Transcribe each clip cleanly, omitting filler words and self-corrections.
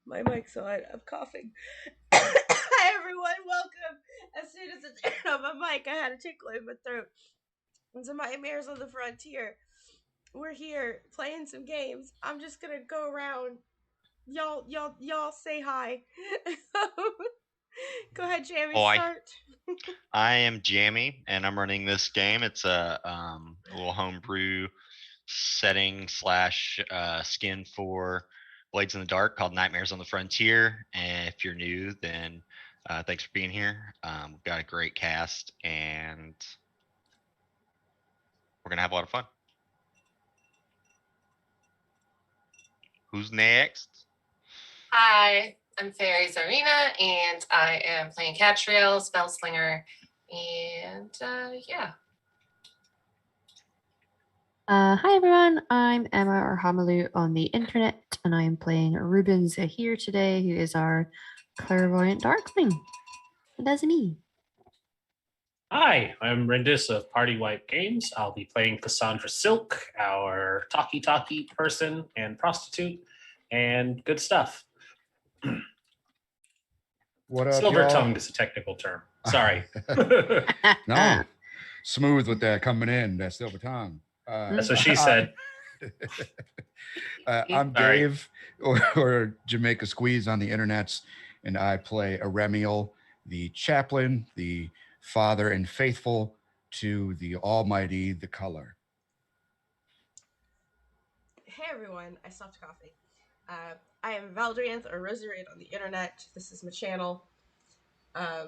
My mic's on. I'm coughing. Hi, everyone. Welcome. As soon as it turned on my mic, I had a tickle in my throat. It's Nightmares on the Frontier. We're here playing some games. I'm just gonna go around. Y'all say hi. Go ahead, Jamie. Hi, Start. I am Jamie, and I'm running this game. It's a little homebrew setting slash skin for Blades in the Dark called Nightmares on the Frontier. And if you're new, then thanks for being here. We've got a great cast, and we're gonna have a lot of fun. Who's next? Hi, I'm Fairy Zarina, and I am playing Catriel, Spellslinger, and yeah. Hi everyone, I'm Emma or Hamalu on the internet, and I am playing Ruben Zahir today, who is our clairvoyant darkling. And that's me. Hi, I'm Rendis of Party Wipe Games. I'll be playing Cassandra Silk, our talkie person and prostitute, and good stuff. What up, Silver y'all? tongued is a technical term. Sorry. No, smooth with that coming in. That silver tongue. That's what she said. I'm Dave, or Jamaica Squeeze on the internets, and I play Aremiel, the chaplain, the father and faithful to the Almighty, the Color. Hey, everyone. I stopped coughing. I am Valdrianth or Rosarian on the internet. This is my channel. I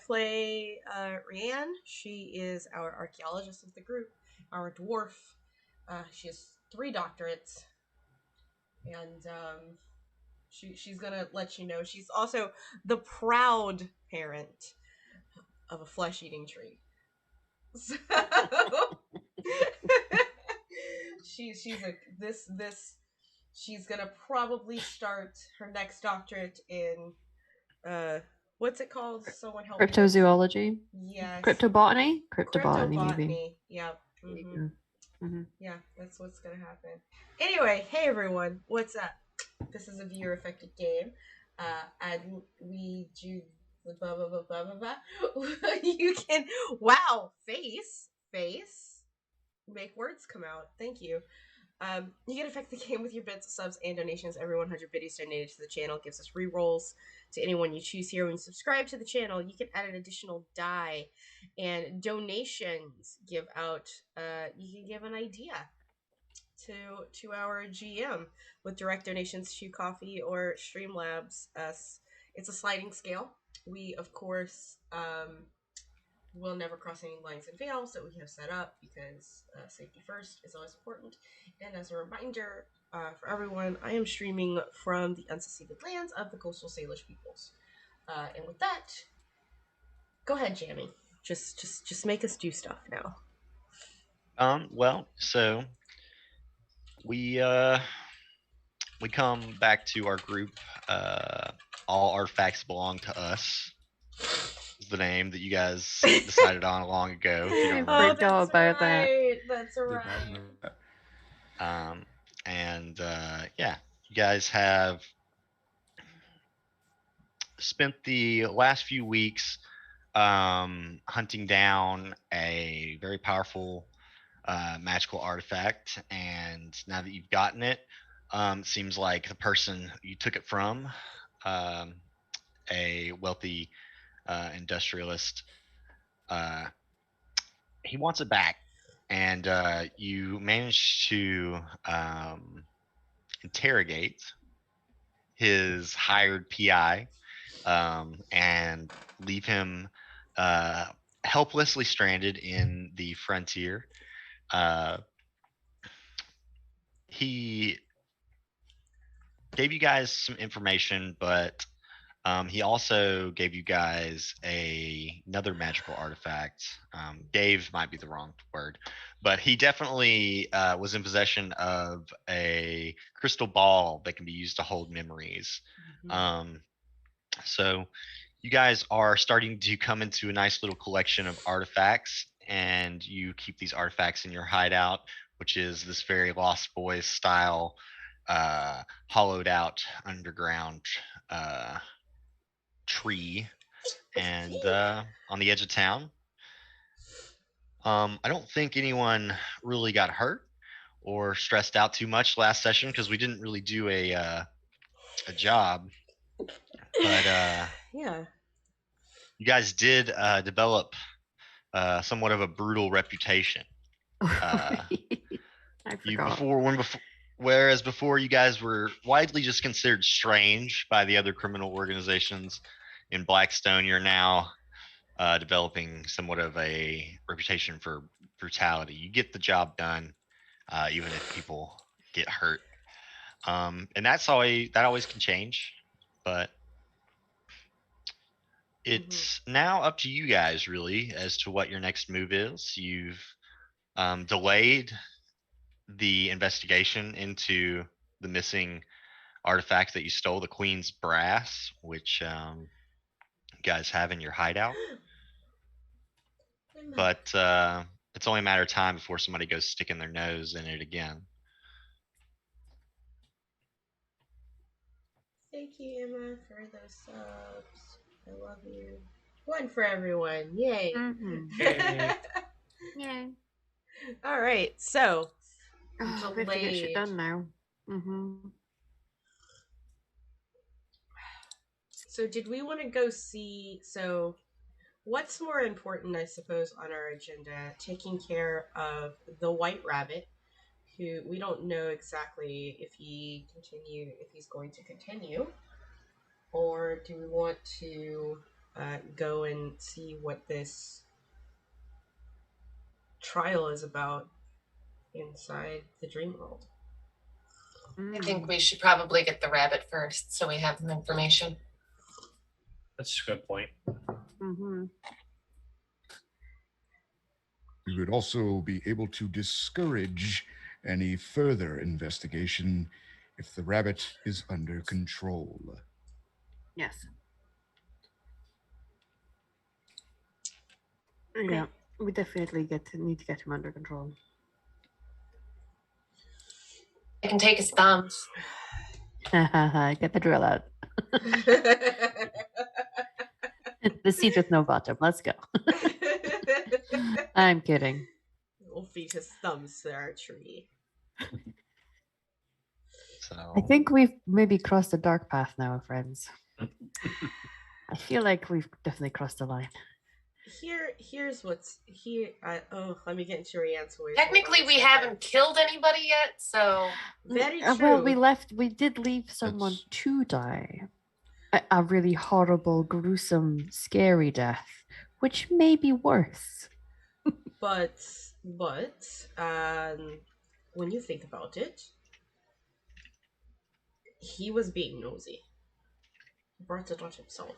play Rianne. She is our archaeologist of the group, our dwarf. She has 3 doctorates, and she's gonna let you know she's also the proud parent of a flesh-eating tree. So she's gonna probably start her next doctorate in what's it called? Someone help me. Cryptozoology? Yes. Cryptobotany? Cryptobotany, maybe. Yep. Mm-hmm. Mm-hmm. Yeah, that's what's gonna happen. Anyway, hey everyone, what's up? This is a viewer affected game. And we do blah blah blah blah blah blah. You can face make words come out. Thank you. You can affect the game with your bits, subs, and donations. Every 100 biddies donated to the channel gives us rerolls to anyone you choose here. When you subscribe to the channel, you can add an additional die, and donations give out. You can give an idea to our GM with direct donations to Coffee or Streamlabs. It's a sliding scale. We of course will never cross any lines and veils that we have set up because safety first is always important. And as a reminder for everyone, I am streaming from the unceded lands of the coastal Salish peoples. And with that, go ahead, Jamie. Just make us do stuff now. So we come back to our group. All artifacts belong to us. Is the name that you guys decided on long ago. If you don't remember. Forgot about that. That's right. Yeah, you guys have spent the last few weeks hunting down a very powerful magical artifact, and now that you've gotten it, seems like the person you took it from, a wealthy industrialist, he wants it back, and you managed to interrogate his hired PI and leave him helplessly stranded in the frontier. He gave you guys some information, but he also gave you guys another magical artifact. Gave might be the wrong word, but he definitely was in possession of a crystal ball that can be used to hold memories. Mm-hmm. So you guys are starting to come into a nice little collection of artifacts, and you keep these artifacts in your hideout, which is this very Lost Boys style hollowed out underground tree and on the edge of town. I don't think anyone really got hurt or stressed out too much last session because we didn't really do a job. But Yeah. you guys did develop somewhat of a brutal reputation. I You forgot. whereas before you guys were widely just considered strange by the other criminal organizations in Blackstone, you're now developing somewhat of a reputation for brutality. You get the job done, even if people get hurt, and that always can change, but it's now up to you guys really as to what your next move is. You've delayed the investigation into the missing artifact that you stole, the Queen's brass, which you guys have in your hideout. But it's only a matter of time before somebody goes sticking their nose in it again. Thank you, Emma, for those subs. I love you. One for everyone. Yay. Yay. Yeah. All right. So, Oh, we have to get shit delayed. done now. So, did we want to go see? So, what's more important, I suppose, on our agenda? Taking care of the White Rabbit, who we don't know exactly if he's going to continue, or do we want to go and see what this trial is about inside the dream world? I think we should probably get the rabbit first so we have some information. That's a good point. We would also be able to discourage any further investigation if the rabbit is under control. Yes. Yeah, we definitely need to get him under control. I can take his thumbs. Get the drill out. The seat with no bottom. Let's go. I'm kidding. We'll feed his thumbs to our tree. So I think we've maybe crossed the dark path now, friends. I feel like we've definitely crossed the line. Here's what's here. Let me get into Rianne's voice. Technically, we haven't killed anybody yet, so Very true. Well, we did leave someone to die. A really horrible, gruesome, scary death, which may be worse. But when you think about it, he was being nosy. He brought it on himself.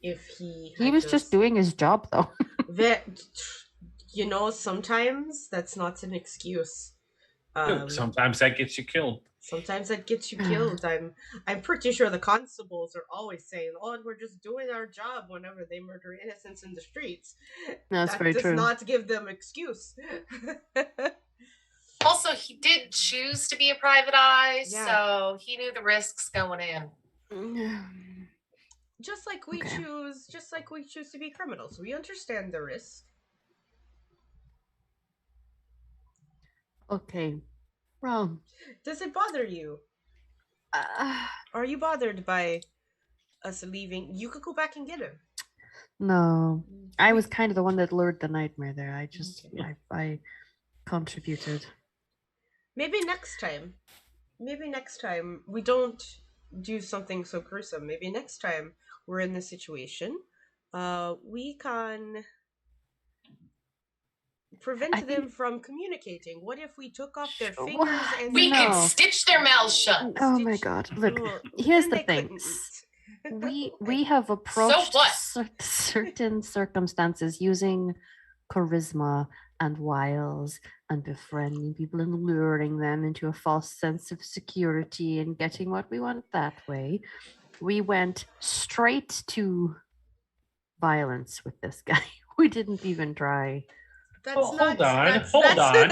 If he was just doing his job, though. Sometimes that's not an excuse. Sometimes that gets you killed. Sometimes that gets you killed. I'm pretty sure the constables are always saying, "Oh, we're just doing our job." Whenever they murder innocents in the streets, That's very true. That does not give them excuse. Also, he did choose to be a private eye, so he knew the risks going in. Just like we choose to be criminals. We understand the risk. Okay. Well, does it bother you? Are you bothered by us leaving? You could go back and get him. No, I was kind of the one that lured the nightmare there. I contributed. Maybe next time we don't do something so gruesome. Maybe next time we're in this situation, we can prevent them from communicating. What if we took off their fingers and we could stitch their mouths shut? Oh my god! Look, here's the thing. We have approached certain circumstances using charisma and wiles and befriending people and luring them into a false sense of security and getting what we want that way. We went straight to violence with this guy. We didn't even try That's Oh, not. hold on.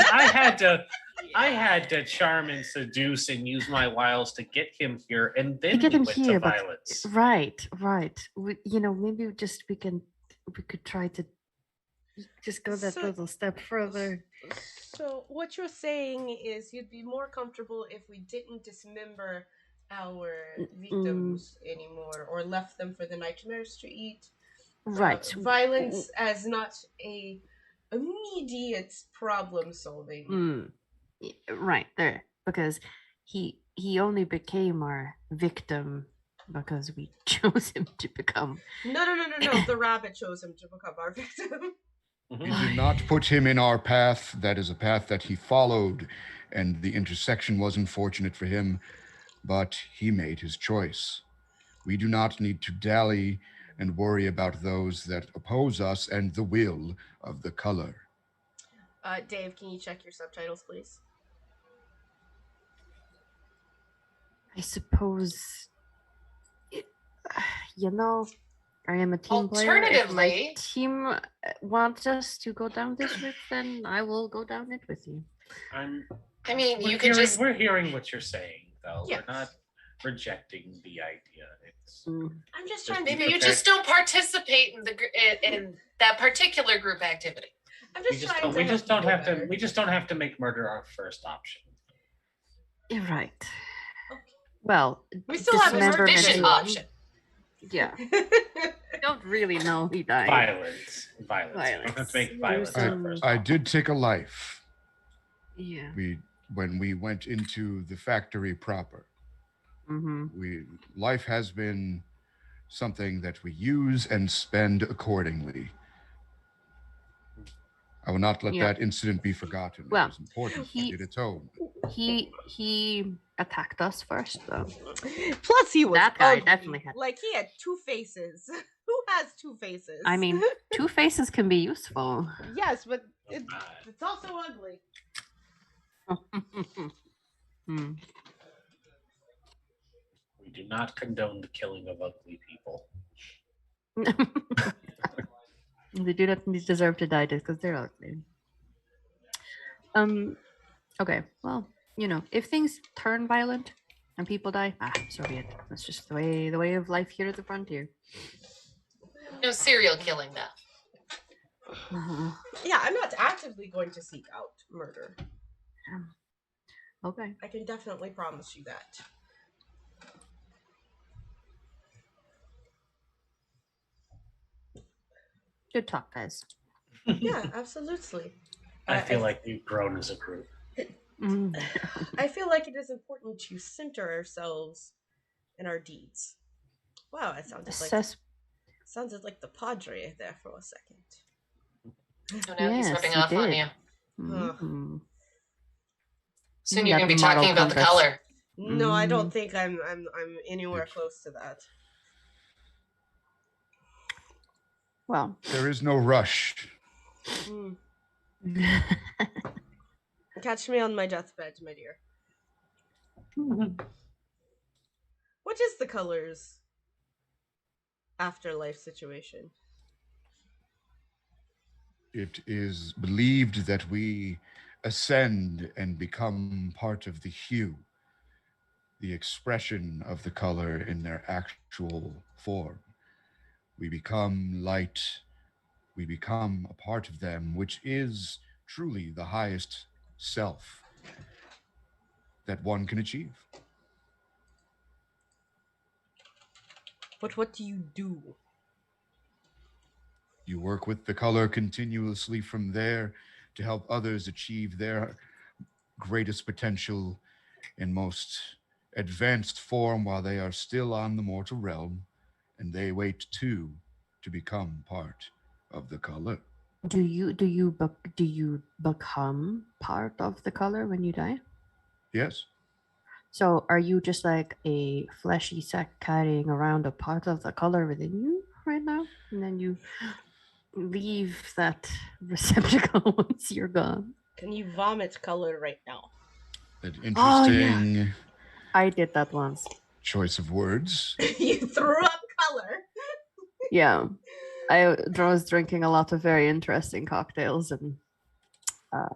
I had to charm and seduce and use my wiles to get him here, and then get we him went here, to but violence. right. Maybe we could try to just go that little step further. So what you're saying is you'd be more comfortable if we didn't dismember our victims anymore, or left them for the nightmares to eat. Right. Violence as not a immediate problem solving. Right there, because he only became our victim because we chose him to become. No. The rabbit chose him to become our victim. We did not put him in our path. That is a path that he followed, and the intersection was unfortunate for him, but he made his choice. We do not need to dally and worry about those that oppose us and the will of the color. Dave, can you check your subtitles, please? I suppose, I am a team player. If my Alternatively- team wants us to go down this route, then I will go down it with you. I mean, you could just. We're hearing what you're saying, though. Yes. We're not rejecting the idea. It's I'm just trying to Maybe figure. you just don't participate in that particular group activity. I'm we just just trying don't, we to just help don't you have to better. we just don't have to make murder our first option. You're right. Okay. Well, We still have a dismemberment sufficient Efficient is- option. Yeah, I don't really know he died. Violence. We don't have to make violence our first I option. did take a life. Yeah. When we went into the factory proper. Life has been something that we use and spend accordingly. I will not let that incident be forgotten. Well, it was important. It did its own. He attacked us first, though. Plus, he was That guy ugly. definitely had- Like, he had two faces. Who has two faces? I mean, two faces can be useful. yes, but it's also ugly. We do not condone the killing of ugly people. They do not deserve to die just because they're ugly. Okay, well, if things turn violent and people die, so be it. That's just the way of life here at the frontier. No serial killing, though. Yeah, I'm not actively going to seek out murder. Okay. I can definitely promise you that. Good talk, guys. Yeah, absolutely. I feel like we've grown as a group. I feel like it is important to center ourselves in our deeds. Wow, it sounded like the Padre there for a second. So now he's rubbing off on you. Soon you're That going to be model talking about the compass. color. No, I don't think I'm anywhere close to that. Well, there is no rush. Catch me on my deathbed, my dear. What is the color's afterlife situation? It is believed that we ascend and become part of the hue, the expression of the color in their actual form. We become light, we become a part of them, which is truly the highest self that one can achieve. But what do you do? You work with the color continuously from there to help others achieve their greatest potential and most advanced form while they are still on the mortal realm, and they wait too to become part of the color. Do you become part of the color when you die? Yes. So are you just like a fleshy sack carrying around a part of the color within you right now, and then you leave that receptacle once you're gone? Can you vomit color right now? An interesting I did that once. choice of words. You threw up color. Yeah. I was drinking a lot of very interesting cocktails, and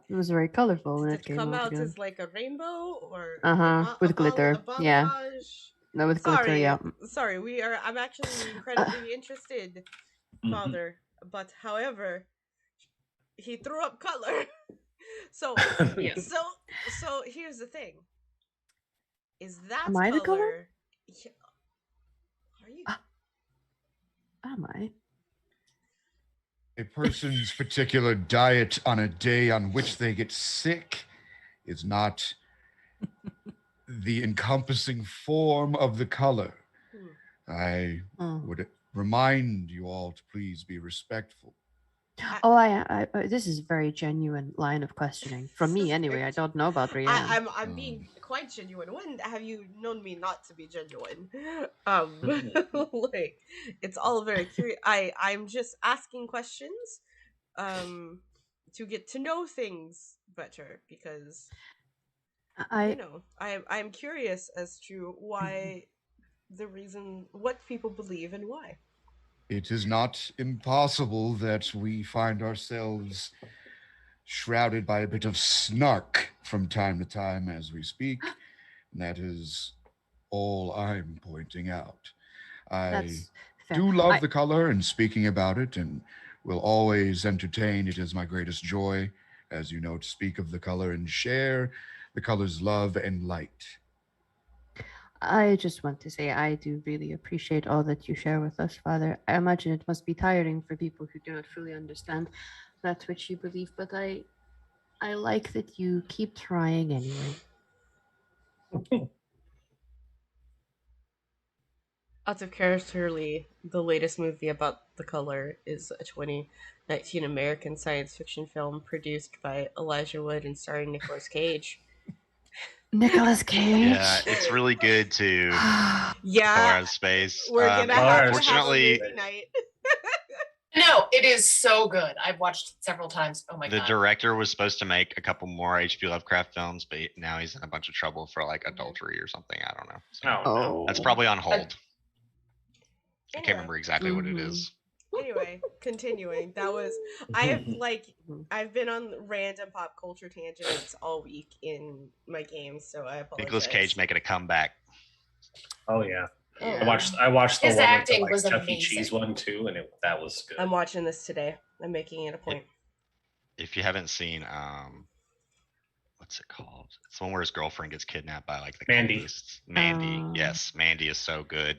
It was very colorful when Did it it came come out out again. as like a rainbow or With glitter. a Yeah. balayage? No, with glitter. Yeah. Sorry, I'm actually incredibly interested, Father. But however, he threw up color. So Yes. so here's the thing. Is that Am I the color? color? Yeah. Are you? Am I? A person's particular diet on a day on which they get sick is not the encompassing form of the color. I would remind you all to please be respectful. I this is a very genuine line of questioning from me anyway. I don't know about Rianne. I'm being quite genuine. When have you known me not to be genuine? Like it's all very curious. I'm just asking questions, to get to know things better because I'm curious as to why the reason what people believe and why. It is not impossible that we find ourselves shrouded by a bit of snark from time to time as we speak. And that is all I'm pointing out. I do love the color and speaking about it, and will always entertain. It is my greatest joy, as you know, to speak of the color and share the color's love and light. I just want to say I do really appreciate all that you share with us, Father. I imagine it must be tiring for people who do not fully understand that which you believe, but I like that you keep trying anyway. Out of characterly, the latest movie about the color is a 2019 American science fiction film produced by Elijah Wood and starring Nicolas Cage. Nicolas Cage. Yeah, it's really good too. Yeah, Color Out of Space. we're gonna have unfortunately, to have a movie night. No, it is so good. I've watched it several times. Oh my the god. director was supposed to make a couple more H.P. Lovecraft films, but now he's in a bunch of trouble for like adultery or something. I don't know. So that's probably on hold. I can't remember exactly what it is. Anyway, continuing. That was I've been on random pop culture tangents all week in my games, so I apologize. Nicolas Cage making a comeback. Oh yeah. Oh. I watched the His one acting with the was Chuck E. Cheese amazing. one too, and that was good. I'm watching this today. I'm making it a point. If you haven't seen what's it called? It's the one where his girlfriend gets kidnapped by like the Mandy. cultists. Mandy. Yes, Mandy is so good.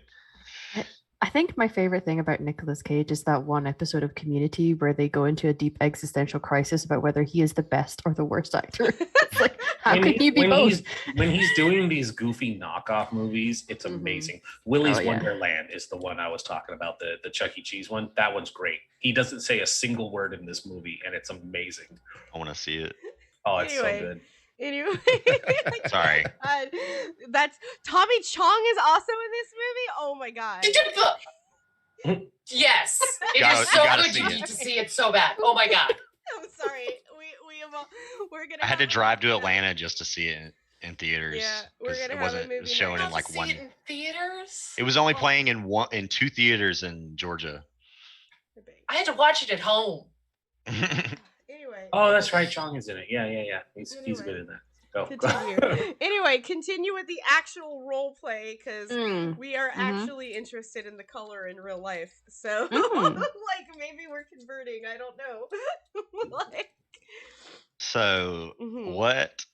I think my favorite thing about Nicolas Cage is that one episode of Community where they go into a deep existential crisis about whether he is the best or the worst actor. It's like, how can he be both? When he's doing these goofy knockoff movies, it's amazing. Willy's yeah. Wonderland is the one I was talking about, the Chuck E. Cheese one. That one's great. He doesn't say a single word in this movie, and it's amazing. I want to see it. Oh, it's so good. Anyway, sorry. That's Tommy Chong is awesome in this movie. Oh my god. Yes, it is so good. You need to see it so bad. Oh my god. I'm sorry. We're gonna. I had to drive to Atlanta just to see it in theaters. Yeah, we're gonna it have wasn't a movie showing night. in like one. See it in theaters. It was only playing in 2 theaters in Georgia. I had to watch it at home. Anyway. Oh, that's right. Chong is in it. Yeah. He's good in that. Continue. Anyway, continue with the actual role play because we are actually interested in the color in real life. So, like, maybe we're converting. I don't know. So, what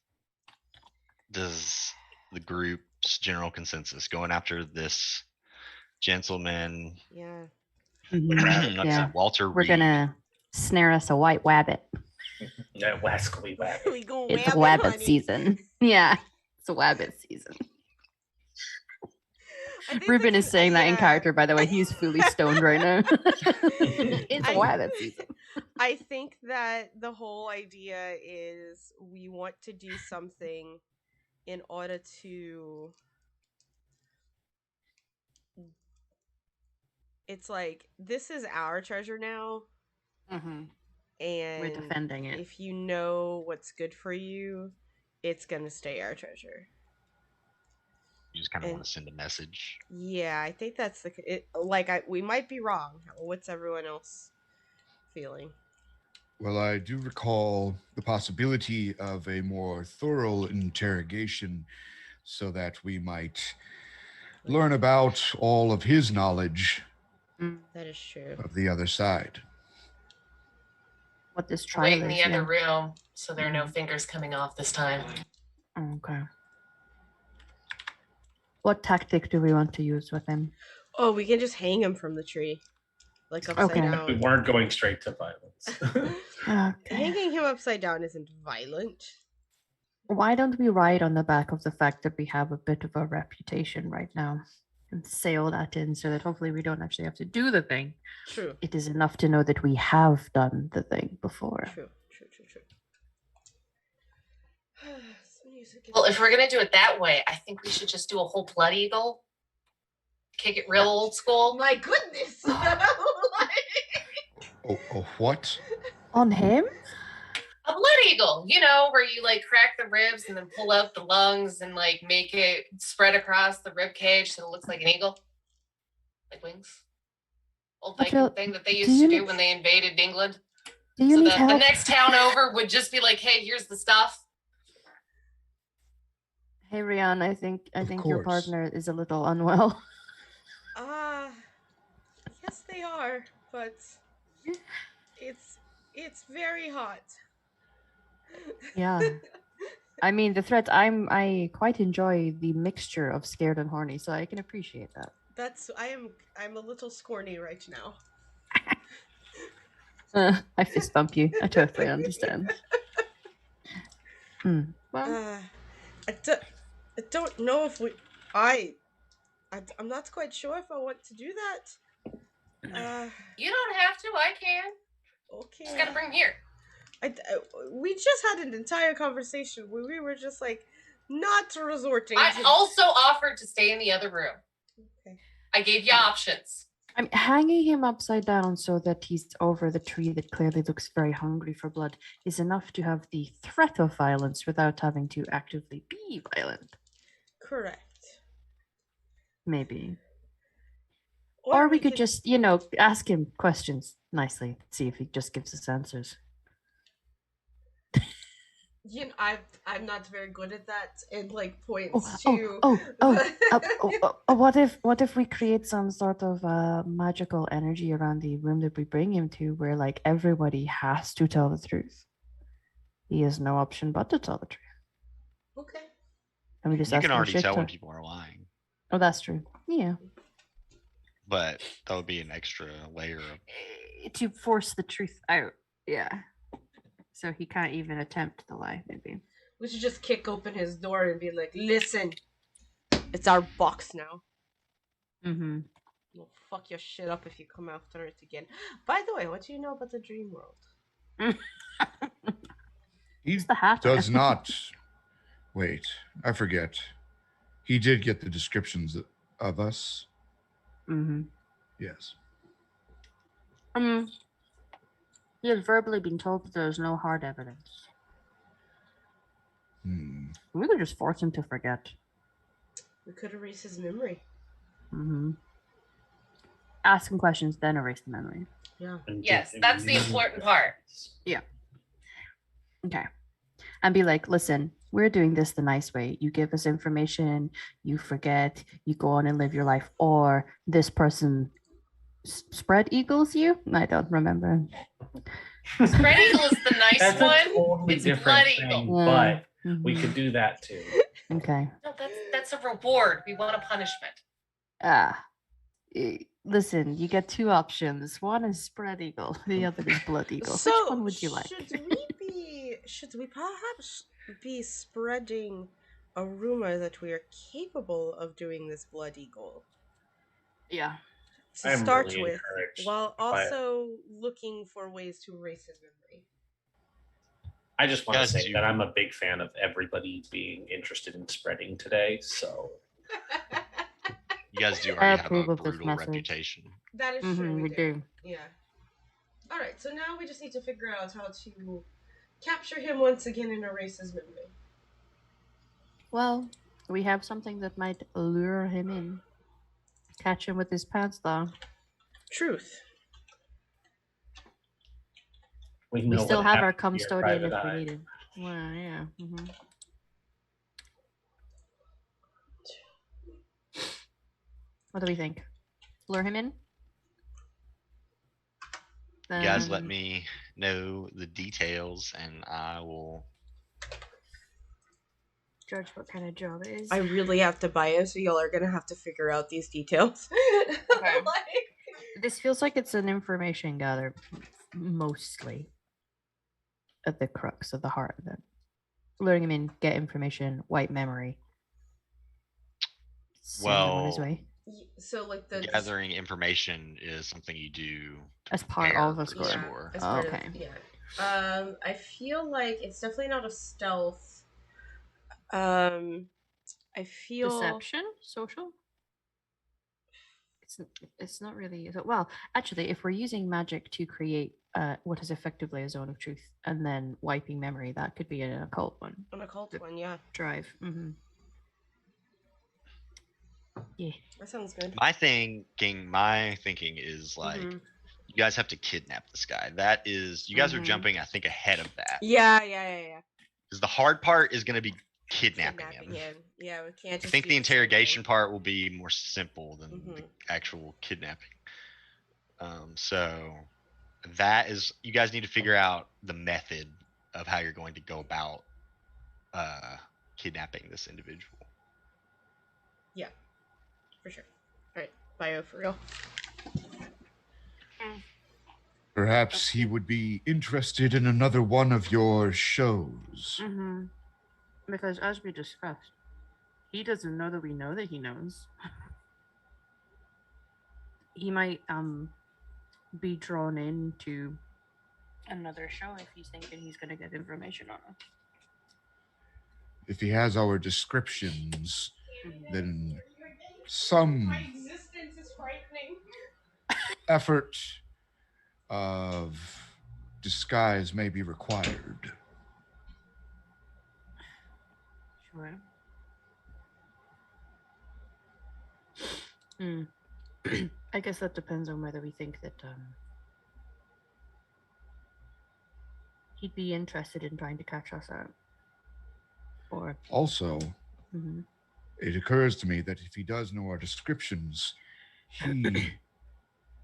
does the group's general consensus going after this gentleman? Yeah. Walter We're Reed. gonna snare us a white wabbit. Yeah, wascally wabbit. It's wabbit season. Yeah, it's a wabbit season. Ruben is saying that in character, by the way. He's fully stoned right now. It's a wabbit season. I think that the whole idea is we want to do something in order to. It's like, this is our treasure now. And we're defending it. If you know what's good for you, it's gonna stay our treasure. You just kind of want to send a message. Yeah, I think that's we might be wrong. What's everyone else feeling? Well, I do recall the possibility of a more thorough interrogation so that we might learn about all of his knowledge That is true. of the other side. What this Wait trial in the is, other yeah. room so there are no fingers coming off this time. Okay. What tactic do we want to use with him? Oh, we can just hang him from the tree, like upside Okay. down. We weren't going straight to violence. Okay. Hanging him upside down isn't violent. Why don't we ride on the back of the fact that we have a bit of a reputation right now and sail that in so that hopefully we don't actually have to do the thing. True. It is enough to know that we have done the thing before. True. Well, if we're gonna do it that way, I think we should just do a whole blood eagle. Kick it real old school. My goodness. Oh, what? On him? A blood eagle, you know, where you like crack the ribs and then pull out the lungs and like make it spread across the rib cage so it looks like an eagle, like wings. Old Viking thing that they used to do when they invaded England. Do you So need the help? next town over would just be like, "Hey, here's the stuff." Hey, Rian, I think your course. partner is a little unwell. Yes, they are, but it's very hot. Yeah. I mean, the threat. I quite enjoy the mixture of scared and horny, so I can appreciate that. I'm a little scorny right now. I fist bump you. I totally understand. Well, I don't know if I'm not quite sure if I want to do that. You don't have to. I can. Okay. Just gotta bring him here. We just had an entire conversation where we were just like not resorting. I also offered to stay in the other room. Okay. I gave you options. I'm hanging him upside down so that he's over the tree that clearly looks very hungry for blood is enough to have the threat of violence without having to actively be violent. Correct. Maybe. Or we could just, ask him questions nicely, see if he just gives us answers. I'm not very good at that, and like points what if we create some sort of magical energy around the room that we bring him to, where like everybody has to tell the truth. He has no option but to tell the truth. Okay. And we just you can already tell when people are lying. Oh, that's true. Yeah. But that would be an extra layer of to force the truth out. Yeah. So he can't even attempt the lie, maybe. We should just kick open his door and be like, listen, it's our box now. Mm-hmm. We'll fuck your shit up if you come after it again. By the way, what do you know about the dream world? He the hat. does not. Wait, I forget. He did get the descriptions of us. Mm-hmm. Yes. He has verbally been told that there's no hard evidence. We could just force him to forget. We could erase his memory. Mm-hmm. Ask him questions, then erase the memory. Yeah. Yes, that's the important part. Yeah. Okay. And be like, listen, we're doing this the nice way. You give us information, you forget, you go on and live your life, or this person spread eagles you? I don't remember. Spread eagle is the nice That's one. a totally It's different blood thing, eagle. but we could do that too. Okay. No, that's a reward. We want a punishment. Listen, you get two options. One is spread eagle, the other is blood eagle. So, which one would you like? Should we perhaps be spreading a rumor that we are capable of doing this blood eagle? Yeah. To start with, while also looking for ways to erase his memory. I just want to say that I'm a big fan of everybody being interested in spreading today, so you guys do already have a brutal reputation. That is true. We do. Yeah. All right, so now we just need to figure out how to capture him once again and erase his memory. Well, we have something that might lure him in. Catch him with his pants down. Truth. We We know still what have our happened to your custodian if private we eye. need him. Well, yeah. What do we think? Lure him in? You guys let Then- me know the details, and I will. Judge what kind of job it is. I really have to buy it, so y'all are gonna have to figure out these details. Okay. This feels like it's an information gather, mostly. At the crux of the heart of it. Luring him in, get information, wipe memory. Send him on his Well, way. So like the gathering information is something you do As part prepare of a for the score. score. as Oh, part okay. of, I feel like it's definitely not a stealth. I feel Deception? Social? It's not really. Well, actually, if we're using magic to create what is effectively a zone of truth and then wiping memory, that could be an occult one. an occult one, yeah. Drive. Mm-hmm. Yeah. That sounds good. My thinking is like Mhm. you guys have to kidnap this guy. That is, you guys are Mhm. jumping, I think, ahead of that. Yeah. Because the hard part is going to be kidnapping him. Yeah, we can't I just think do the same interrogation thing. part will be more simple than the Mhm. actual kidnapping. So that is, you guys need to figure out the method of how you're going to go about kidnapping this individual. Yeah, for sure. All right, bio for real. Perhaps he would be interested in another one of your shows. Mm-hmm. Because as we discussed, he doesn't know that we know that he knows. He might be drawn into another show if he's thinking he's gonna get information on us. If he has our descriptions, then some My existence is frightening. effort of disguise may be required. Sure. I guess that depends on whether we think that he'd be interested in trying to catch us out. Or Also, Mhm. it occurs to me that if he does know our descriptions, he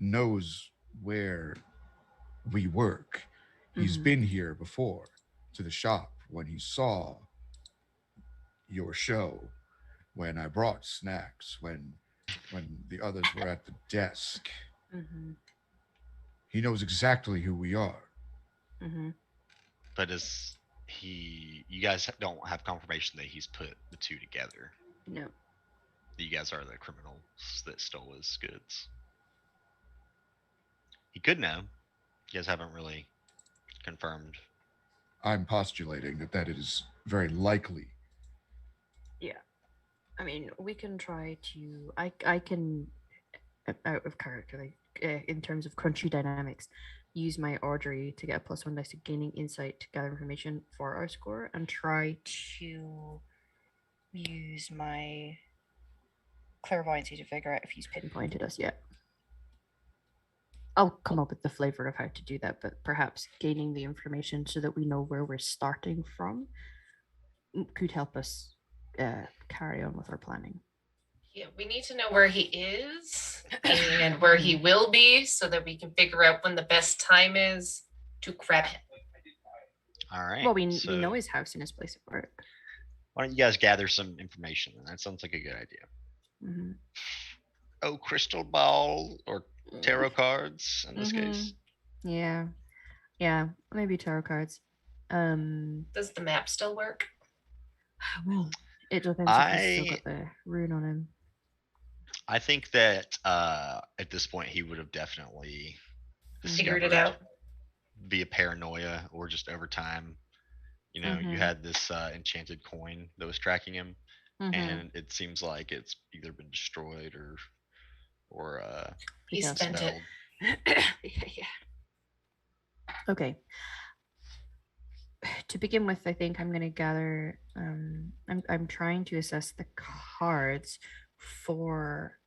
knows where we work. He's Mhm. been here before to the shop when he saw your show, when I brought snacks, when the others were at the desk. Mhm. He knows exactly who we are. Mhm. But you guys don't have confirmation that he's put the two together. No. That you guys are the criminals that stole his goods. He could know. You guys haven't really confirmed. I'm postulating that is very likely. Yeah. I mean, we can try to. I can, out of character, like in terms of crunchy dynamics, use my ordery to get a +1 dice to gaining insight to gather information for our score, and try to use my clairvoyancy to figure out if he's pinpointed us yet. I'll come up with the flavor of how to do that, but perhaps gaining the information so that we know where we're starting from could help us carry on with our planning. Yeah, we need to know where he is and where he will be so that we can figure out when the best time is to grab him. All right. Well, we know his house and his place of work. Why don't you guys gather some information? That sounds like a good idea. Mm-hmm. Oh, crystal ball or tarot cards in this case. Yeah, maybe tarot cards. Does the map still work? Well, it depends if he's still got the rune on him. I think that at this point he would have definitely Figured it discovered out. via paranoia or just over time. You know, you had this enchanted coin that was tracking him, and it seems like it's either been destroyed or he spent spelled. it. Yeah. Okay. To begin with, I think I'm going to gather. I'm trying to assess the cards for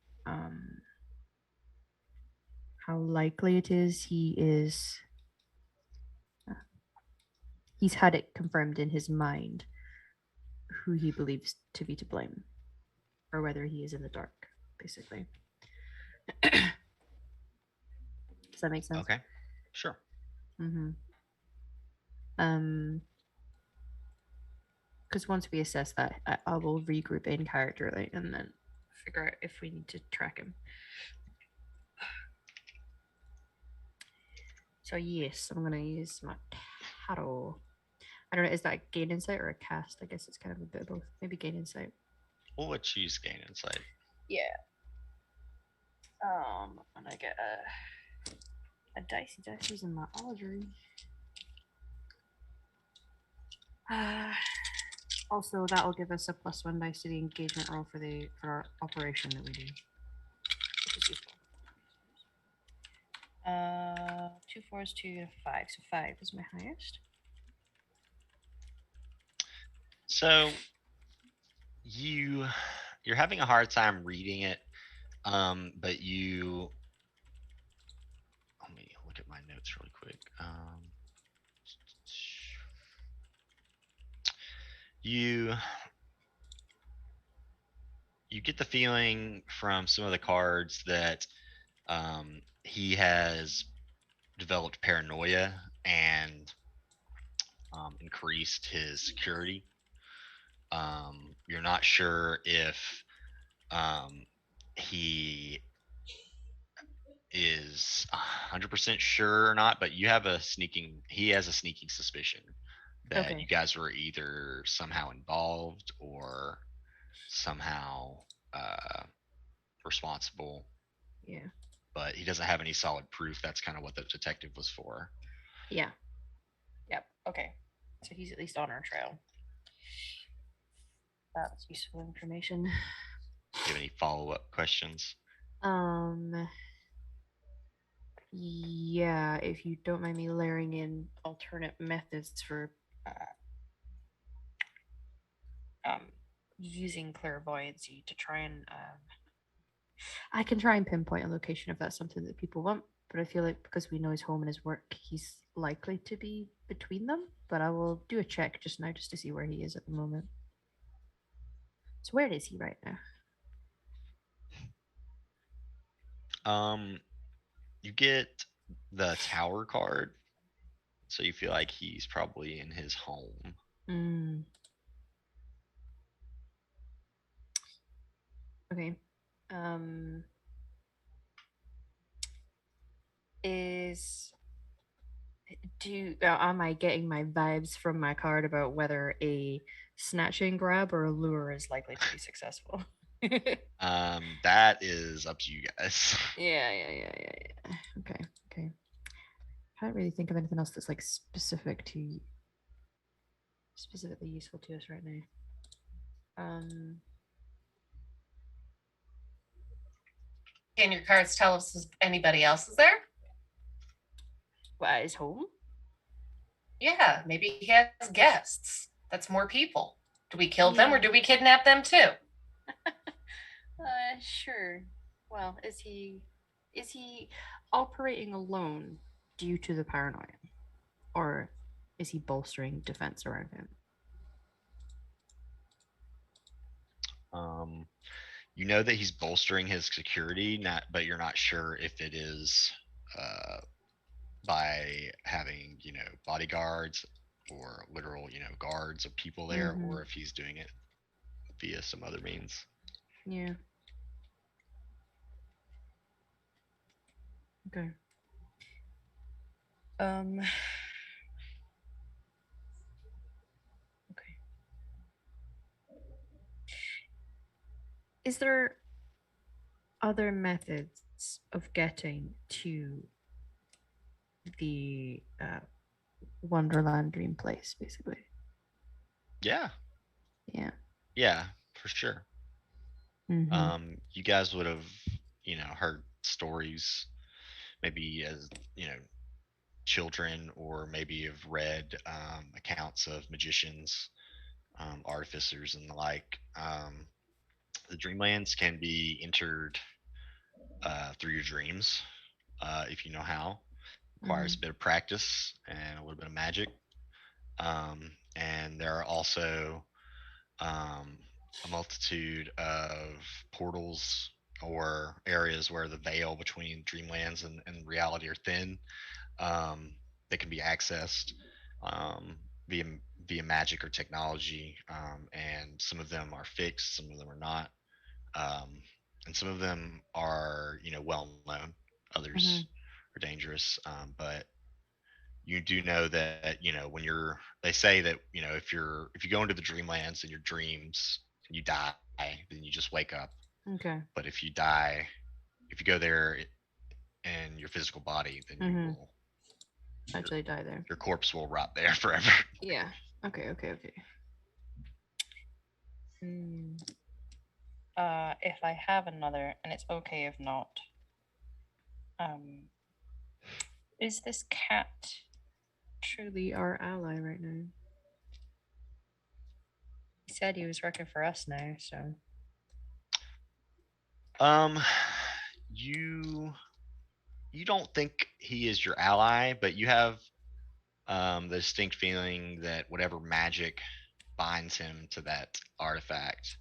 how likely it is he is he's had it confirmed in his mind who he believes to be to blame, or whether he is in the dark, basically. Does that make sense? Okay, sure. Because once we assess that, I will regroup in character, like, and then figure out if we need to track him. So yes, I'm gonna use my tarot. I don't know, is that gain insight or a cast? I guess it's kind of a bit of both. Maybe gain insight. We'll let you gain insight. Yeah. And I get a dicey in my Audrey. Also, that will give us a +1 dice to the engagement roll for our operation that we do, which is useful. 2 4s, 2 and 5, so 5 is my highest. So you're having a hard time reading it, but you. Let me look at my notes really quick. You get the feeling from some of the cards that he has developed paranoia and increased his security. You're not sure if he is 100% sure or not, but he has a sneaking suspicion that you guys were either somehow involved or somehow responsible. Yeah. But he doesn't have any solid proof. That's kind of what the detective was for. Yeah. Yep. Okay. So he's at least on our trail. That's useful information. Do you have any follow-up questions? Yeah, if you don't mind me layering in alternate methods for using clairvoyancy to try and I can try and pinpoint a location if that's something that people want, but I feel like because we know his home and his work, he's likely to be between them. But I will do a check just now just to see where he is at the moment. So where is he right now? You get the tower card, so you feel like he's probably in his home. Okay. Am I getting my vibes from my card about whether a snatch and grab or a lure is likely to be successful? That is up to you guys. Yeah. Okay. I can't really think of anything else that's like specifically useful to us right now. Can your cards tell us if anybody else is there? At his home? Yeah, maybe he has guests. That's more people. Do we kill them or do we kidnap them too? Sure. Well, is he operating alone due to the paranoia? Or is he bolstering defense around him? You know that he's bolstering his security, but you're not sure if it is by having, bodyguards or literal, guards of people there, or if he's doing it via some other means. Yeah. Okay. Okay. Is there other methods of getting to the Wonderland Dream Place, basically? Yeah, for sure. You guys would have, heard stories, maybe as children, or maybe have read accounts of magicians, artificers, and the like. The dreamlands can be entered through your dreams, if you know how. Requires a bit of practice and a little bit of magic. And there are also a multitude of portals or areas where the veil between dreamlands and reality are thin, that can be accessed via magic or technology, and some of them are fixed, some of them are not, um, and some of them are well known. Others are dangerous, but you do know that when you're they say that if you go into the dreamlands in your dreams and you die, then you just wake up. Okay. But if you go there in your physical body, then you will Actually die there. your corpse will rot there forever. Yeah. Okay. If I have another, and it's okay if not, is this cat Truly our ally right now. He said he was working for us now, so You don't think he is your ally, but you have the distinct feeling that whatever magic binds him to that artifact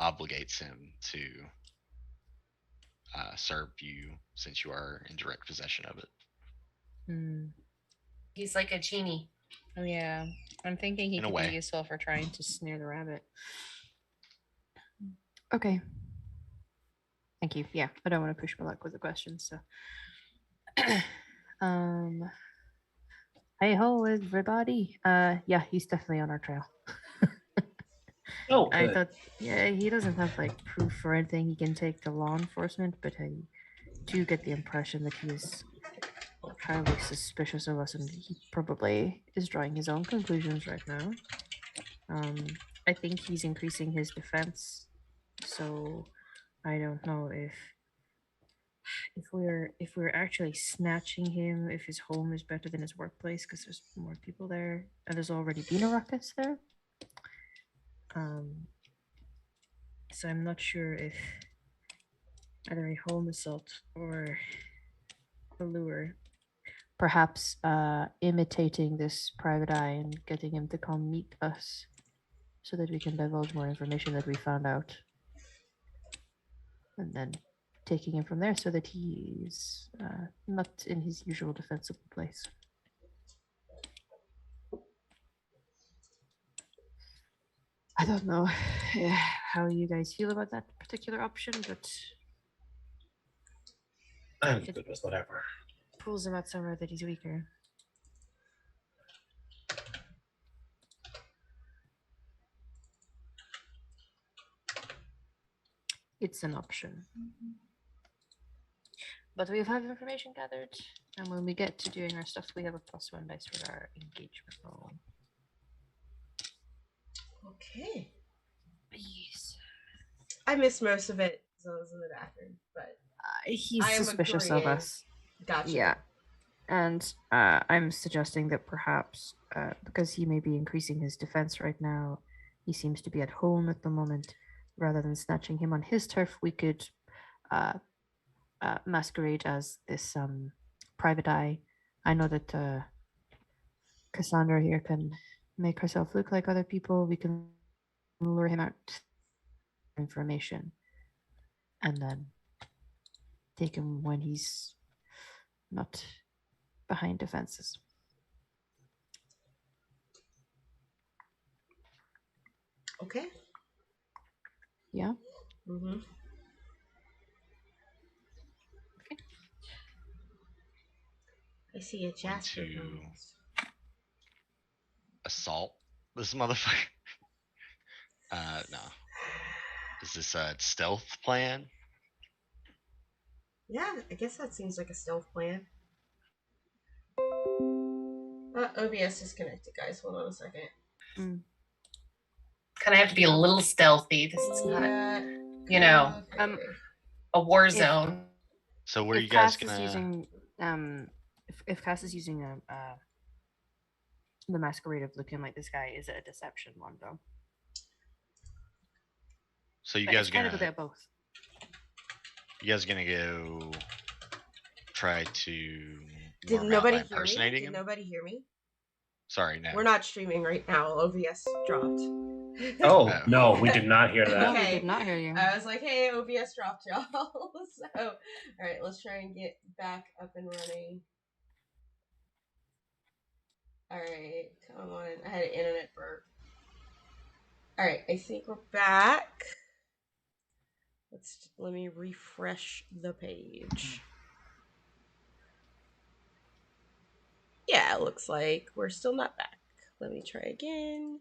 obligates him to serve you, since you are in direct possession of it. He's like a genie. Oh yeah, I'm thinking he In a could way. be useful for trying to snare the rabbit. Okay. Thank you. Yeah, I don't want to push my luck with the questions, so. Hey ho, everybody. Yeah, he's definitely on our trail. Oh, I good. thought, yeah, he doesn't have like proof or anything he can take to law enforcement, but I do get the impression that he is highly suspicious of us, and he probably is drawing his own conclusions right now. I think he's increasing his defense, so I don't know if we're actually snatching him, if his home is better than his workplace because there's more people there and there's already been a ruckus there. So I'm not sure if either a home assault or a lure. Perhaps imitating this private eye and getting him to come meet us so that we can divulge more information that we found out. And then taking him from there so that he's not in his usual defensible place. I don't know how you guys feel about that particular option, but I'm good with whatever. pulls him out somewhere that he's weaker. It's an option. But we've had information gathered, and when we get to doing our stuff, we have a +1 dice for our engagement roll. Okay. Yes. I missed most of it because I was in the bathroom, but He's I am suspicious of agreeing. us. Gotcha. Yeah. And I'm suggesting that perhaps, because he may be increasing his defense right now, he seems to be at home at the moment. Rather than snatching him on his turf, we could masquerade as this private eye. I know that Cassandra here can make herself look like other people. We can lure him out information and then take him when he's not behind defenses. Okay. Yeah. Mm-hmm. Okay. I see a Jasper. To assault this motherfucker. No. Is this a stealth plan? Yeah, I guess that seems like a stealth plan. OBS disconnected, guys. Hold on a second. Kind of have to be a little stealthy. This is not, Okay. a war zone. So where If you guys Cass gonna? is using if Cass is using the masquerade of looking like this guy, is it a deception one though? So you But guys it's kind gonna? of a bit of both. You guys gonna go try to Did lure him out nobody by hear me? impersonating Did him? nobody hear me? Sorry, no. We're not streaming right now. OBS dropped. Oh, Oh. no, we did not hear that. No, we Okay. did not hear you. I was like, hey, OBS dropped, y'all. So, all right, let's try and get back up and running. All right, come on. I had an internet burp. All right, I think we're back. Let me refresh the page. Yeah, it looks like we're still not back. Let me try again.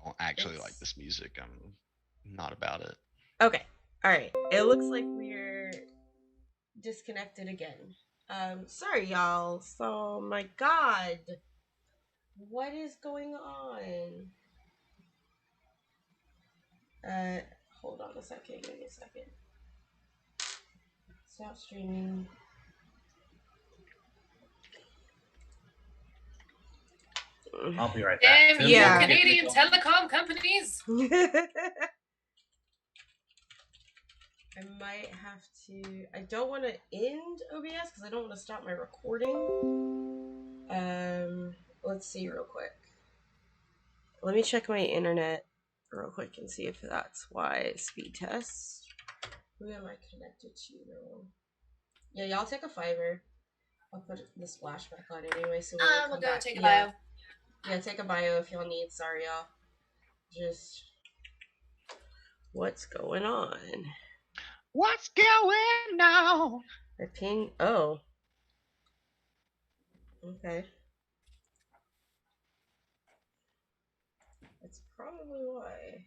Don't actually like this music. I'm not about it. Okay. All right. It looks like we're disconnected again. Sorry, y'all. So, my God. What is going on? Hold on a second. Give me a second. Stop streaming. I'll be right back. Damn, Yeah. you Canadian telecom companies. I might have to. I don't want to end OBS because I don't want to stop my recording. Let's see real quick. Let me check my internet real quick and see if that's why. Speed test. Who am I connected to though? Yeah, y'all take a fiber. I'll put the splash back on anyway, so We'll go take a bio. Yeah, take a bio if y'all need. Sorry, y'all. Just what's going on? What's going on? I ping. Oh. Okay. That's probably why.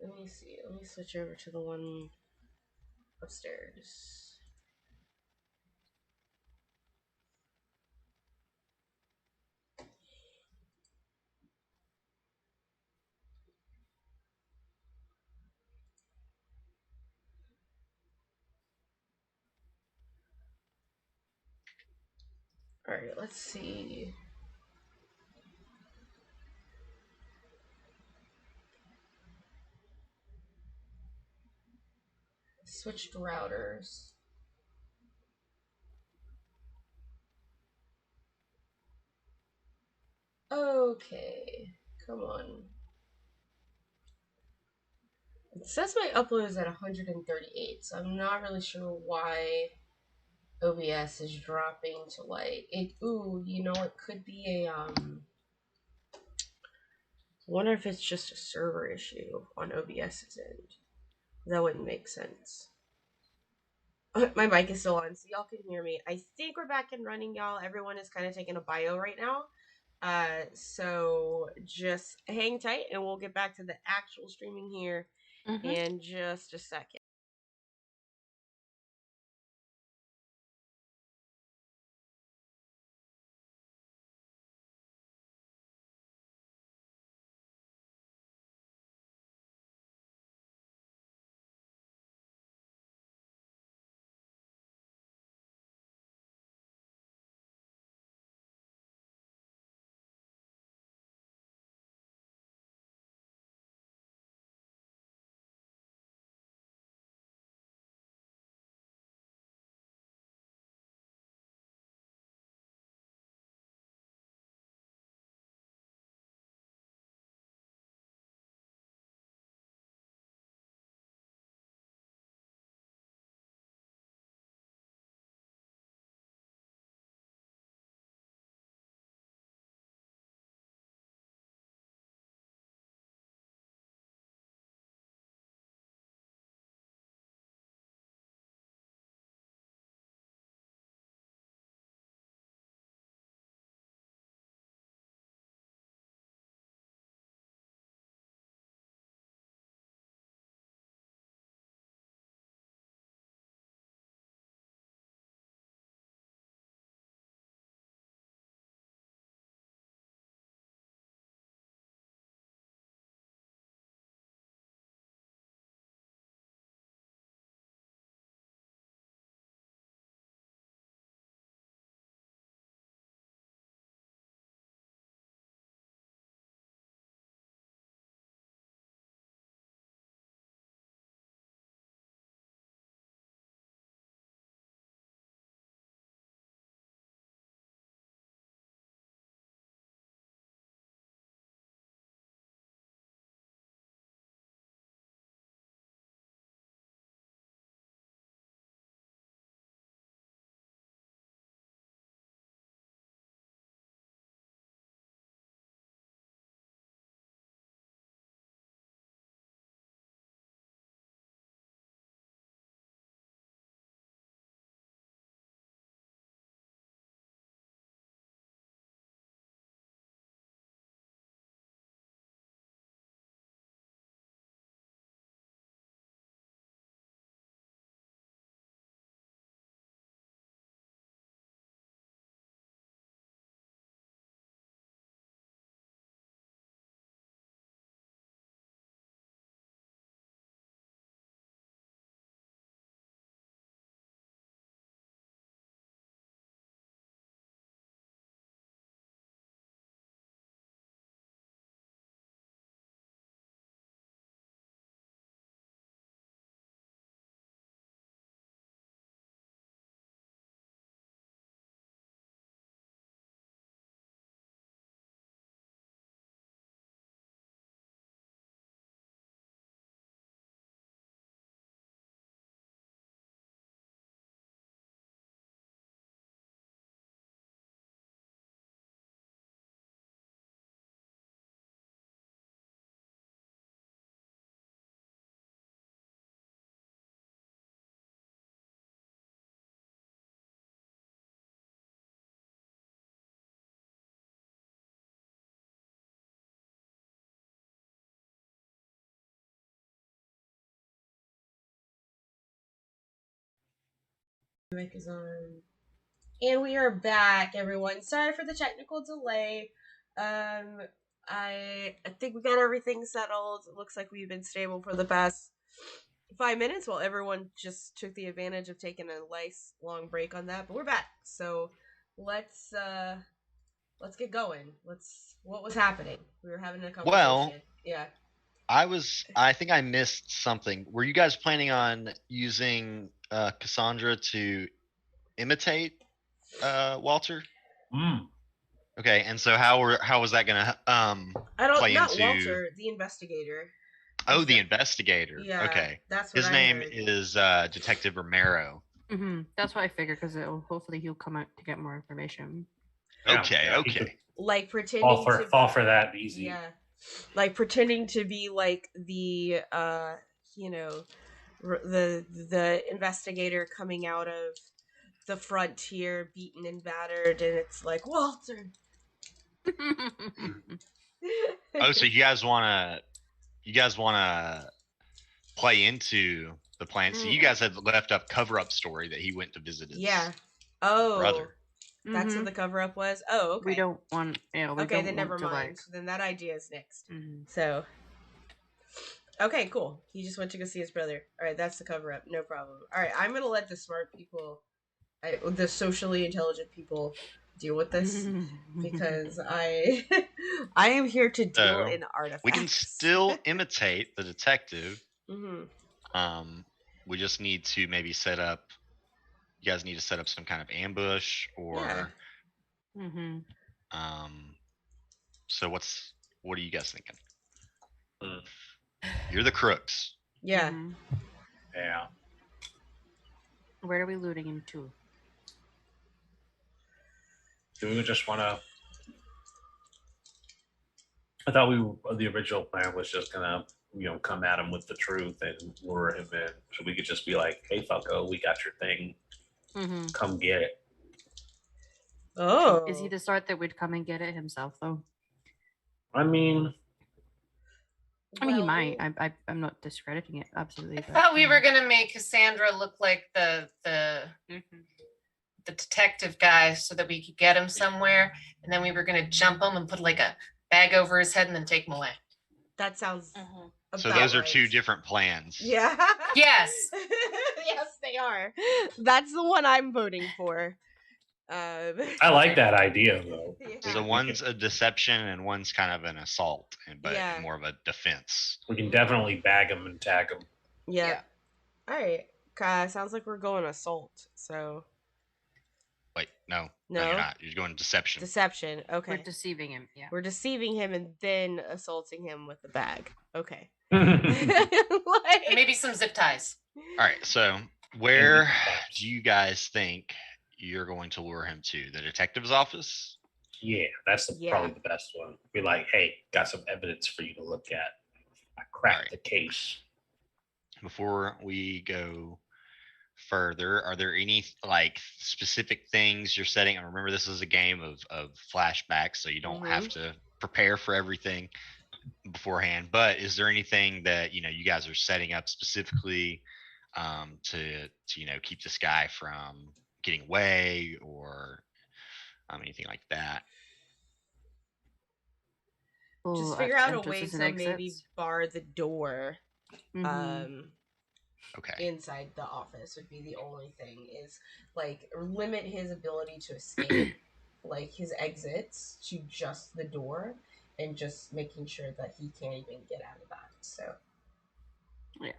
Let me see. Let me switch over to the one upstairs. Alright, let's see. Switched routers. Okay. Come on. It says my upload is at 138, so I'm not really sure why OBS is dropping to like it. Ooh, you know, it could be a I wonder if it's just a server issue on OBS's end. That wouldn't make sense. My mic is still on, so y'all can hear me. I think we're back and running, y'all. Everyone is kind of taking a bio right now. So just hang tight and we'll get back to the actual streaming here in just a second. mic is on. And we are back, everyone. Sorry for the technical delay. I think we got everything settled. It looks like we've been stable for the past 5 minutes while everyone just took the advantage of taking a nice long break on that. But we're back. So let's get going. What was happening? We were having a conversation. Well, yeah. I think I missed something. Were you guys planning on using Cassandra to imitate Walter? Okay, and so how was that gonna play not into Walter, the investigator. Oh, the investigator. Yeah, okay. That's what His name is Detective Romero. That's what I figured, because hopefully he'll come out to get more information. Yeah, Okay, yeah, okay. Like pretending fall for that easy. Yeah. Like pretending to be like the the investigator coming out of the frontier, beaten and battered, and it's like, Walter. Oh, so you guys wanna play into the plan. So you guys had left up cover-up story that he went to visit his brother. That's what the cover-up was? Oh, okay. We don't want... Yeah, we okay, don't then want never to, mind. like... Then that idea is next. So... Okay, cool. He just went to go see his brother. Alright, that's the cover-up. No problem. Alright, I'm gonna let the smart people... the socially intelligent people deal with this. Because I am here to deal in artifacts. We can still imitate the detective. Mm-hmm. We just need to maybe set up... You guys need to set up some kind of ambush or... Yeah. So what are you guys thinking? You're the crooks. Yeah. Yeah. Where are we looting him to? Do we just want to... I thought the original plan was just gonna, come at him with the truth and lure him in. So we could just be like, hey, fucko, we got your thing. Come get it. Oh. Is he the sort that would come and get it himself, though? I mean, he might. I'm not discrediting it, absolutely. I thought we were gonna make Cassandra look like the detective guy so that we could get him somewhere, and then we were gonna jump him and put like a bag over his head and then take him away. That sounds so those are right. two different plans. Yeah. Yes. Yes, they are. That's the one I'm voting for. I like that idea, though. Yeah. So one's a deception and one's kind of an assault, but Yeah. more of a defense. We can definitely bag him and tag him. Yeah. All right. Sounds like we're going assault. So. Wait, no, you're not. You're going deception. Deception. Okay. We're deceiving him. Yeah. We're deceiving him and then assaulting him with the bag. Okay. Maybe some zip ties. All right. So where do you guys think you're going to lure him to? The detective's office? Yeah, that's probably the best one. Be like, hey, got some evidence for you to look at. I cracked the case. Before we go further, are there any like specific things you're setting? And remember, this is a game of flashbacks, so you don't have to prepare for everything beforehand. But is there anything that you guys are setting up specifically to keep this guy from getting away or anything like that? Just figure out a way to maybe bar the door. Inside the office would be the only thing, is like limit his ability to escape, like his exits to just the door, and just making sure that he can't even get out of that. So yeah,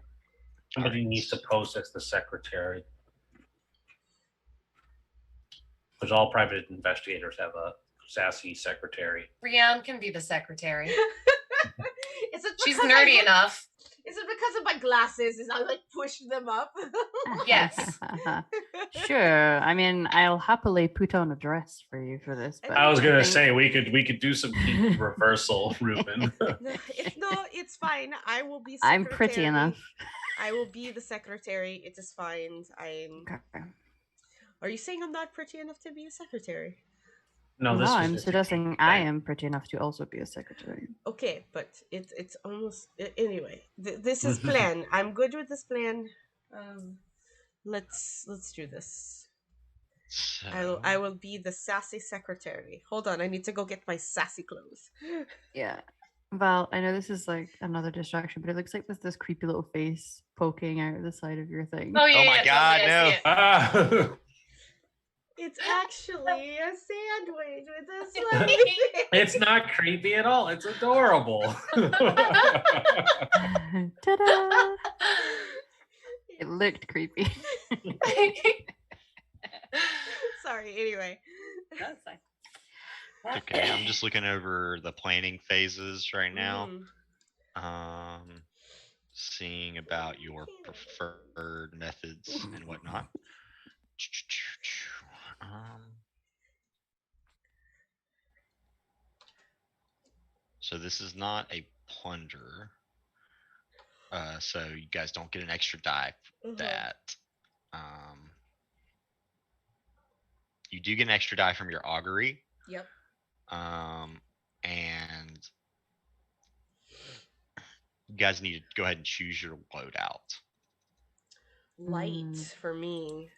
somebody needs to pose as the secretary, because all private investigators have a sassy secretary. Rianne can be the secretary. She's because nerdy enough. Is it because of my glasses? Is I like push them up? Yes. Sure. I mean, I'll happily put on a dress for you for this. But I was gonna say we could do some reversal, Ruben. It's fine. I will be. I'm pretty enough. I will be the secretary. It is fine. Okay. Are you saying I'm not pretty enough to be a secretary? No, I'm suggesting I am pretty enough to also be a secretary. Okay, but it's almost anyway. This is plan. I'm good with this plan. Let's do this. So, I will be the sassy secretary. Hold on, I need to go get my sassy clothes. Yeah. Val, I know this is like another distraction, but it looks like there's this creepy little face poking out of the side of your thing. Oh yeah, Oh my yeah, God, totally, I see no. it. Ah, It's actually a sandwich with a slimy it's not creepy at all. It's adorable. Ta-da! It looked creepy. Sorry, anyway. That's fine. Okay, I'm just looking over the planning phases right now. Mhm. Seeing about your preferred methods and whatnot. So this is not a plunder. So you guys don't get an extra die for that. You do get an extra die from your augury. Yep. And you guys need to go ahead and choose your loadout. Light for me.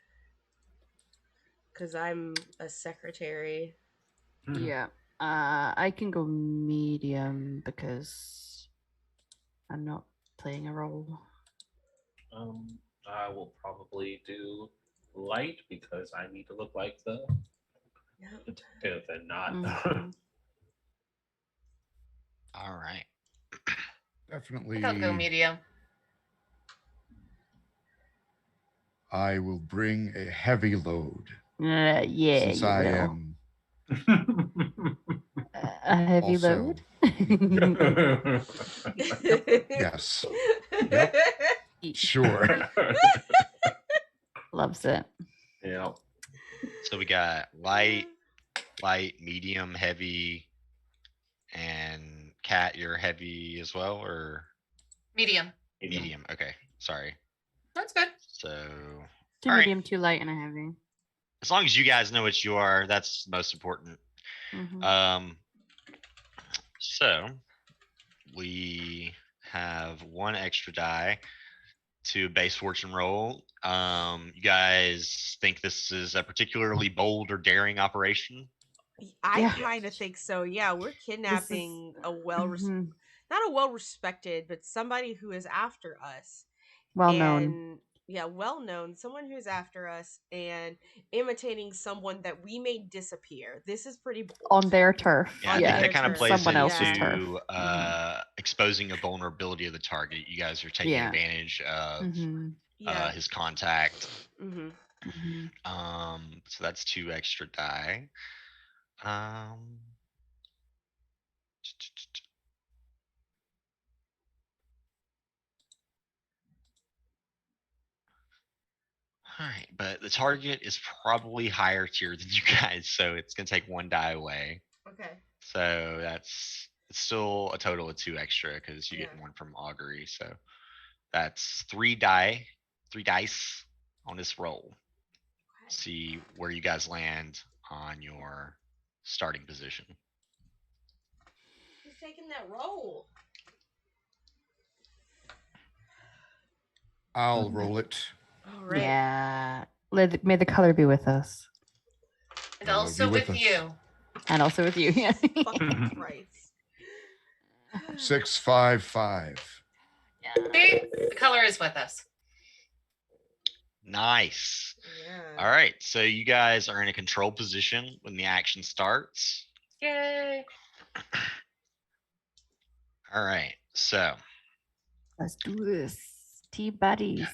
Because I'm a secretary. Yeah. I can go medium because I'm not playing a role. I will probably do light because I need to look like the detective and not. All right. Definitely. I'll go medium. I will bring a heavy load. Yeah, Since you I will. am A heavy also- load. Yes. Yep. Sure. Loves it. Yeah. So we got light, medium, heavy, and Cat, you're heavy as well, or Medium. medium? Okay, sorry. That's good. So Two all right. medium, two light, and a heavy. As long as you guys know what you are, that's most important. So we have one extra die to base fortune roll. You guys think this is a particularly bold or daring operation? I Yeah. kind of think so. Yeah, we're kidnapping a Mhm. not a well-respected, but somebody who is after us. Well known. And yeah, well known, someone who's after us and imitating someone that we made disappear. This is pretty bold. On their turf. Yeah, I On think their that kind of turf. plays Someone else's into turf. exposing a vulnerability of the target. You guys are taking Yeah. advantage of Yeah. his contact. Mm-hmm. So that's 2 extra die. All right, but the target is probably higher tier than you guys, so it's gonna take 1 die away. Okay. So it's still a total of 2 extra because you get Yeah. 1 from augury. So that's 3 dice on this roll. See where you guys land on your starting position. Who's taking that roll? I'll roll it. All right. Yeah. May the color be with us. And Well, also be with with us. you. And also with you. Yeah. Fucking Christ. 6, 5, 5. See? The color is with us. Nice. Yeah. All right, so you guys are in a control position when the action starts. Yay. All right, so Let's do this. Tea buddies.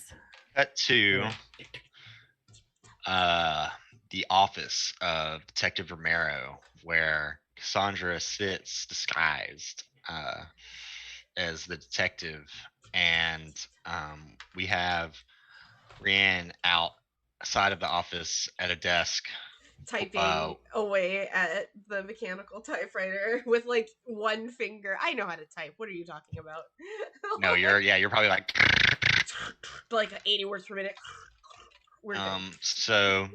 cut to the office of Detective Romero, where Cassandra sits disguised as the detective, and we have Brienne outside of the office at a desk Typing away at the mechanical typewriter with like one finger. I know how to type. What are you talking about? No, you're probably like like 80 words per minute. We're good. So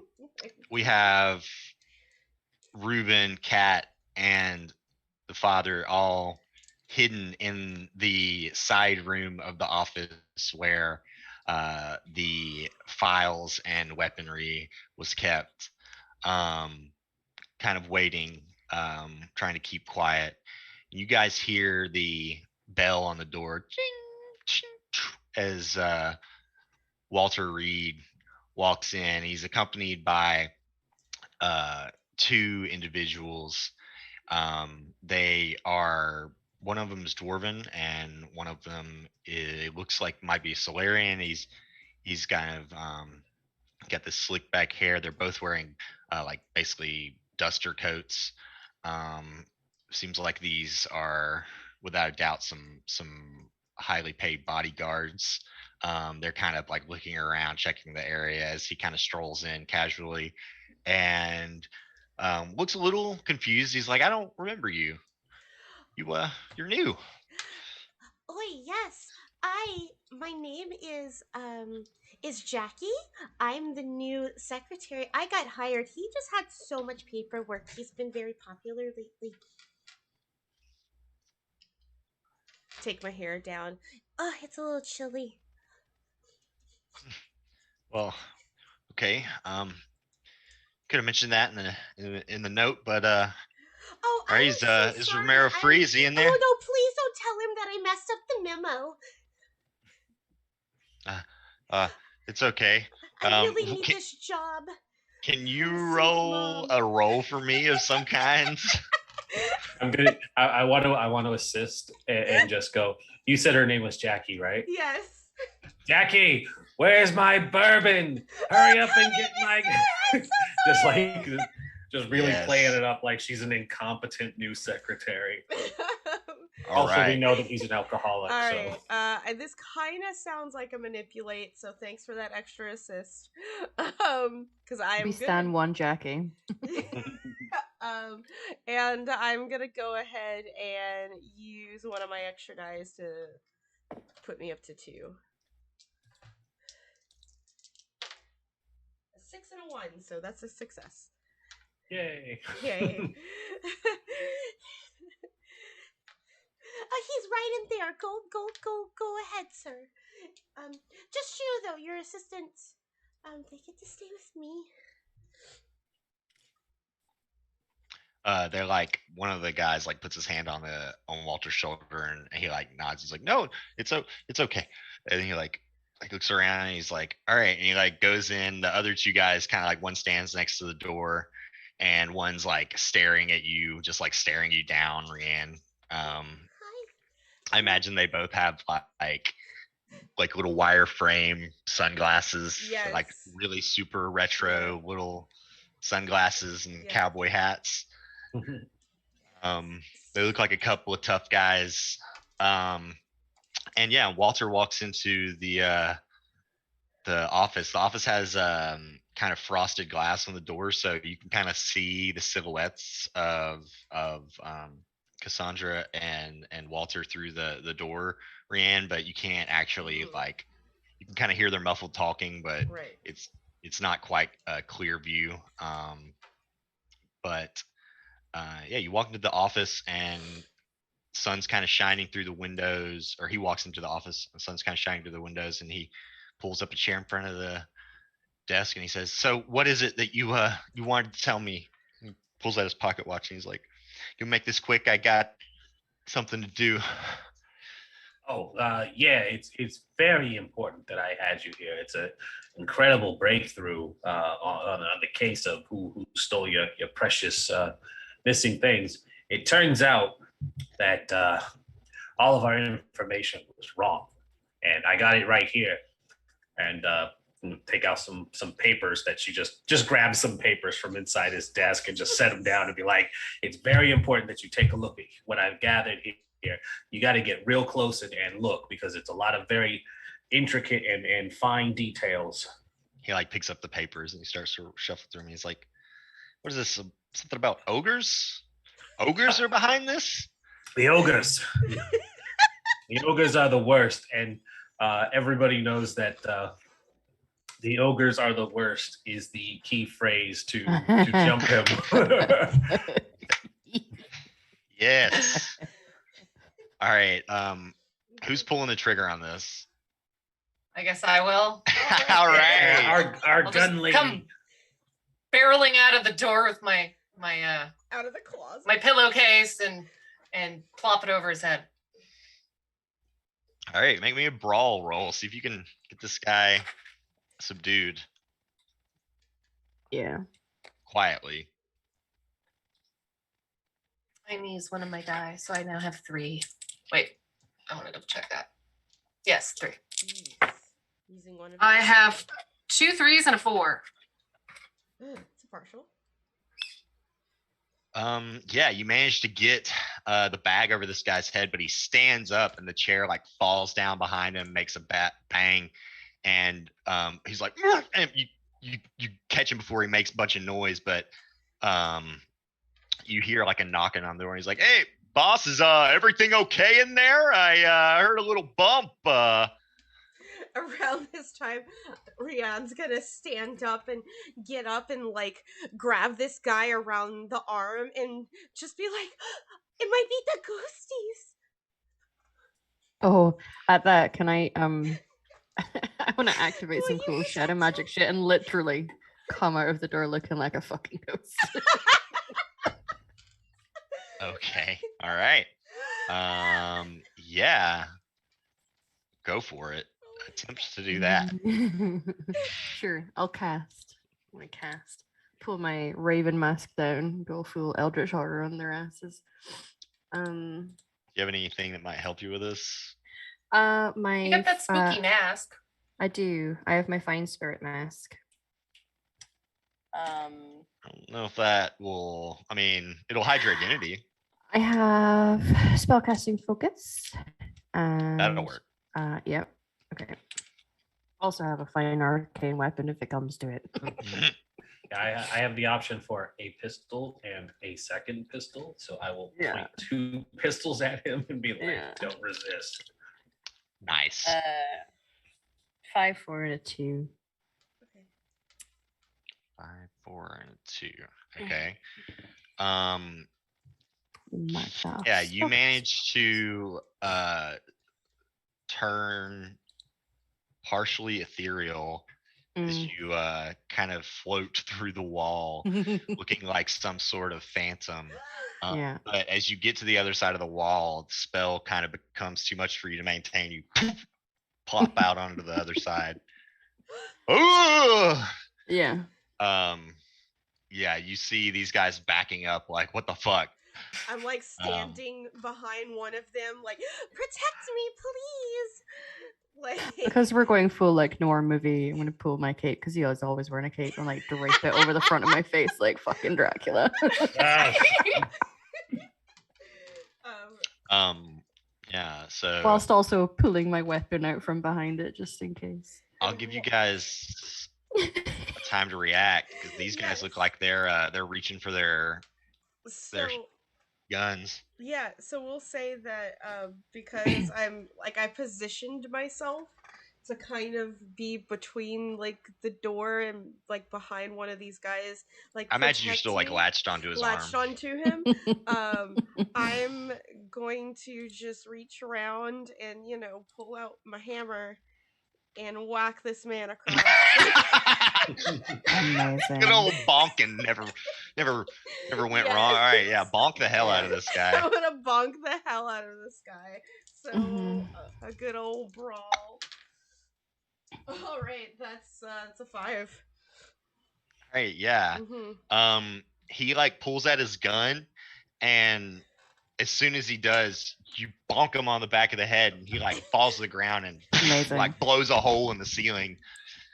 we have Ruben, Kat, and the father all hidden in the side room of the office where the files and weaponry was kept. kind of waiting, trying to keep quiet. And you guys hear the bell on the door as Walter Reed walks in. He's accompanied by two individuals. They are, one of them is dwarven, and one of them it looks like might be a Solarian. He's kind of got this slick back hair. They're both wearing like basically duster coats. Seems like these are without a doubt some highly paid bodyguards. They're kind of like looking around, checking the area as he kind of strolls in casually, and looks a little confused. He's like, "I don't remember you. You're new." Oh yes, my name is Jackie. I'm the new secretary. I got hired. He just had so much paperwork. He's been very popular lately. Take my hair down. Oh, it's a little chilly. Well, okay. Could have mentioned that in the note, but Oh, all right, I'm so is sorry. Romero free? Is he in there? Oh no, please don't tell him that I messed up the memo. It's okay. I really need this job. Can you I'm roll a roll for me of some kind? I want to assist and just go. You said her name was Jackie, right? Yes. Jackie, where's my bourbon? Hurry up and get my. Just like, just really playing it up like she's an incompetent new secretary. Also, we know that he's an alcoholic. All right. And this kind of sounds like a manipulate, so thanks for that extra assist. Because We stand one Jackie. And I'm gonna go ahead and use one of my extra dice to put me up to 2. A 6 and a 1, so that's a success. Yay! Yay! He's right in there. Go ahead, sir. Just you though, your assistants. They get to stay with me. They're like, one of the guys like puts his hand on Walter's shoulder, and he like nods. He's like, "No, it's okay." And he like looks around, and he's like, "All right." And he like goes in. The other two guys kind of like, one stands next to the door, and one's like staring at you, just like staring you down, Rianne. I imagine they both have like little wireframe sunglasses, like really super retro little sunglasses and cowboy hats. They look like a couple of tough guys. And yeah, Walter walks into the office. The office has kind of frosted glass on the door, so you can kind of see the silhouettes of Cassandra and Walter through the door, Rianne, but you can't actually like, you can kind of hear their muffled talking, but it's not quite a clear view. But yeah, you walk into the office and sun's kind of shining through the windows, or he walks into the office and the sun's kind of shining through the windows, and he pulls up a chair in front of the desk and he says, "So what is it that you wanted to tell me?" He pulls out his pocket watch and he's like, "You make this quick. I got something to do." Oh, yeah, it's very important that I had you here. It's an incredible breakthrough on the case of who stole your precious missing things. It turns out that all of our information was wrong, and I got it right here. And take out some papers that she just grabbed some papers from inside his desk and just set them down and be like, "It's very important that you take a look at what I've gathered here. You got to get real close and look, because it's a lot of very intricate and fine details." He like picks up the papers and he starts to shuffle through them. He's like, "What is this? Something about ogres? Ogres are behind this?" The ogres. The ogres are the worst, and everybody knows that the ogres are the worst is the key phrase to jump him. Yes. All right. Who's pulling the trigger on this? I guess I will. All right. Our gun lady. barreling out of the door with my Out of the closet. my pillowcase and plop it over his head. All right, make me a brawl roll. See if you can get this guy subdued Yeah. quietly. I use one of my die, so I now have 3. Wait, I want to double check that. Yes, 3. Using one of I have 2 3s and a 4. It's a partial. Yeah, you managed to get the bag over this guy's head, but he stands up and the chair like falls down behind him, makes a bang, and he's like, and you catch him before he makes a bunch of noise, but you hear like a knocking on the door, and he's like, "Hey, boss, is everything okay in there? I heard a little bump." Around this time, Rian's gonna stand up and get up and like grab this guy around the arm and just be like, "It might be the ghosties." Oh, at that, can I I want to activate Will some you cool be shadow gentle? magic shit and literally come out of the door looking like a fucking ghost. Okay, all right. Yeah, go for it. Attempts to do that. Sure, I'll cast. I cast. Pull my raven mask down. Go full eldritch horror on their asses. Do you have anything that might help you with this? My You got that spooky mask. I do. I have my fine spirit mask. I don't know if that will. I mean, it'll hide your identity. I have spellcasting focus. And That'll work. Yep. Okay. Also have a fine arcane weapon if it comes to it. Yeah, I have the option for a pistol and a second pistol, so I will point 2 pistols at him and be like, "Don't resist." Nice. 5, 4, and a 2. Okay. 5, 4, and a 2. Okay. Yeah, you managed to turn partially ethereal as you kind of float through the wall, looking like some sort of phantom. But as you get to the other side of the wall, the spell kind of becomes too much for you to maintain. You plop out onto the other side. Oh! Yeah. Yeah, you see these guys backing up like, what the fuck? I'm like standing behind one of them, like, "Protect me, please!" Like, Because we're going full like noir movie, I'm gonna pull my cape because he was always wearing a cape and like drape it over the front of my face like fucking Dracula. Yeah, so Whilst also pulling my weapon out from behind it just in case. I'll give you guys time to react because these guys look like they're reaching for their guns. Yeah, so we'll say that because I'm like I positioned myself to kind of be between like the door and like behind one of these guys. Like I imagine you're still like me, latched onto his arm. onto him. I'm going to just reach around and pull out my hammer and whack this man across. Amazing. Good old bonking never went wrong. All right, yeah, bonk the hell out of this guy. I'm gonna bonk the hell out of this guy. So a good old brawl. All right, that's a 5. Right, yeah. He like pulls out his gun, and as soon as he does, you bonk him on the back of the head, and he like falls to the ground and like blows a hole in the ceiling.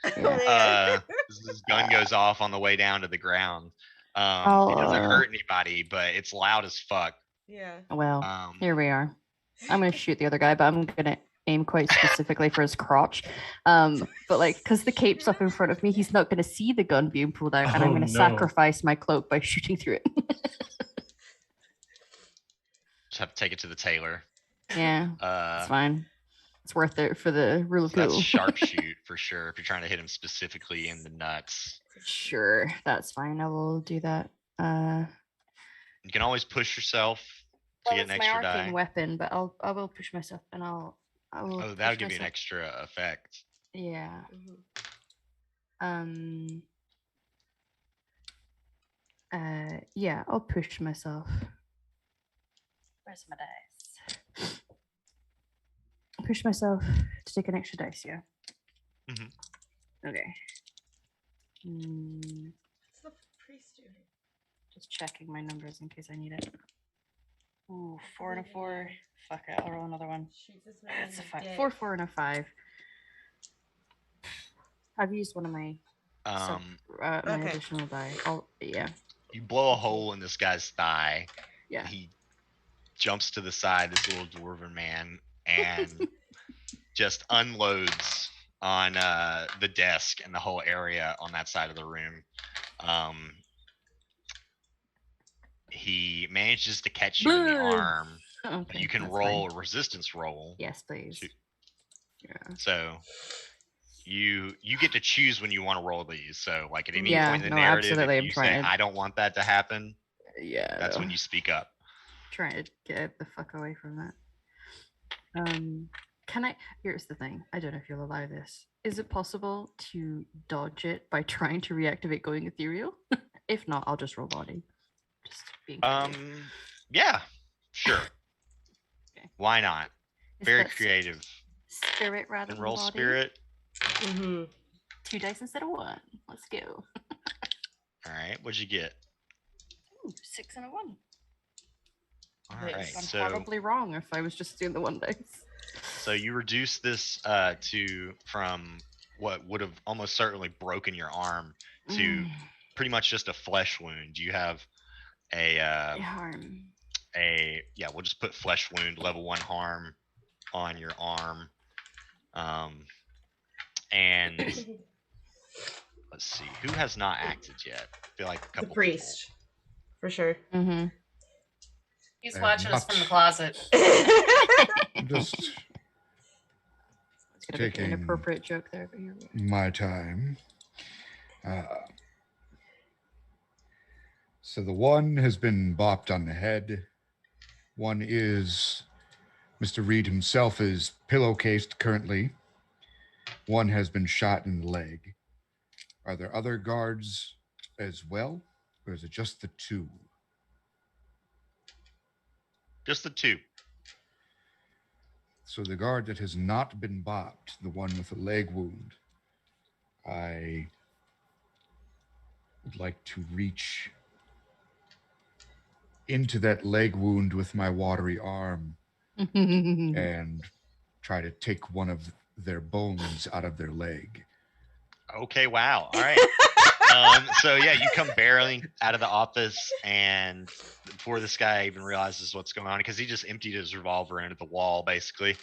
His gun goes off on the way down to the ground. It doesn't hurt anybody, but it's loud as fuck. Yeah. Well, here we are. I'm gonna shoot the other guy, but I'm gonna aim quite specifically for his crotch. But like, because the cape's up in front of me, he's not gonna see the gun being pulled out, and I'm gonna sacrifice my cloak by shooting through it. Just have to take it to the tailor. Yeah, it's fine. It's worth it for the rule of That's cool. sharpshoot for sure. If you're trying to hit him specifically in the nuts. Sure, that's fine. I will do that. You can always push yourself to get an extra my arcane die. weapon, but I will push myself, and I will. Oh, that'll give you an extra effect. Yeah. Yeah, I'll push myself. Where's my dice? Push myself to take an extra dice, yeah? Okay. What's the priest doing? Just checking my numbers in case I need it. Ooh, 4 and a 4. Fuck it, I'll roll another one. Shoot this man It's in a the 5. dick. 4, 4, and a 5. I've used one of my my Okay. additional die. Yeah. You blow a hole in this guy's thigh. Yeah. He jumps to the side, this little dwarven man, and just unloads on the desk and the whole area on that side of the room. He manages to catch you in the arm. Okay, You can that's roll fine. a resistance roll. Yes, please. Yeah. So you get to choose when you want to roll these. So like at any point in the no, narrative, absolutely, if I'm you say trying to- I don't want that to happen, Yeah, that's when you speak up. Trying to get the fuck away from that. Can I? Here's the thing. I don't know if you'll allow this. Is it possible to dodge it by trying to reactivate going ethereal? If not, I'll just roll body. Just being creative. Yeah, sure. Okay. Why not? Is Very that creative. Spirit rather And than roll body? spirit. 2 dice instead of 1. Let's go. All right, what'd you get? Ooh, 6 and a 1. All Wait, right, I'm so probably wrong if I was just doing the 1 dice. so you reduce this from what would have almost certainly broken your arm to pretty much just a flesh wound. You have a harm. We'll just put flesh wound, level 1 harm on your arm. And let's see, who has not acted yet? I feel like a couple The priest, for sure. Mm-hmm. He's watching us from the closet. Just It's gonna be an taking inappropriate joke there, but here we go. my time. So the one has been bopped on the head. One is Mr. Reed himself is pillowcased currently. One has been shot in the leg. Are there other guards as well, or is it just the 2? Just the 2. So the guard that has not been bopped, the one with a leg wound, I would like to reach into that leg wound with my watery arm and try to take one of their bones out of their leg. Okay, wow. All right. So yeah, you come barreling out of the office, and before this guy even realizes what's going on, because he just emptied his revolver into the wall, basically.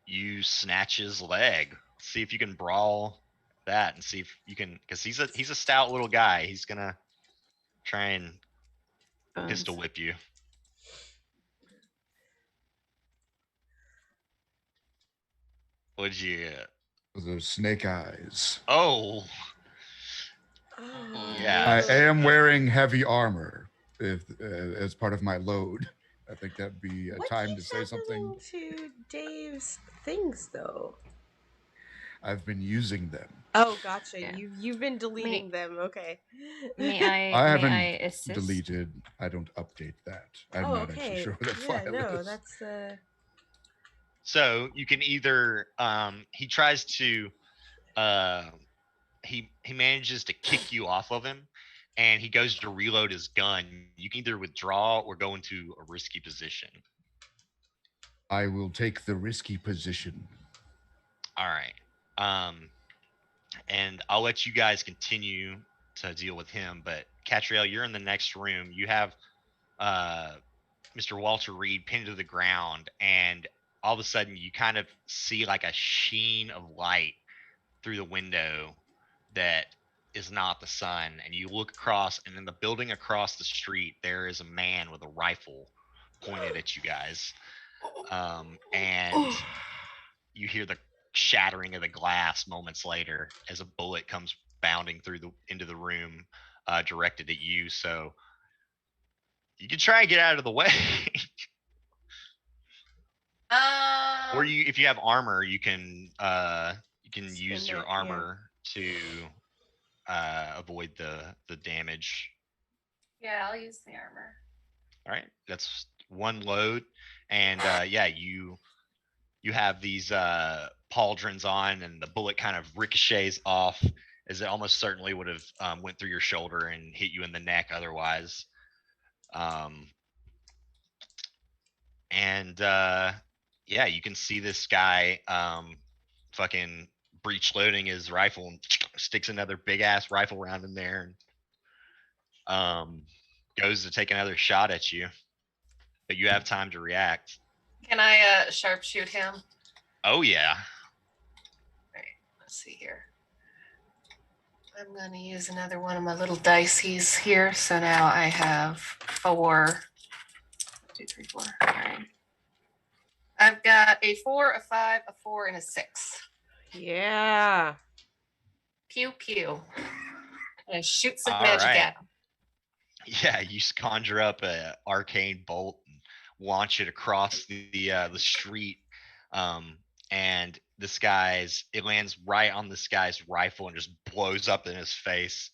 You snatch his leg. See if you can brawl that, and see if you can, because he's a stout little guy. He's gonna try and pistol whip you. What'd you get? Those snake eyes. Oh. Yeah. I am wearing heavy armor as part of my load. I think that'd be a time to say something. To Dave's things, though. I've been using them. Oh, gotcha. Yeah. You've been deleting them. Okay. May I I haven't assist? deleted. I don't update that. I'm not actually sure where that file is. That's So you can either he tries to he manages to kick you off of him, and he goes to reload his gun. You can either withdraw or go into a risky position. I will take the risky position. All right. And I'll let you guys continue to deal with him, but Catriel, you're in the next room. You have Mr. Walter Reed pinned to the ground, and all of a sudden you kind of see like a sheen of light through the window that is not the sun, and you look across, and in the building across the street there is a man with a rifle pointed at you guys, and you hear the shattering of the glass moments later as a bullet comes bounding into the room, directed at you. So you can try and get out of the way. Or if you have armor, you can use your armor to avoid the damage. Yeah, I'll use the armor. All right, that's one load, and yeah, you have these pauldrons on, and the bullet kind of ricochets off, as it almost certainly would have went through your shoulder and hit you in the neck otherwise. And yeah, you can see this guy fucking breech loading his rifle and sticks another big ass rifle round in there, and goes to take another shot at you, but you have time to react. Can I sharpshoot him? Oh yeah. Right. Let's see here. I'm going to use another one of my little dices here. So now I have 4. 2, 3, 4. All right. I've got a 4, a 5, a 4, and a 6. Yeah. Pew pew. And I shoot some All magic right. at him. Yeah, you conjure up an arcane bolt and launch it across the street, and it lands right on this guy's rifle and just blows up in his face,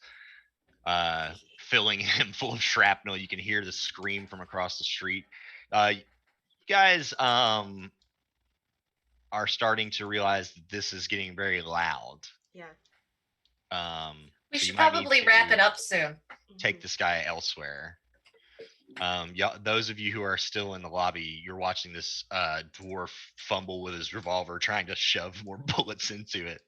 filling him full of shrapnel. You can hear the scream from across the street. You guys are starting to realize that this is getting very loud. Yeah. We so should you might need probably to wrap it up soon. Take this guy elsewhere. Those of you who are still in the lobby, you're watching this dwarf fumble with his revolver, trying to shove more bullets into it.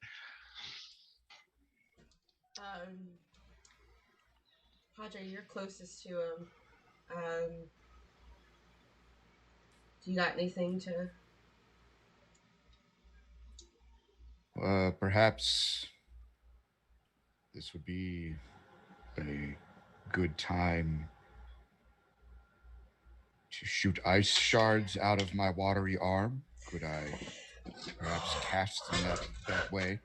Padre, you're closest to him. Do you got anything to? Perhaps this would be a good time to shoot ice shards out of my watery arm. Could I perhaps cast in that way?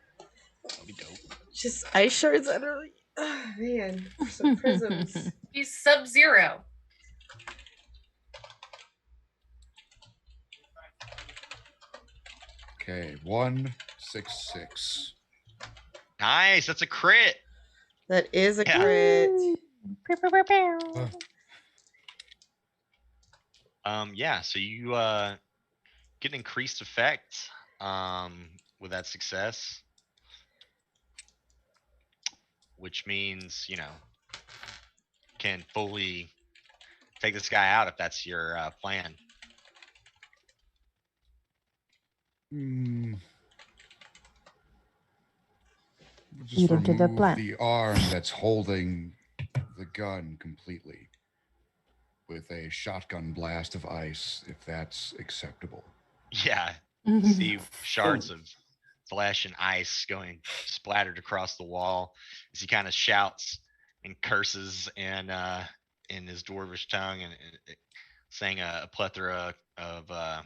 That'd be dope. Just ice shards under. Oh man, some prisms. He's Sub-Zero. Okay, 166. Nice, that's a crit. That is a Yeah. crit. Yeah, so you get an increased effect with that success, which means can fully take this guy out if that's your plan. Just Eat into the remove plant. the arm that's holding the gun completely with a shotgun blast of ice, if that's acceptable. Yeah, see shards of flesh and ice going splattered across the wall as he kind of shouts and curses in his dwarvish tongue and saying a plethora of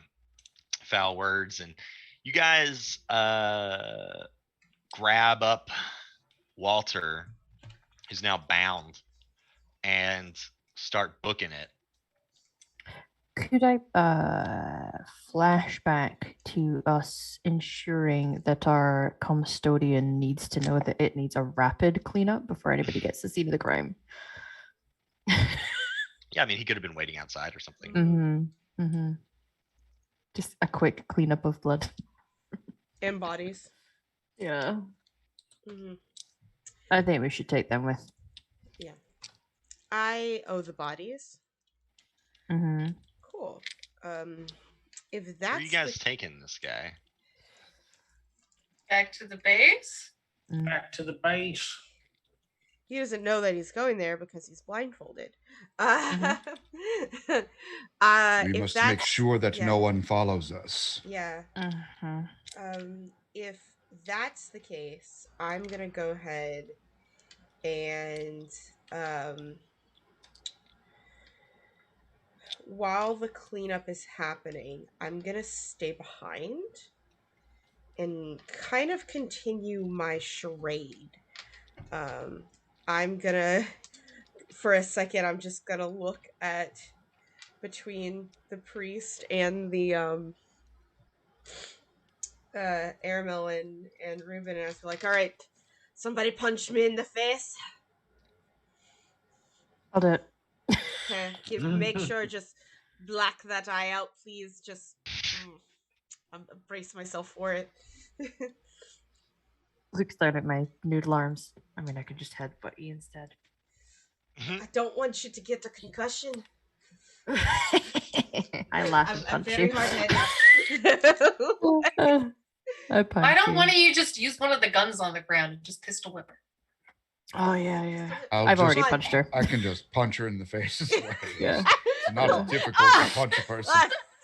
foul words. And you guys grab up Walter, who's now bound, and start booking it. Could I flash back to us ensuring that our custodian needs to know that it needs a rapid cleanup before anybody gets to the scene of the crime? Yeah, I mean, he could have been waiting outside or something. Mm-hmm. Mm-hmm. Just a quick cleanup of blood. And bodies. Yeah. Mm-hmm. I think we should take them with. Yeah. The bodies. Mm-hmm. Cool. If that's Where are you guys taking this guy? Back to the base? Back to the base. He doesn't know that he's going there because he's blindfolded. We must make sure that no one follows us. Yeah. Uh-huh. If that's the case, I'm gonna go ahead and while the cleanup is happening, I'm gonna stay behind and kind of continue my charade. I'm gonna, for a second, I'm just gonna look at between the priest and the Aramel and Ruben, and I was like, all right, Somebody punch me in the face. I'll do it. Okay, make sure just black that eye out, please. Just brace myself for it. Look down at my noodle arms. I mean, I could just headbutt you instead. I don't want you to get a concussion. I laugh and I'm punch very you. hard-headed. I punch Why don't you. one of you just use one of the guns on the ground and just pistol whip her? Oh yeah. I'll I've already just- punched her. I can just punch her in the face as well. Yeah. It's not difficult to punch a person.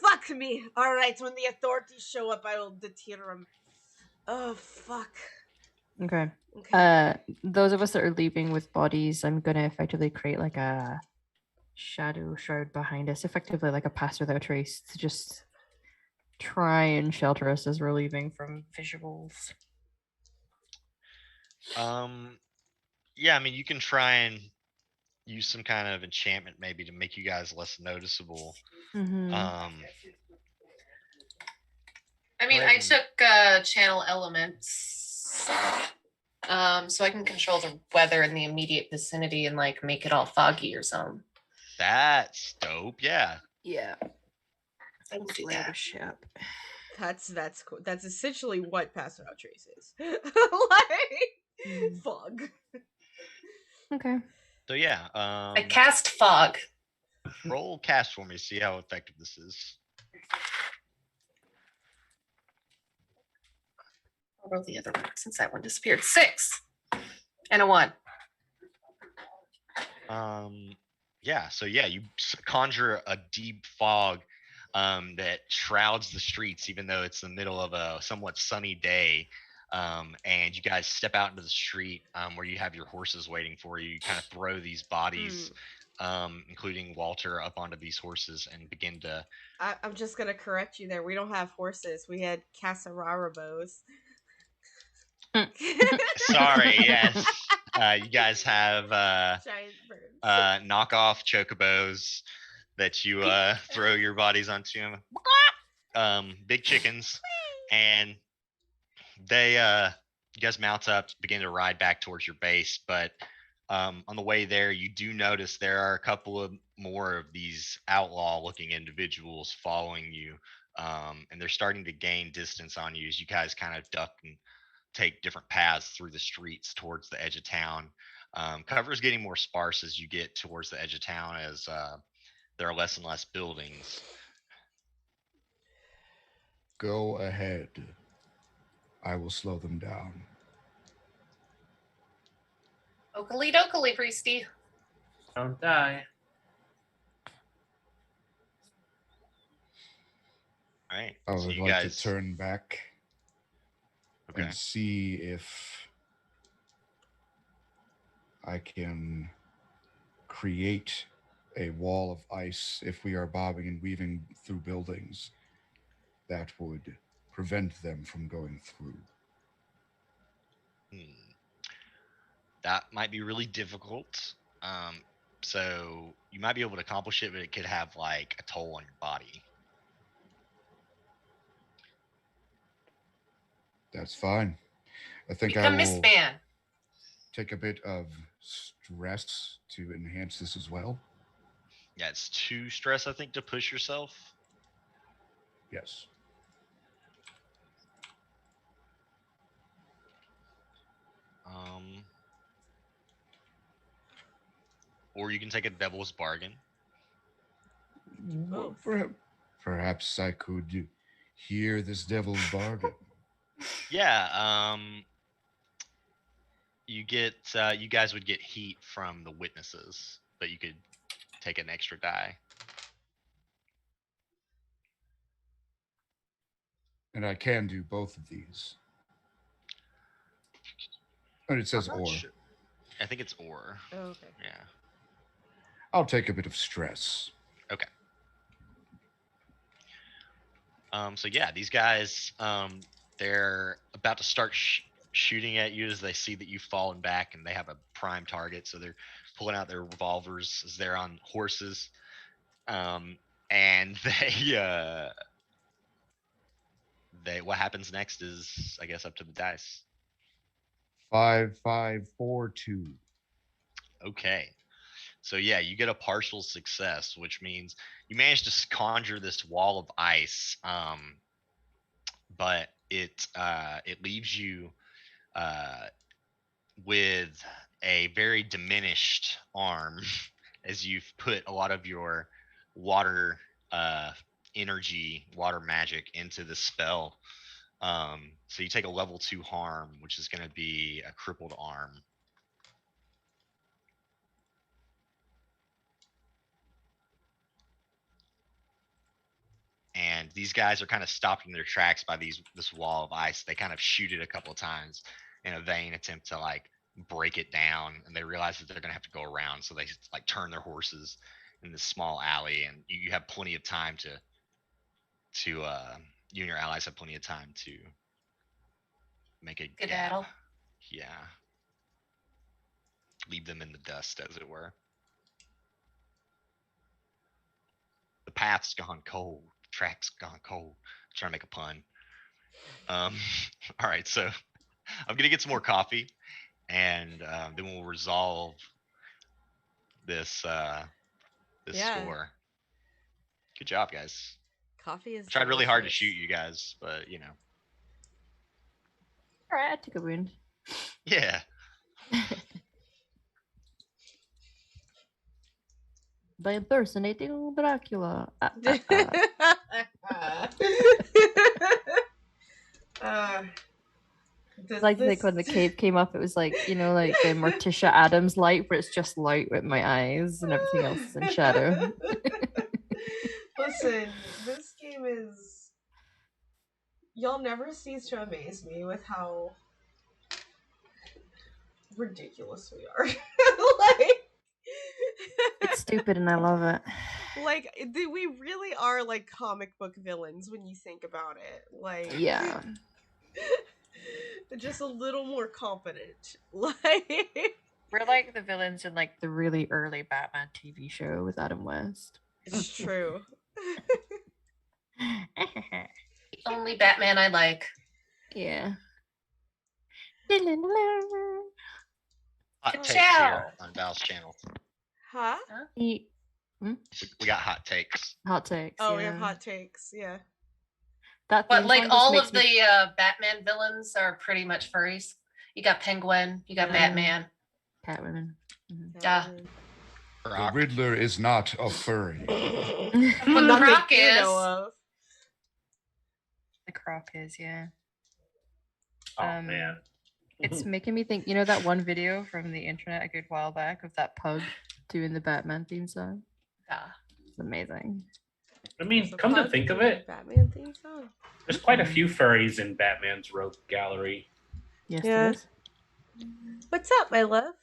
Fuck me. All right, when the authorities show up, I will deter them. Oh, fuck. Okay. Okay. Those of us that are leaving with bodies, I'm gonna effectively create like a shadow shroud behind us, effectively like a pass without trace, to just try and shelter us as we're leaving from visuals. Yeah, I mean, you can try and use some kind of enchantment maybe to make you guys less noticeable. Mm-hmm. I mean, Go I ahead took channel elements, so I can control the weather in the immediate vicinity and like make it all foggy or something. That's dope. Yeah. Yeah. I can do that. Ship. That's cool. That's essentially what Pass Without Trace is. Like fog. Okay. So yeah. I cast fog. Roll cast for me. See how effective this is. I'll roll the other one since that one disappeared. 6 and a 1. Yeah. So yeah, you conjure a deep fog that shrouds the streets, even though it's the middle of a somewhat sunny day. And you guys step out into the street where you have your horses waiting for you. You kind of throw these bodies, including Walter, up onto these horses and begin to. I'm just gonna correct you there. We don't have horses. We had Casararabos. Sorry, yes. You guys have Giant birds. knockoff chocobos that you throw your bodies onto them. Big chickens, and they you guys mount up, begin to ride back towards your base. But on the way there, you do notice there are a couple of more of these outlaw-looking individuals following you, and they're starting to gain distance on you as you guys kind of duck and take different paths through the streets towards the edge of town. Cover is getting more sparse as you get towards the edge of town, as there are less and less buildings. Go ahead. I will slow them down. Oakley dokley, priesty. Don't die. All right. I So would you like guys to turn back Okay. and see if I can create a wall of ice if we are bobbing and weaving through buildings that would prevent them from going through. That might be really difficult. So you might be able to accomplish it, but it could have like a toll on your body. That's fine. I think I Become will Mistman. take a bit of stress to enhance this as well. Yeah, it's 2 stress, I think, to push yourself. Yes. Or you can take a devil's bargain. Well, perhaps I could hear this devil's bargain. Yeah, you guys would get heat from the witnesses, but you could take an extra die. And I can do both of these. And it says I'm not or. sure. I think it's or. Oh, okay. Yeah. I'll take a bit of stress. Okay. So yeah, these guys, they're about to start shooting at you as they see that you've fallen back, and they have a prime target. So they're pulling out their revolvers as they're on horses, and they what happens next is, I guess, up to the dice. 5, 5, 4, 2. Okay. So yeah, you get a partial success, which means you manage to conjure this wall of ice, but it leaves you uh, with a very diminished arm as you've put a lot of your water uh, energy, water magic into the spell. So you take a level 2 harm, which is going to be a crippled arm. And these guys are kind of stopped in their tracks by this wall of ice. They kind of shoot it a couple of times in a vain attempt to like break it down, and they realize that they're gonna have to go around, so they like turn their horses in this small alley, and you have plenty of time to you and your allies have plenty of time to make a Skedaddle. gap. Yeah, leave them in the dust, as it were. The path's gone cold. The track's gone cold. I'm trying to make a pun. All right, so I'm gonna get some more coffee, and then we'll resolve this this Yeah. score. Good job, guys. Coffee is. I tried really hard to delicious. shoot you guys, but you know. All right, I took a wound. Yeah. By impersonating Dracula. Like when the cape came up, it was like, you know, like the Morticia Adams light, where it's just light with my eyes and everything else is in shadow. Listen, this game is. Y'all never cease to amaze me with how ridiculous we are. Like, it's stupid and I love it. Like, we really are like comic book villains when you think about it. Like, yeah. Just a little more competent. Like, we're like the villains in like the really early Batman TV show with Adam West. It's true. Only Batman I like. Yeah. Hot takes here on Val's channel. Huh? We got hot takes. Hot takes. Oh, yeah. we have hot takes. Yeah. That But like all of the Batman villains are pretty much furries. You got Penguin, you got Batman, Catwoman. Mm-hmm. Yeah. The Riddler is not a furry. But the Croc is. The Croc is, yeah. Oh man. It's making me think, you know that one video from the internet a good while back of that pug doing the Batman theme song? Yeah. It's amazing. I mean, come to think of it, Batman theme song. there's quite a few furries in Batman's rogue gallery. Yes, Yeah. there is. What's up, my love?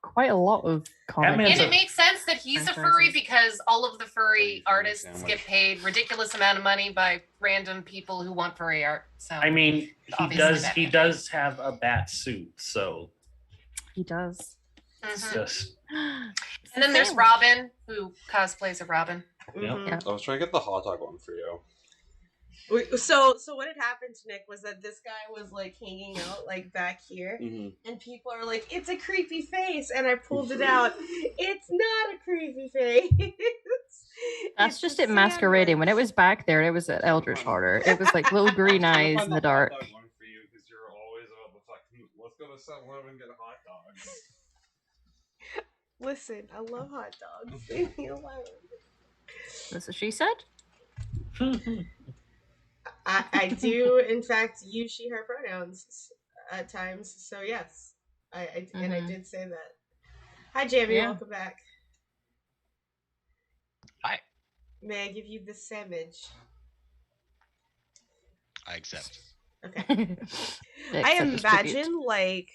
Quite a lot of comments. And it makes sense that he's a furry because all of the furry artists get paid ridiculous amount of money by random people who want furry art. So I mean, obviously he does have a bat suit, so He does. it's just And then there's Robin, who cosplays a Robin. Mhm. Yeah. I was trying to get the hot dog one for you. So what had happened to Nick was that this guy was like hanging out like back here, and people are like, "It's a creepy face," and I pulled it out. It's not a creepy face. That's just it masquerading. When it was back there, it was an Eldritch Horror. It was like little green eyes in the dark. Hot dog one for you because you're always about the fucking. Let's go to 7-Eleven and get a hot dog. Listen, I love hot dogs. Leave me alone. That's what she said. I do, in fact, use she, her pronouns at times. So yes, and I did say that. Hi, Jamie. Yeah. Welcome back. Hi. May I give you the sandwich? I accept. Okay. I imagine like.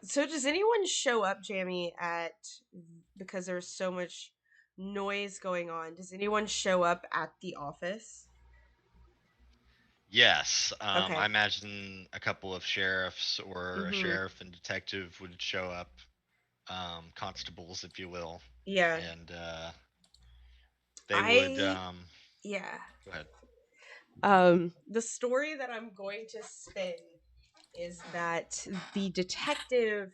So does anyone show up, Jamie, because there's so much noise going on? Does anyone show up at the office? Yes. Okay. I imagine a couple of sheriffs or a sheriff and detective would show up. Constables, if you will. Yeah. And they would yeah. go ahead. The story that I'm going to spin is that the detective,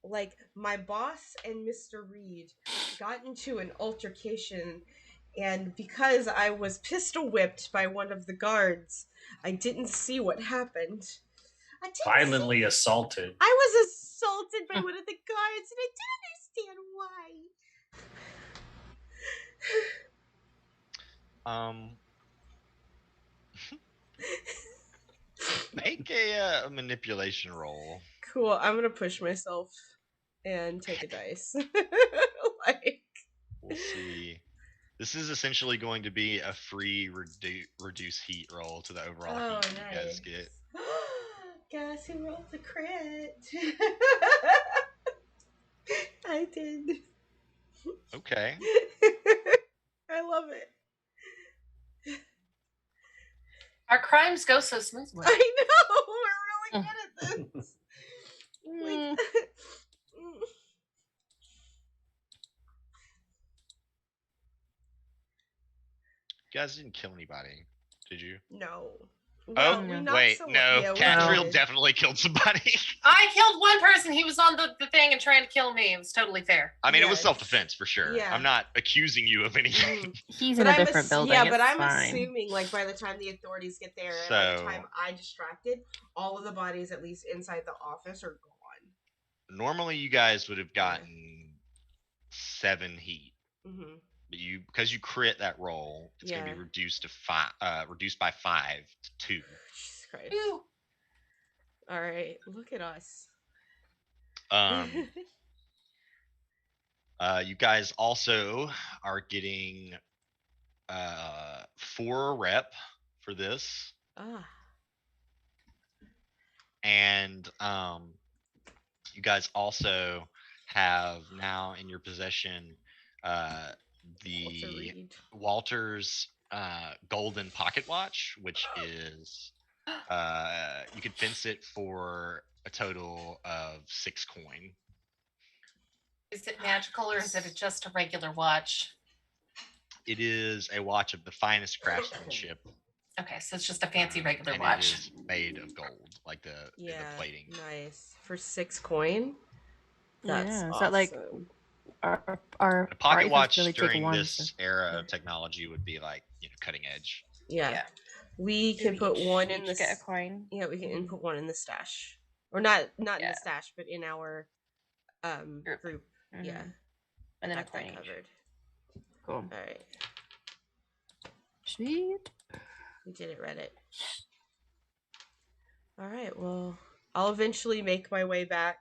like my boss and Mr. Reed, got into an altercation, and because I was pistol whipped by one of the guards, I didn't see what happened. Violently assaulted. I was assaulted by one of the guards, and I didn't understand why. Make a manipulation roll. Cool. I'm gonna push myself and take a dice. Like, We'll see. This is essentially going to be a free reduce heat roll to the overall heat you guys get. Guess who rolled the crit? I did. Okay. I love it. Our crimes go so smoothly. I know. We're really good at this. Like, You guys didn't kill anybody, did you? no. Oh, we knocked wait, someone- no. yeah, we Catriel did. definitely killed somebody. I killed one person. He was on the thing and trying to kill me. It was totally fair. I mean, it was Yes. self-defense for sure. Yeah. I'm not accusing you of anything. Mhm. He's But in a I'm different building. Yeah, but it's I'm fine. assuming, like, by the time the authorities get there, and by the So- time I distracted, all of the bodies, at least inside the office, are gone. Normally, you guys would have gotten 7 heat. Mm-hmm. But because you crit that roll, it's going to Yeah. be reduced to 5, reduced by 5 to 2. Jesus Christ. Ew. All right, look at us. You guys also are getting 4 rep for this, Ah. and you guys also have now in your possession the Walter's golden pocket watch, which is you could fence it for a total of 6 coin. Is it magical or is it just a regular watch? It is a watch of the finest craftsmanship. Okay, so it's just a fancy regular and watch. it is made of gold, like the plating. Nice. For 6 coin? That's Yeah, is awesome. that like our A pocket our watch really take during one, this so- era of technology would be like, cutting edge. Yeah. We can put one in the Each get a coin. Yeah, we can put one in the stash. Or not in Yeah. the stash, but in our group. Yeah. And then a Got coin that each. covered. Cool. All right. Sweet. We did it, Reddit. All right. Well, I'll eventually make my way back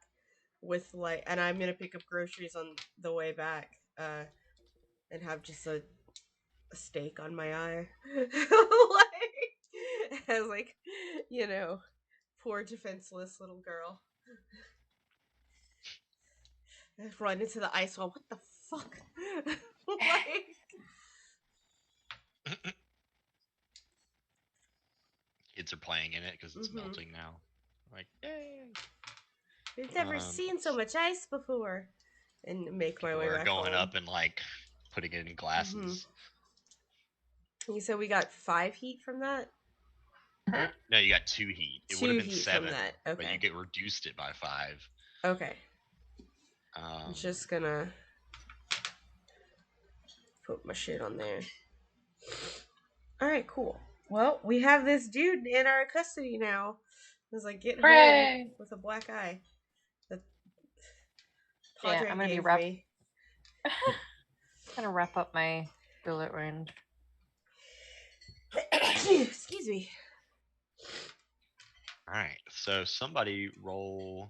with and I'm gonna pick up groceries on the way back, and have just a steak on my eye, as poor defenseless little girl. Run into the ice wall. What the fuck? Kids are playing in it because it's Mhm. melting now. Like, yay! We've never seen so much ice before. And make my People way are back going home. up and putting it in glasses. You said we got 5 heat from that? No, you got 2 heat. It would 2 have been heat 7, from that. but you Okay. get reduced it by 5. Okay. I'm just gonna put my shit on there. Alright, cool. Well, we have this dude in our custody now. It's like getting home with a black eye. That Padre I'm gonna be gave wrapped. me. Gonna wrap up my bullet wound. Excuse me. All right, so somebody roll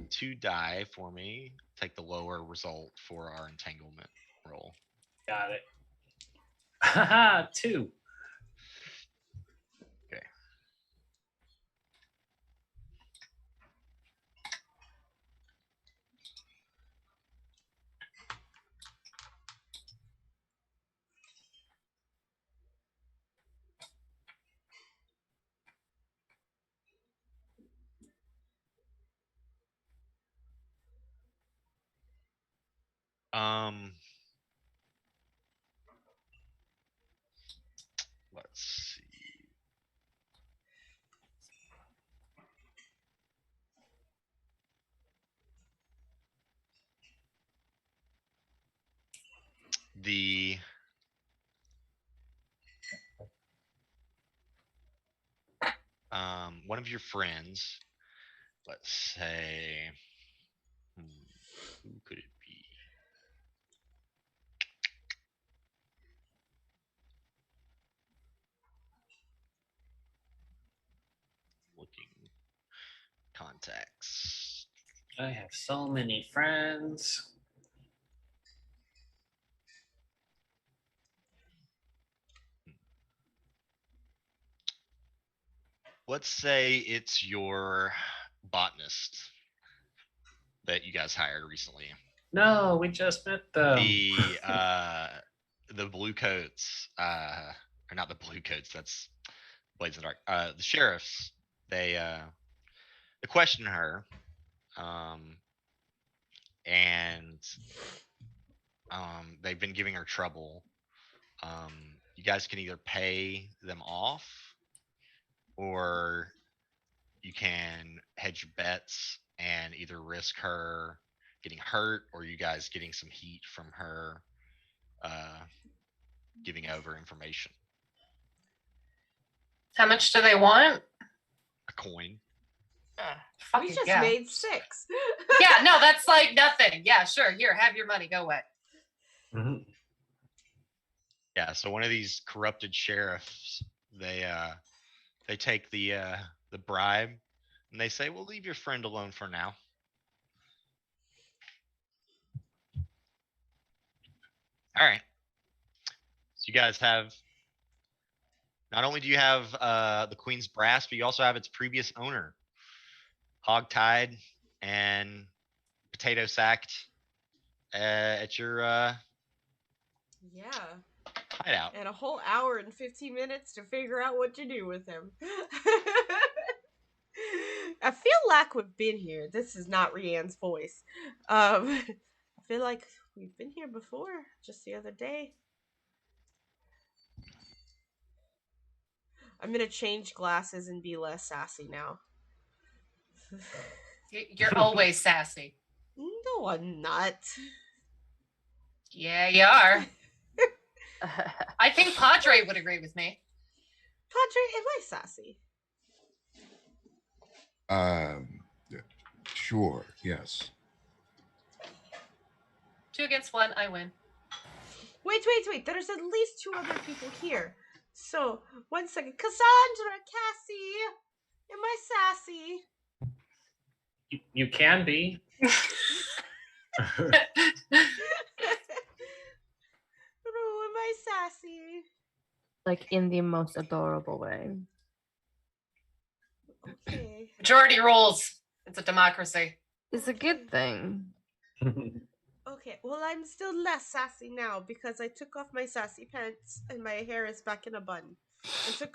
2 die for me. Take the lower result for our entanglement roll. Got it. Haha, 2. Okay. Let's see. the one of your friends, let's say, who could it be? Looking contacts. I have so many friends. Let's say it's your botanist that you guys hired recently. No, we just met them. The blue coats, or not the blue coats, that's Blades in the Dark. The sheriffs, they question her, and they've been giving her trouble. You guys can either pay them off, or you can hedge your bets and either risk her getting hurt or you guys getting some heat from her giving over information. How much do they want? A coin. We just made 6. Yeah, no, that's like nothing. Yeah, sure. Here, have your money. Go away. Mhm. Yeah, so one of these corrupted sheriffs, they take the bribe and they say, "We'll leave your friend alone for now." All right. So you guys have, not only do you have the Queen's brass, but you also have its previous owner, hog-tied and potato sacked at your Yeah. hideout. And a whole hour and 15 minutes to figure out what to do with him. I feel like we've been here. This is not Rianne's voice. I feel like we've been here before, just the other day. I'm gonna change glasses and be less sassy now. You're always sassy. No, I'm not. Yeah, you are. I think Padre would agree with me. Padre, am I sassy? Sure, yes. 2 against 1, I win. Wait. There's at least 2 other people here. So, 1 second. Cassandra, Cassie, am I sassy? You can be. No, am I sassy? Like in the most adorable way. Okay. Majority rules. It's a democracy. It's a good thing. Okay, well, I'm still less sassy now because I took off my sassy pants and my hair is back in a bun.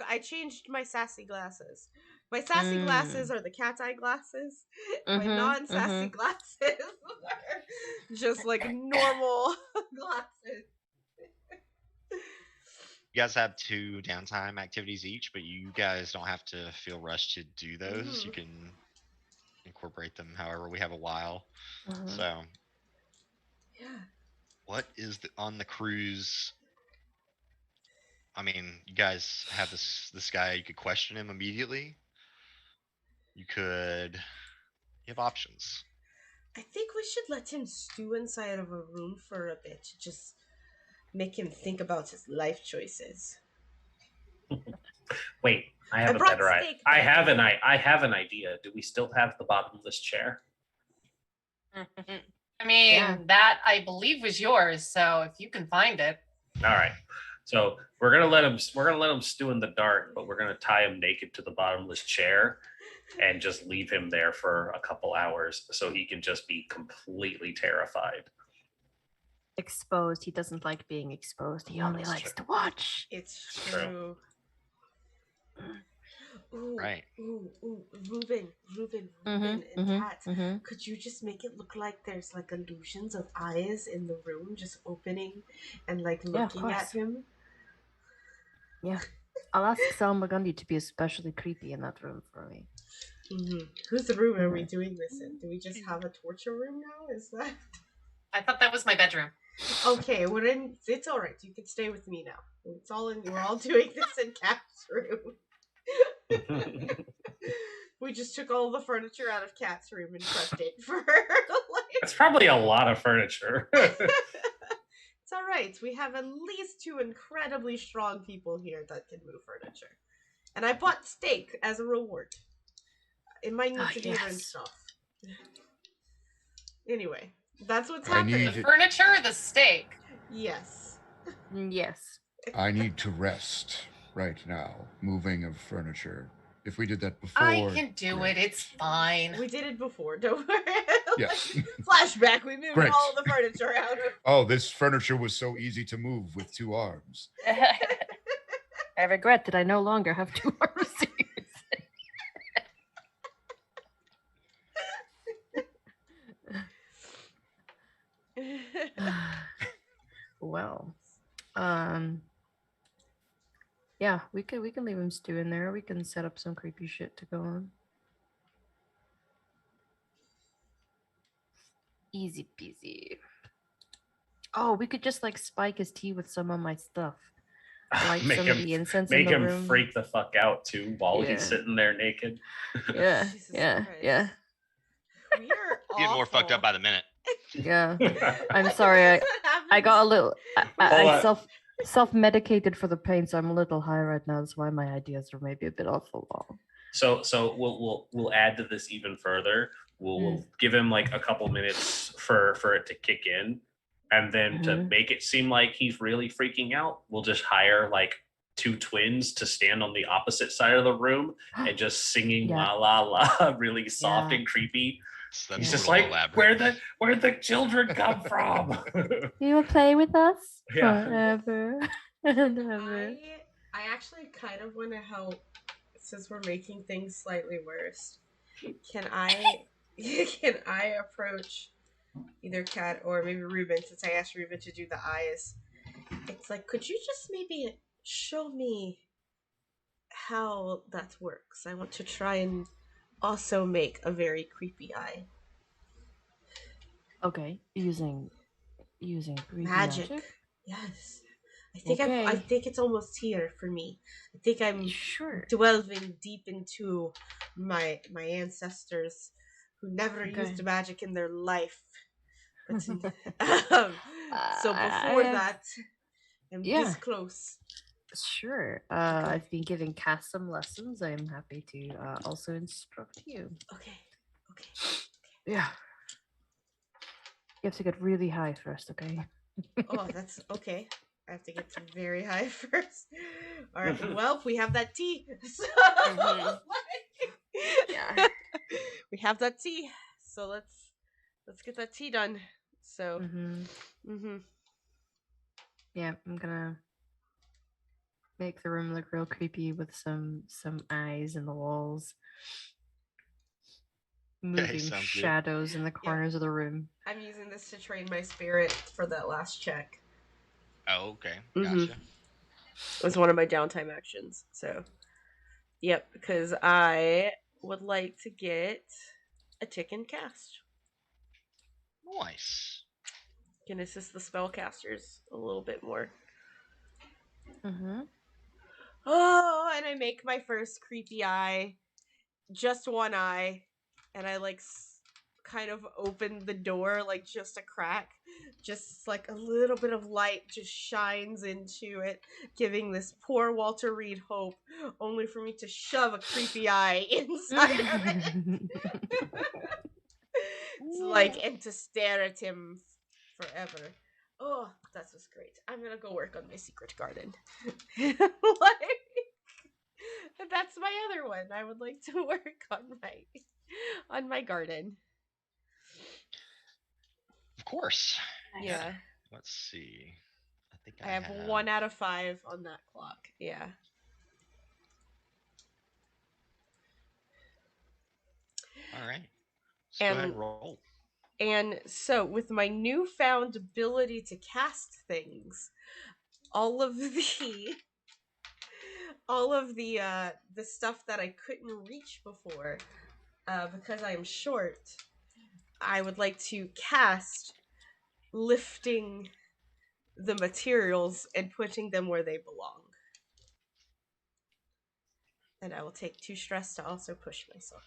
I changed my sassy glasses. My sassy glasses are the cat eye glasses. My non-sassy glasses are just like normal glasses. You guys have 2 downtime activities each, but you guys don't have to feel rushed to do those. You can incorporate them however. We have a while. So yeah, what is on the cruise? I mean, you guys have this guy. You could question him immediately. You have options. I think we should let him stew inside of a room for a bit to just make him think about his life choices. Wait, I have a better idea. I have an idea. Do we still have the bottomless chair? I mean, that I believe was yours. So if you can find it. All right. So we're gonna let him stew in the dark, but we're gonna tie him naked to the bottomless chair and just leave him there for a couple hours so he can just be completely terrified. Exposed. He doesn't like being exposed. He only likes to watch. It's true. Ooh, right. Ooh, Ruben, and Kat. Could you just make it look like there's like illusions of eyes in the room, just opening and like looking at him? Yeah. I'll ask Selma Gundy to be especially creepy in that room for me. Whose room are we doing this in? Do we just have a torture room now? Is that? I thought that was my bedroom. Okay, it's all right. You can stay with me now. It's all in. We're all doing this in Cat's room. We just took all the furniture out of Cat's room and prepped it for her. It's probably a lot of furniture. It's all right. We have at least 2 incredibly strong people here that can move furniture. And I bought steak as a reward. It might need to be rinsed stuff. Anyway, that's what's happening. The furniture or the steak? Yes. Yes. I need to rest right now. Moving of furniture. If we did that before, I can do it. It's fine. We did it before. Don't worry. Yes. Flashback. We moved all the furniture out of. Oh, this furniture was so easy to move with 2 arms. I regret that I no longer have 2 arms. Well, yeah, we can leave him stew in there. We can set up some creepy shit to go on. Easy peasy. Oh, we could just like spike his tea with some of my stuff. Like some of the incense in the room. Make him freak the fuck out too while he's sitting there naked. Yeah, yeah. We are Getting more fucked up by the minute. Yeah. I'm sorry. I got a little. I self-medicated for the pain, so I'm a little high right now. That's why my ideas are maybe a bit off the wall. So we'll add to this even further. We'll give him like a couple minutes for it to kick in, and then to make it seem like he's really freaking out, we'll just hire like 2 twins to stand on the opposite side of the room and just singing la la la really soft and creepy. That's he's just like, where'd the children come from? You will play with us forever and ever. I actually kind of want to help, since we're making things slightly worse. Can I approach either Kat or maybe Ruben, since I asked Ruben to do the eyes? It's like, could you just maybe show me how that works? I want to try and also make a very creepy eye. Okay, using creepy magic. Yes. I think it's almost here for me. I think I'm delving deep into my ancestors who never used magic in their life. But so before that, I'm this close. Sure. I've been giving Cass some lessons. I am happy to also instruct you. Okay. Yeah. You have to get really high first, okay? Oh, that's okay. I have to get to very high first. All right. Well, we have that tea. So, yeah. We have that tea. So let's get that tea done. So. Yeah, I'm gonna make the room look real creepy with some eyes in the walls. Moving shadows in the corners of the room. I'm using this to train my spirit for that last check. Oh, okay. Gotcha. It was one of my downtime actions. So, yep, because I would like to get a tick and cast. Nice. Can assist the spellcasters a little bit more. Oh, and I make my first creepy eye. Just one eye. And I kind of open the door, like just a crack. Just like a little bit of light just shines into it, giving this poor Walter Reed hope, only for me to shove a creepy eye inside of it. And to stare at him forever. Oh, that was great. I'm gonna go work on my secret garden. That's my other one. I would like to work on my garden. Of course. Yeah. Let's see. I think I have 1 out of 5 on that clock. Yeah. All right. Let's go ahead and roll. And so, with my newfound ability to cast things, all of the stuff that I couldn't reach before, because I am short, I would like to cast lifting the materials and putting them where they belong. And I will take 2 stress to also push myself.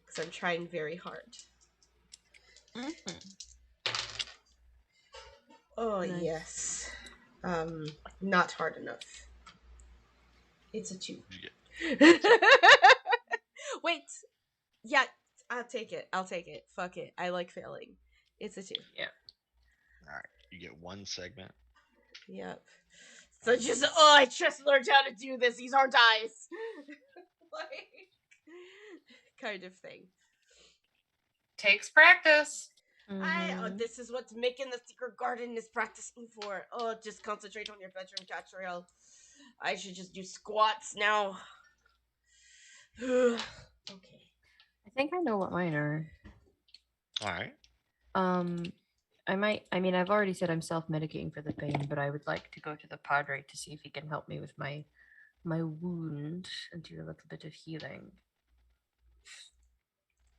Because I'm trying very hard. Oh, Nice. yes. Not hard enough. It's a 2. Wait. Yeah, I'll take it. Fuck it. I like failing. It's a 2. Yeah. All right, you get 1 segment. Yep. So I just learned how to do this. These aren't dice. Like, kind of thing. Takes practice. This is what making the secret garden is practicing for. Just concentrate on your bedroom catch rail. I should just do squats now. Okay. I think I know what mine are. All right. I've already said I'm self-medicating for the pain, but I would like to go to the Padre to see if he can help me with my wound and do a little bit of healing.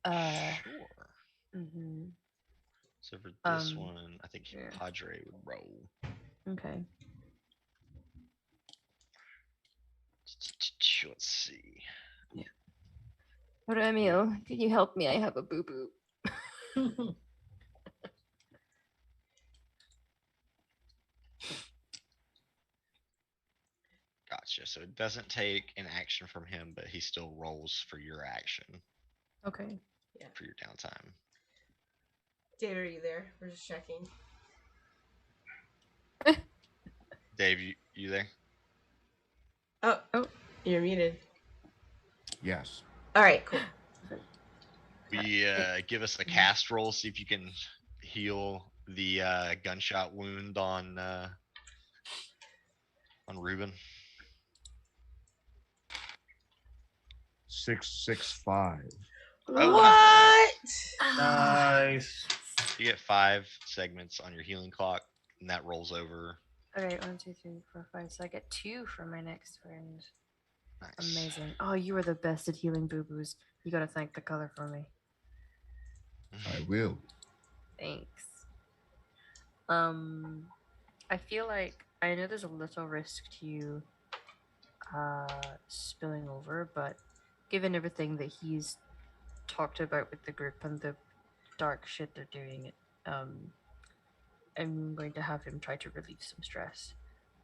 Sure. Mm-hmm. So for this one, I think Padre would roll. Okay. Let's see. Yeah. Remio, can you help me? I have a boo-boo. Gotcha. So it doesn't take an action from him, but he still rolls for your action. Okay. Yeah. For your downtime. Dave, are you there? We're just checking. Dave, you there? Oh, you're muted. Yes. All right, cool. We give us a cast roll, see if you can heal the gunshot wound on Ruben. 665. What? Nice. You get 5 segments on your healing clock, and that rolls over. Okay, 1, 2, 3, 4, 5. So I get 2 for my next round. Nice. Amazing. Oh, you are the best at healing boo-boos. You gotta thank the color for me. I will. Thanks. I feel like I know there's a little risk to you spilling over, but given everything that he's talked about with the group and the dark shit they're doing, I'm going to have him try to relieve some stress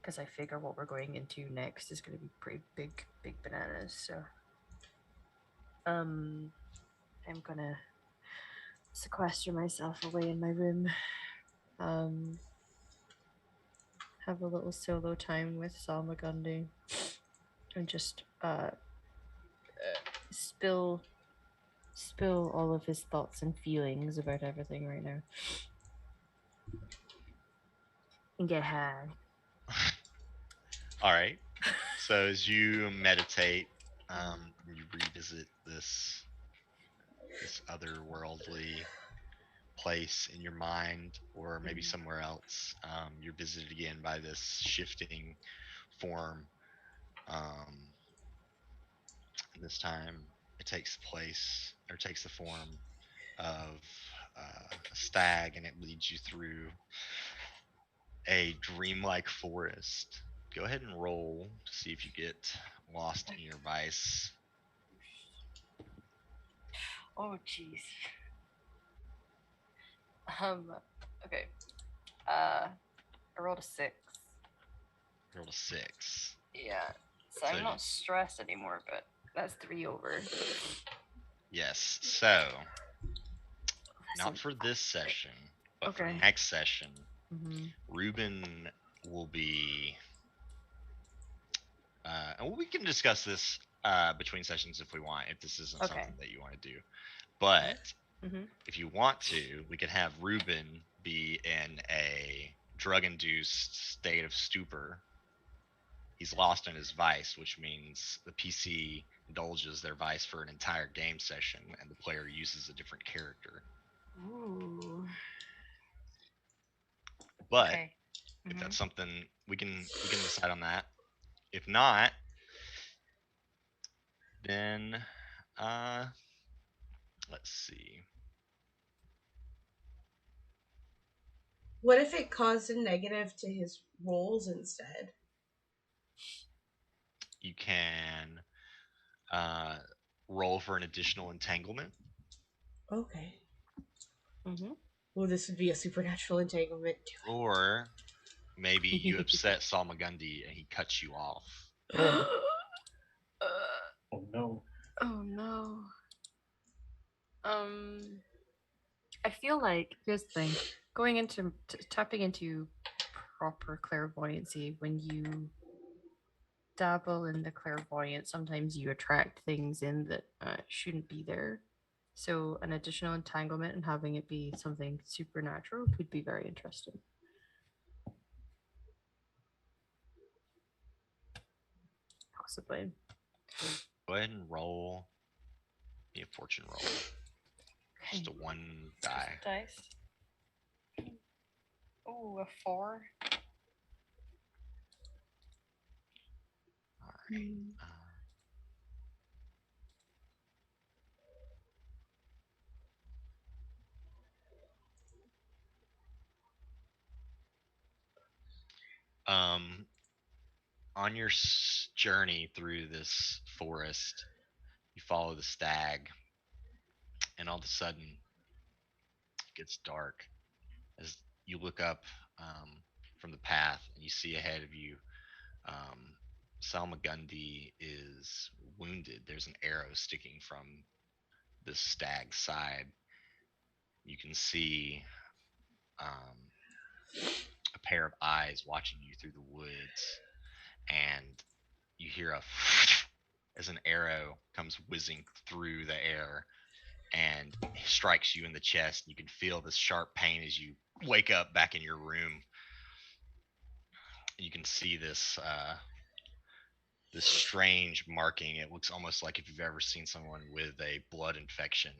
because I figure what we're going into next is going to be pretty big bananas. So, I'm gonna sequester myself away in my room. Have a little solo time with Salmagundi and just spill all of his thoughts and feelings about everything right now and get high. All right. So as you meditate, you revisit this otherworldly place in your mind, or maybe somewhere else. You're visited again by this shifting form. This time it takes the form of a stag, and it leads you through a dreamlike forest. Go ahead and roll to see if you get lost in your vice. Oh jeez. Okay. I rolled a 6. Roll a 6. Yeah. So I'm not stressed anymore, but that's 3 over. Yes. So not for this session, but for next session, Ruben will be and we can discuss this between sessions if we want, if this isn't something that you want to do. But if you want to, we could have Ruben be in a drug-induced state of stupor. He's lost in his vice, which means the PC indulges their vice for an entire game session, and the player uses a different character. Ooh. But if that's something we can decide on that. If not, then let's see. What if it caused a negative to his rolls instead? You can roll for an additional entanglement. Okay. Mm-hmm. Well, this would be a supernatural entanglement. Or maybe you upset Salmagundi and he cuts you off. Oh no. Oh no. I feel like here's the thing: going into tapping into proper clairvoyancy. When you dabble in the clairvoyance, sometimes you attract things in that shouldn't be there. So an additional entanglement and having it be something supernatural could be very interesting. Possibly. Go ahead and roll me a fortune roll. Just a one die. Dice. Oh, a 4. All right. On your journey through this forest, you follow the stag, and all of a sudden, it gets dark as you look up from the path, and you see ahead of you, Salmagundi is wounded. There's an arrow sticking from the stag's side. You can see a pair of eyes watching you through the woods, and you hear a as an arrow comes whizzing through the air and strikes you in the chest. You can feel this sharp pain as you wake up back in your room. You can see this this strange marking. It looks almost like if you've ever seen someone with a blood infection.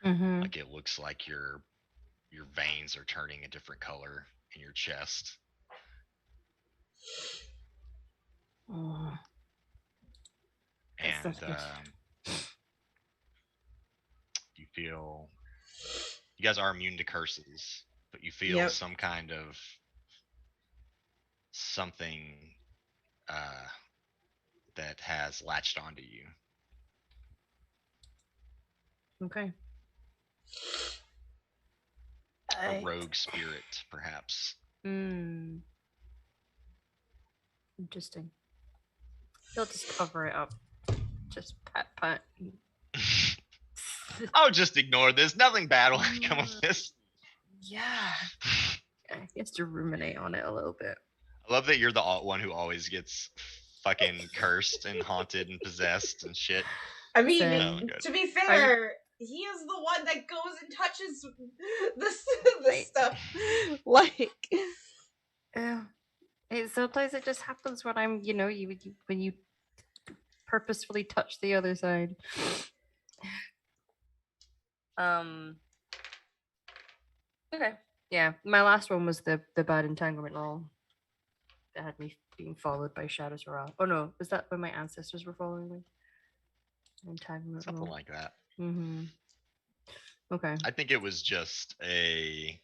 Mm-hmm. Like it looks like your veins are turning a different color in your chest. Oh. And you feel you guys are immune to curses, but you feel some kind of something that has latched onto you. Okay. A rogue spirit, perhaps. Interesting. He'll just cover it up. Just pat. I'll just ignore this. Nothing bad will come of this. Yeah. He has to ruminate on it a little bit. I love that you're the one who always gets fucking cursed and haunted and possessed and shit. I mean, to be fair, he is the one that goes and touches this stuff. Like, sometimes it just happens when I'm, when you purposefully touch the other side. Okay. Yeah, my last one was the bad entanglement roll that had me being followed by shadows around. Oh no, was that when my ancestors were following me? Entanglement something roll. like that. Mm-hmm. Okay. I think it was just it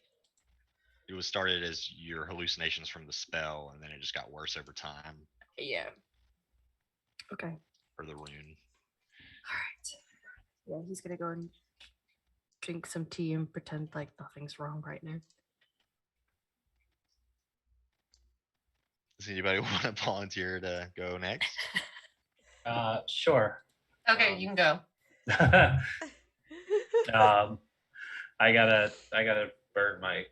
was started as your hallucinations from the spell, and then it just got worse over time. Yeah. Okay. For the rune. All right. Yeah, he's gonna go and drink some tea and pretend like nothing's wrong right now. Does anybody want to volunteer to go next? Sure. Okay, you can go. I gotta burn my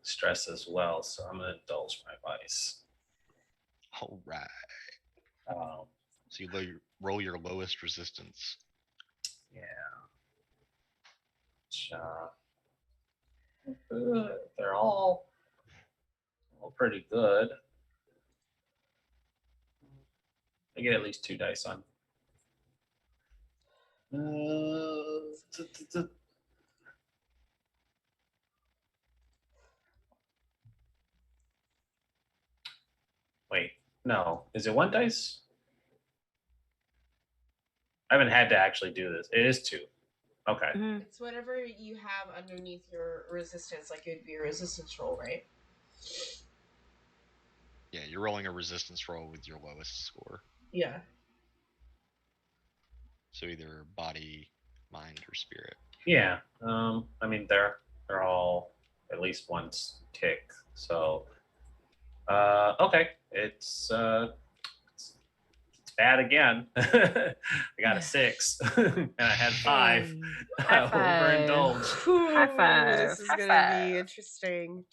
stress as well, so I'm gonna indulge my vice. All right. So you roll your lowest resistance. Yeah. They're all pretty good. I get at least 2 dice on. Wait, no. Is it 1 dice? I haven't had to actually do this. It is 2. Okay. It's whatever you have underneath your resistance, like it would be a resistance roll, right? Yeah, you're rolling a resistance roll with your lowest score. Yeah. So either body, mind, or spirit. Yeah. I mean, they're all at least once tick. So, okay, it's bad again. I got a 6, and I had 5. High I five. overindulged. High five. This is High gonna five. be interesting.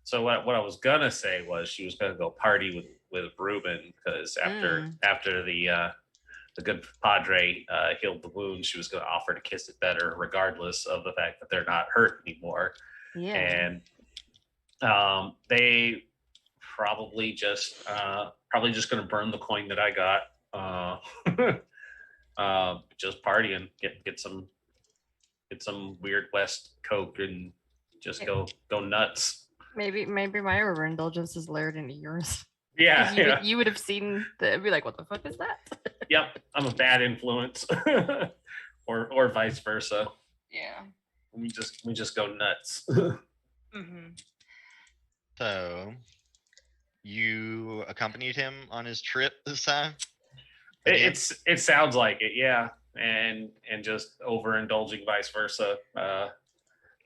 So what I was gonna say was she was gonna go party with Ruben, because after the good padre healed the wound, she was gonna offer to kiss it better, regardless of the fact that they're not hurt anymore. Yeah. And they probably just gonna burn the coin that I got. Just party and get some Weird West Coke and just go nuts. Maybe my overindulgence is layered into yours. Yeah, You would have seen be like, what the fuck is that? Yep, I'm a bad influence, or vice versa. Yeah. We just go nuts. Mm-hmm. So, you accompanied him on his trip this time? It sounds like it, yeah, and just overindulging vice versa,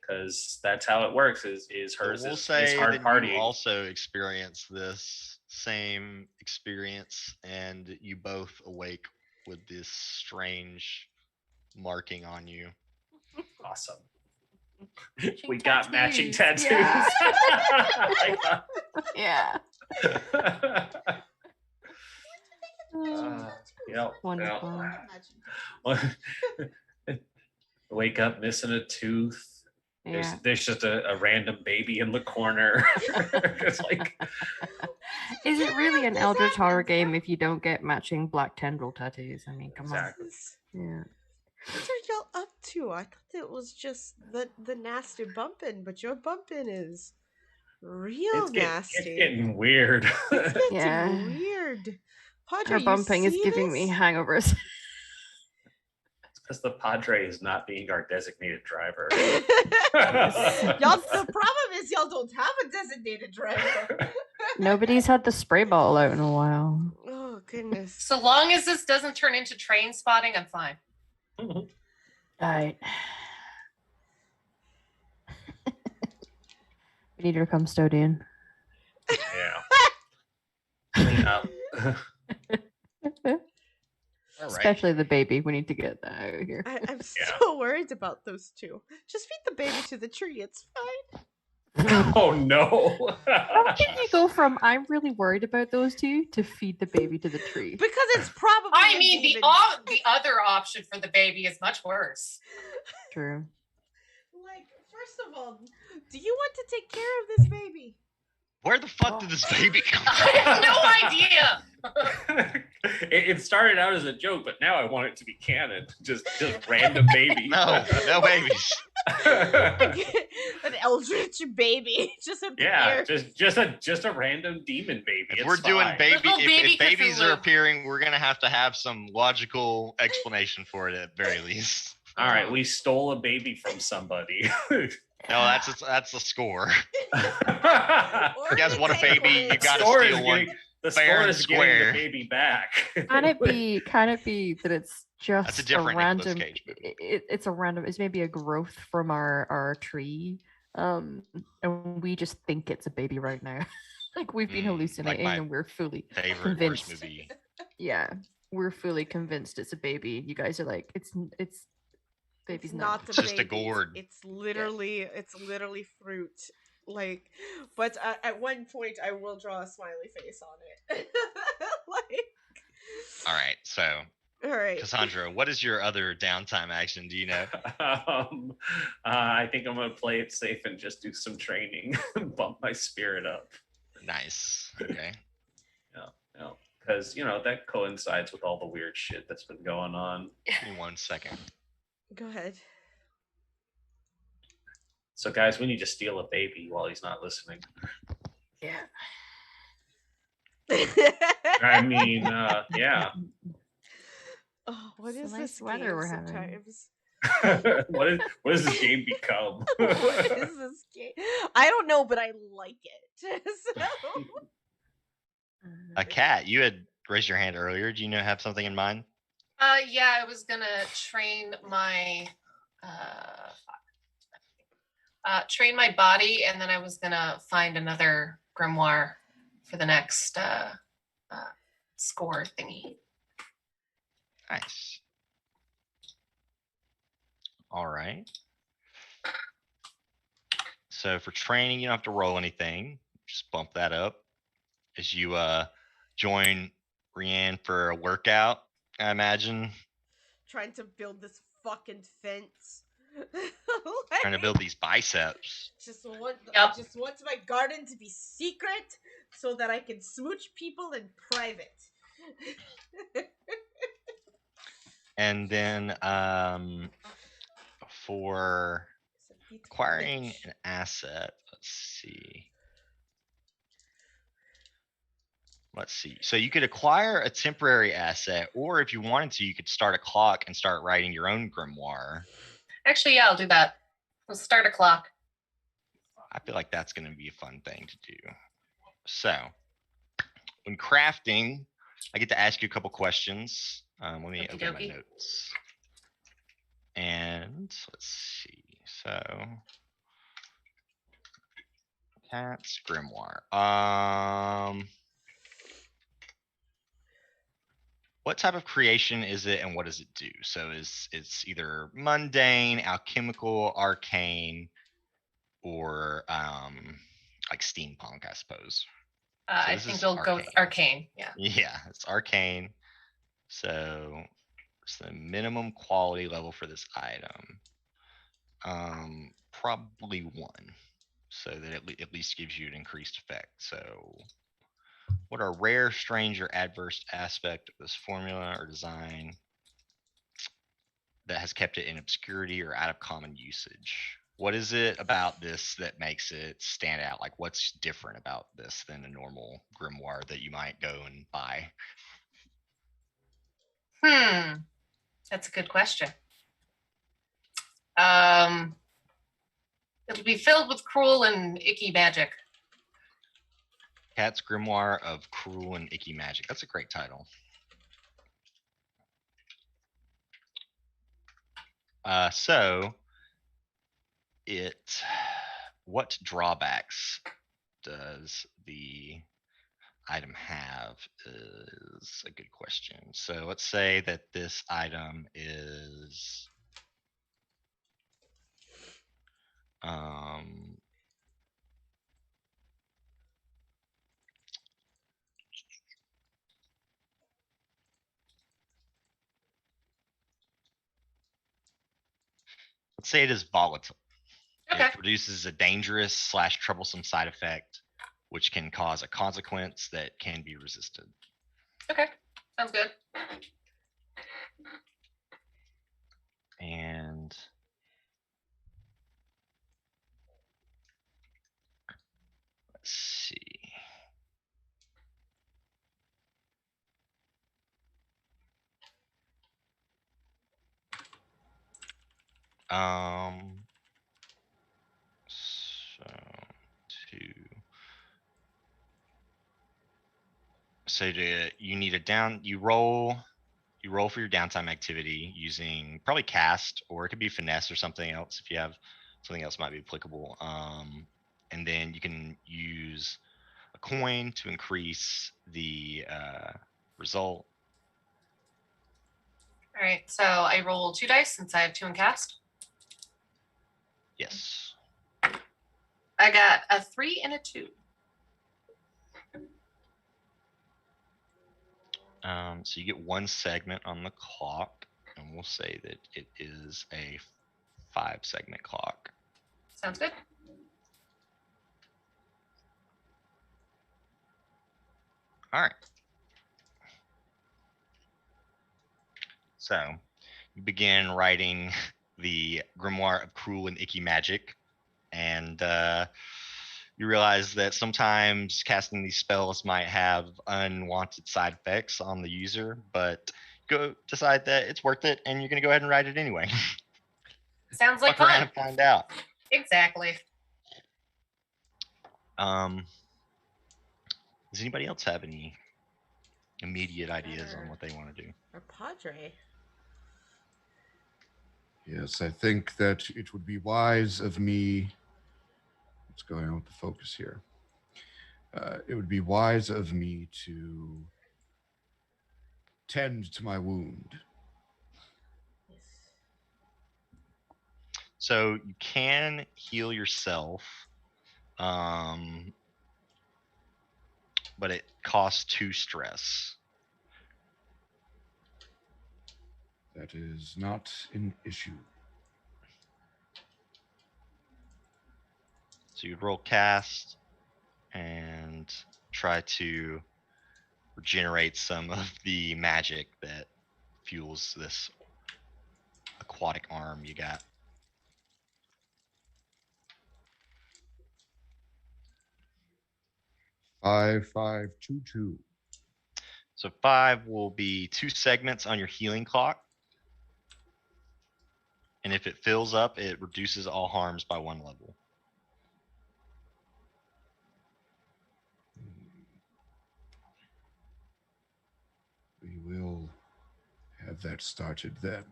because that's how it works. Is hers? We'll is say hard that partying. you also experienced this same experience, and you both awake with this strange marking on you. Awesome. Matching We got matching tattoos. Yeah. Yep. Wonderful. Wake up missing a tooth. Yeah. There's just a random baby in the corner. It's like, Is it really an Eldritch horror game if you don't get matching black tendril tattoos? I mean, come exactly. on. Yeah. What are y'all up to? I thought it was just the nasty bumping, but your bumping is real nasty. It's getting weird. It's getting Yeah. weird. Padre, Her you bumping is see giving me this? hangovers. Because the Padre is not being our designated driver. Y'all, the problem is y'all don't have a designated driver. Nobody's had the spray bottle out in a while. Oh goodness. So long as this doesn't turn into train spotting, I'm fine. Right. We need her custodian. Yeah. Clean up. All right. Especially the baby. We need to get that out of here. I'm Yeah. so worried about those two. Just feed the baby to the tree. It's fine. Oh no. How can you go from I'm really worried about those two to feed the baby to the tree? Because it's probably. I a mean, the demon. other option for the baby is much worse. True. Like, first of all, do you want to take care of this baby? Where the fuck did this baby come I from? have no idea. It started out as a joke, but now I want it to be canon. Just random baby. No babies. An eldritch baby just appeared. Yeah, just a random demon baby. If It's we're doing fine. baby, Little baby if babies are Cthulhu. appearing, we're gonna have some logical explanation for it at very least. All right, we stole a baby from somebody. No, that's a score. Or You guys want a baby? You gotta Score is steal one. getting- The fair score and is getting square. the baby back. Can it be that it's just That's a different Nicolas random Cage movie. it's a random it's maybe a growth from our tree. And we just think it's a baby right now. Like we've been hallucinating my and we're fully Favorite convinced. horse movie. Yeah. We're fully convinced it's a baby. You guys are like, it's baby's It's not. not It's a just a baby. gourd. It's literally fruit. Like, but at one point I will draw a smiley face on it. Like, All right, so all right. Cassandra, what is your other downtime action? Do you know? I think I'm gonna play it safe and just do some training, bump my spirit up. Nice. Okay. Because that coincides with all the weird shit that's been going on. Give me 1 second. Go ahead. So, guys, we need to steal a baby while he's not listening. Yeah. I mean, yeah. Oh, what It's is the nice this weather game we're having. sometimes? What does this game become? What is this game? I don't know, but I like it. So A cat. You had raised your hand earlier. Do you have something in mind? Yeah, I was gonna train my body, and then I was gonna find another grimoire for the next score thingy. Nice. All right. So for training, you don't have to roll anything. Just bump that up as you join Rianne for a workout, I imagine. trying to build this fucking fence. Trying to build these biceps. Just want, Yep. just want my garden to be secret so that I can smooch people in private. And then for acquiring an asset, let's see. So you could acquire a temporary asset, or if you wanted to, you could start a clock and start writing your own grimoire. Actually, yeah, I'll do that. We'll start a clock. I feel like that's going to be a fun thing to do. So when crafting, I get to ask you a couple questions. Let me open my notes. And let's see. So Cat's grimoire. What type of creation is it, and what does it do? So it's either mundane, alchemical, arcane, or like steampunk, I suppose. I think we'll go with arcane. Yeah. Yeah, it's arcane. So it's the minimum quality level for this item. Probably 1, so that it at least gives you an increased effect. So what are rare, strange, or adverse aspect of this formula or design that has kept it in obscurity or out of common usage? What is it about this that makes it stand out? Like, what's different about this than a normal grimoire that you might go and buy? That's a good question. It'll be filled with cruel and icky magic. Cat's Grimoire of Cruel and Icky Magic. That's a great title. So what drawbacks does the item have is a good question. So let's say that this item is let's say it is volatile. Okay. It produces a dangerous / troublesome side effect, which can cause a consequence that can be resisted. Okay, sounds good. And let's see. So you need you roll for your downtime activity using probably cast, or it could be finesse or something else if you have something else might be applicable. And then you can use a coin to increase the result. All right, so I roll 2 dice since I have 2 in cast. Yes. I got a 3 and a 2. So you get 1 segment on the clock, and we'll say that it is a 5-segment clock. Sounds good. All right. So you begin writing the Grimoire of Cruel and Icky Magic, and you realize that sometimes casting these spells might have unwanted side effects on the user, but go decide that it's worth it, and you're gonna go ahead and ride it anyway. Sounds like Fuck around fun. and find out. Exactly. Does anybody else have any immediate ideas on what they want to do? Or Padre. Yes, I think that it would be wise of me. What's going on with the focus here? It would be wise of me to tend to my wound. So you can heal yourself, but it costs 2 stress. That is not an issue. So you'd roll cast and try to regenerate some of the magic that fuels this aquatic arm you got. Five, 5, 2, 2. So 5 will be 2 segments on your healing clock. And if it fills up, it reduces all harms by 1 level. We will have that started then,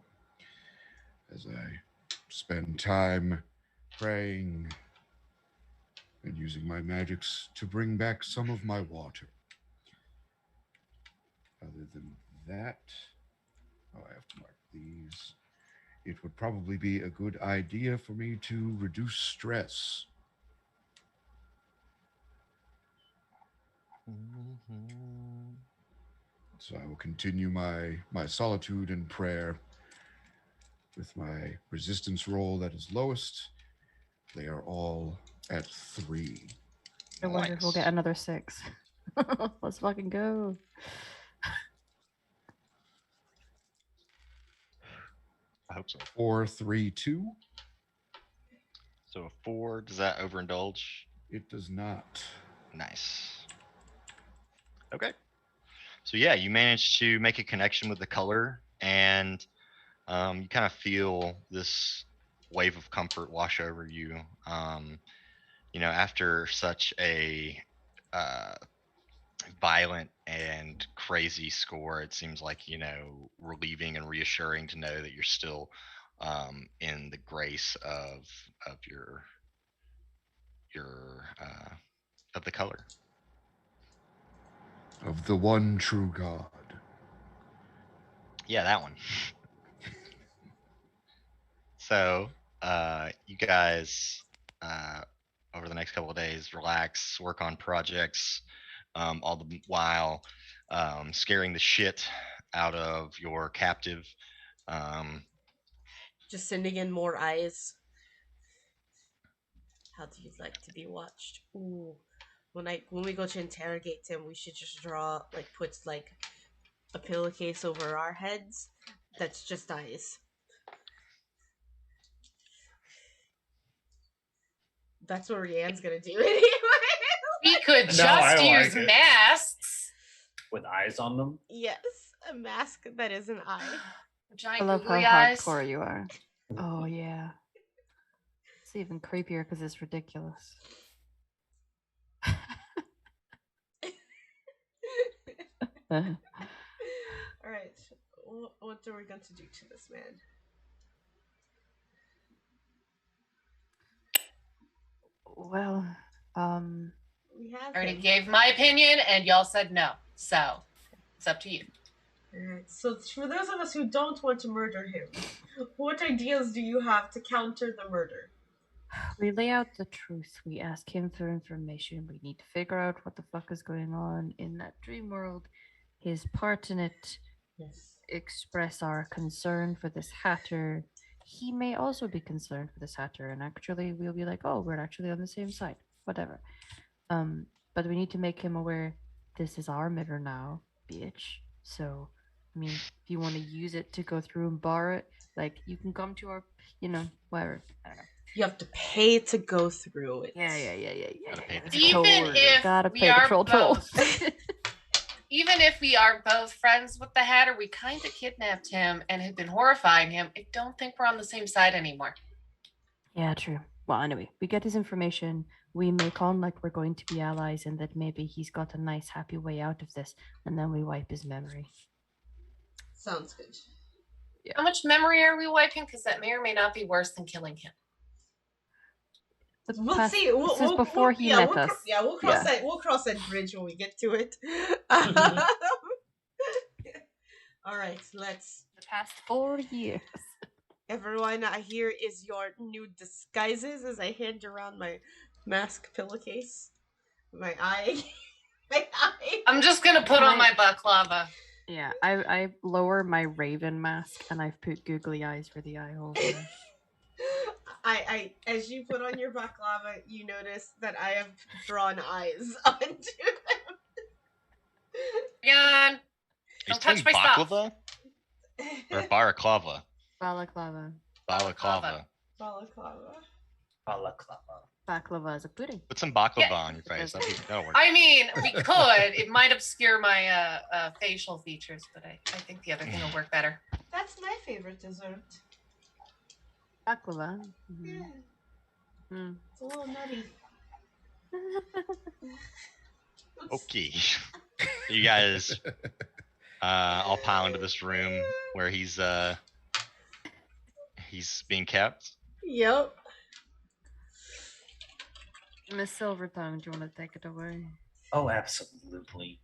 as I spend time praying and using my magics to bring back some of my water. Other than that, I have to mark these. It would probably be a good idea for me to reduce stress. So I will continue my solitude and prayer with my resistance roll that is lowest. They are all at 3. I wonder if we'll get another 6. Let's fucking go. I hope so. 4, 3, 2. So a 4, does that overindulge? It does not. Nice. Okay. So yeah, you managed to make a connection with the color, and you kind of feel this wave of comfort wash over you. After such a violent and crazy score, it seems like, relieving and reassuring to know that you're still in the grace of your of the color. Of the one true God. Yeah, that one. So, you guys, over the next couple of days, relax, work on projects, all the while scaring the shit out of your captive. Just sending in more eyes. How do you like to be watched? Ooh. When we go to interrogate him, we should just put a pillowcase over our heads. That's just eyes. That's what Rianne's gonna do anyway. We could just use masks with eyes on them. Yes, a mask that is an eye. Giant I love how googly eyes. hardcore you are. Oh yeah. It's even creepier because it's ridiculous. All right, what are we going to do to this man? Well, we have already him. gave my opinion, and y'all said no. So it's up to you. All right. So for those of us who don't want to murder him, what ideas do you have to counter the murder? We lay out the truth. We ask him for information. We need to figure out what the fuck is going on in that dream world, his part in it. Yes. Express our concern for this hatter. He may also be concerned for this hatter, and actually we'll be like, oh, we're actually on the same side. Whatever. But we need to make him aware this is our mirror now, bitch. So, I mean, if you want to use it to go through and borrow it, like, you can come to our, whatever. I don't know. You have to pay to go through it. Yeah. Even if gotta we pay the are troll. both, even if we are both friends with the Hatter, we kind of kidnapped him and have been horrifying him. I don't think we're on the same side anymore. Yeah, true. Well, anyway, we get his information. We make on like we're going to be allies and that maybe he's got a nice, happy way out of this. And then we wipe his memory. Sounds good. Yeah. How much memory are we wiping? Because that may or may not be worse than killing him. We'll see. This is before he met us. We'll cross that. We'll cross that bridge when we get to it. All right, let's. The past 4 years. Everyone, here is your new disguises as I hand around my mask pillowcase. My eye. My eye. I'm just gonna put on my baklava. Yeah, I lower my raven mask and I've put googly eyes for the eye holes. I as you put on your baklava, you notice that I have drawn eyes onto them. Jan, don't touch my stuff. Baklava? Or balaclava? Balaclava. Balaclava. Balaclava. Baklava is a pudding. Put some baklava on your face. That'll work. I mean, we could. It might obscure my facial features, but I think the other thing will work better. That's my favorite dessert. Baklava. Yeah. Mm. It's a little nutty. Okay. You guys all pile into this room where he's being kept. Yep. Miss Silvertongue, do you want to take it away? Oh, absolutely.